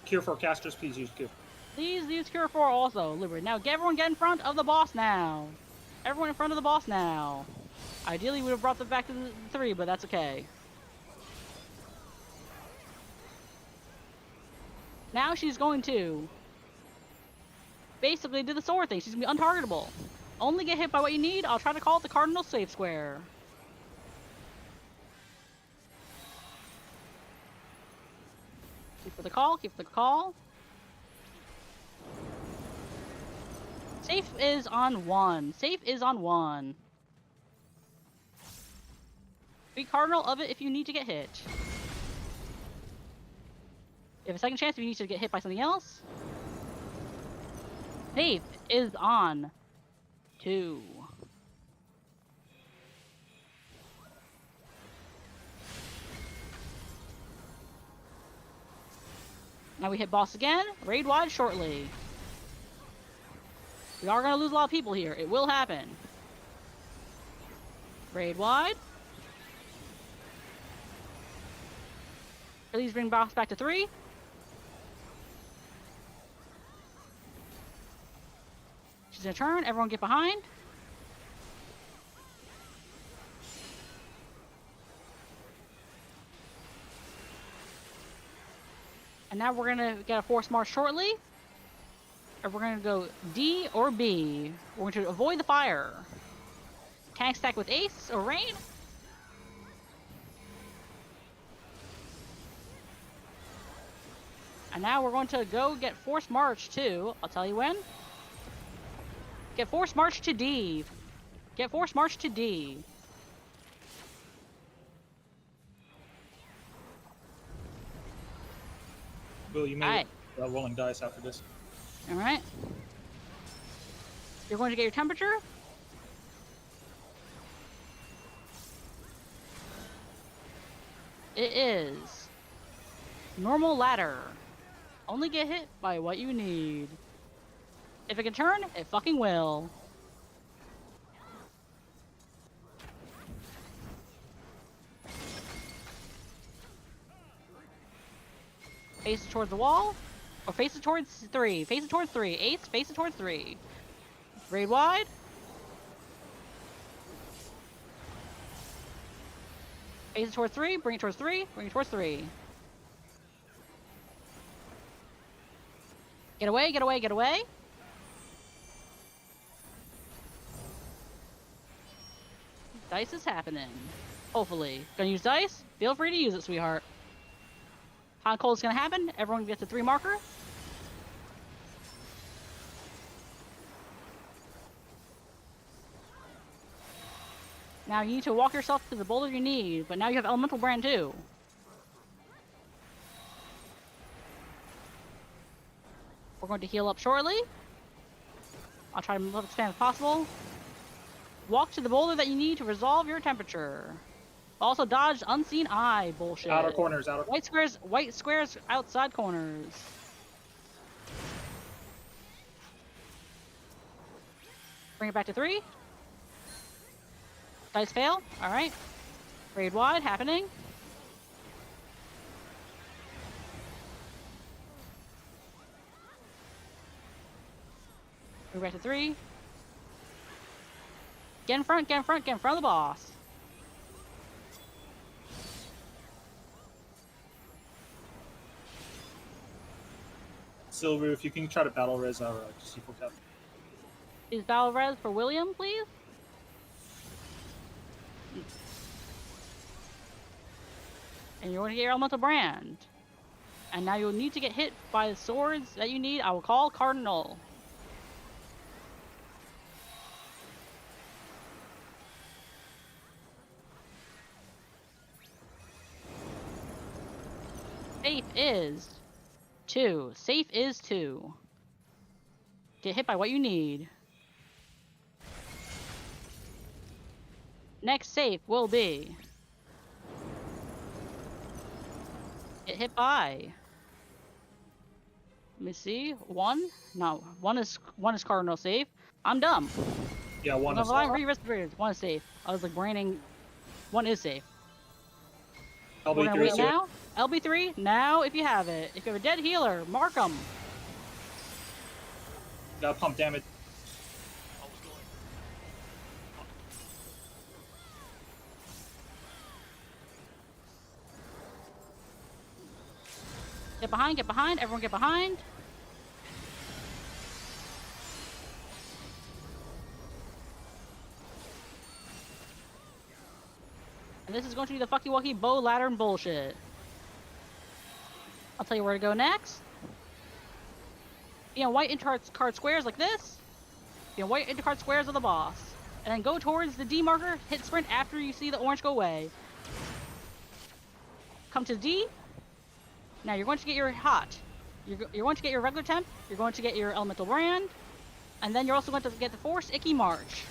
Cure 4 casters, please use Cure. Please use Cure 4 also. Liberate. Now everyone get in front of the boss now. Everyone in front of the boss now. Ideally, we would have brought them back to the 3, but that's okay. Now she's going to basically do the sword thing. She's going to be untargetable. Only get hit by what you need. I'll try to call it the Cardinal safe square. Keep for the call. Keep for the call. Safe is on 1. Safe is on 1. Be Cardinal of it if you need to get hit. You have a second chance if you need to get hit by something else. Safe is on 2. Now we hit boss again. Raid wide shortly. We are going to lose a lot of people here. It will happen. Raid wide. Please bring boss back to 3. She's gonna turn. Everyone get behind. And now we're gonna get a force march shortly. And we're gonna go D or B. We're going to avoid the fire. Tank stack with Ace or Rain. And now we're going to go get force march to, I'll tell you when. Get force march to D. Get force march to D. Bill, you may rolling dice after this. All right. You're going to get your temperature. It is normal ladder. Only get hit by what you need. If it can turn, it fucking will. Face it towards the wall, or face it towards 3. Face it towards 3. Ace, face it towards 3. Raid wide. Face it towards 3. Bring it towards 3. Bring it towards 3. Get away, get away, get away. Dice is happening. Hopefully. Gonna use dice? Feel free to use it, sweetheart. Hot and cold is gonna happen. Everyone gets a 3 marker. Now you need to walk yourself to the boulder you need, but now you have elemental brand too. We're going to heal up shortly. I'll try to move as fast as possible. Walk to the boulder that you need to resolve your temperature. Also dodge unseen eye bullshit. Outer corners, White squares outside corners. Bring it back to 3. Dice fail. Alright. Raid wide happening. Bring it back to 3. Get in front, get in front, get in front of the boss. Silver, if you can try to battle res our C4 cap. Is battle res for William, please? And you're going to get your elemental brand. And now you'll need to get hit by the swords that you need. I will call Cardinal. Safe is 2. Safe is 2. Get hit by what you need. Next safe will be get hit by. Let me see. 1? No, 1 is Cardinal safe. I'm dumb. Yeah, 1 is safe. 1 is safe. I was like braining. 1 is safe. LB3 gonna wait now. LB3 now if you have it. If you have a dead healer, mark them. Got pump damage. Get behind, everyone get behind. And this is going to be the fucky wucky bow ladder and bullshit. I'll tell you where to go next. White into card squares like this. White into card squares of the boss. And then go towards the D marker, hit sprint after you see the orange go away. Come to D. Now you're going to get your hot. You're going to get your regular temp. You're going to get your elemental brand. And then you're also going to get the force icky march.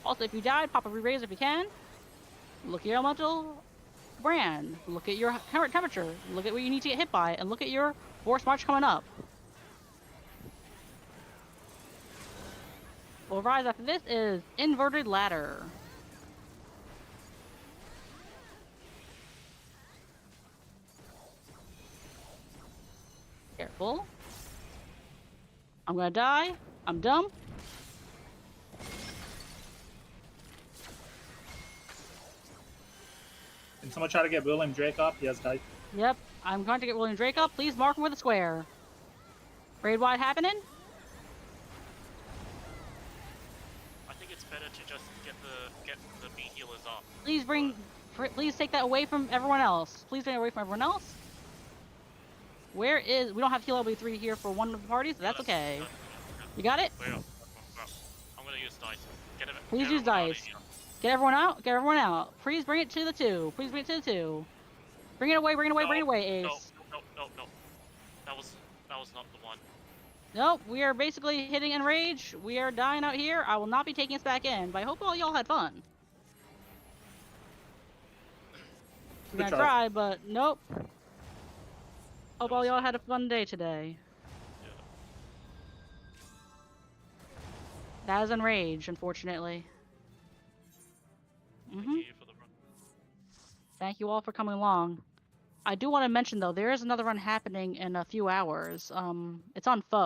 Also, if you died, pop a re-raise if you can. Look at your elemental brand. Look at your current temperature. Look at what you need to get hit by. And look at your force march coming up. What rise after this is inverted ladder. Careful. I'm gonna die. I'm dumb. Can someone try to get William Drake up? He has dice. Yep, I'm going to get William Drake up. Please mark him with a square. Raid wide happening? I think it's better to just get the B healers up. Please take that away from everyone else. Please take it away from everyone else. We don't have heal LB3 here for one of the parties, so that's okay. You got it? Wait up. I'm gonna use dice. Please use dice. Get everyone out. Get everyone out. Please bring it to the 2. Please bring it to the 2. Bring it away. Bring it away. Bring it away, Ace. No. That was not the one. Nope. We are basically hitting Enrage. We are dying out here. I will not be taking us back in, but I hope all y'all had fun. We're gonna try, but nope. Hope all y'all had a fun day today. Yeah. That is Enrage, unfortunately. Thank you all for coming along. I do want to mention though, there is another run happening in a few hours. It's on Foe.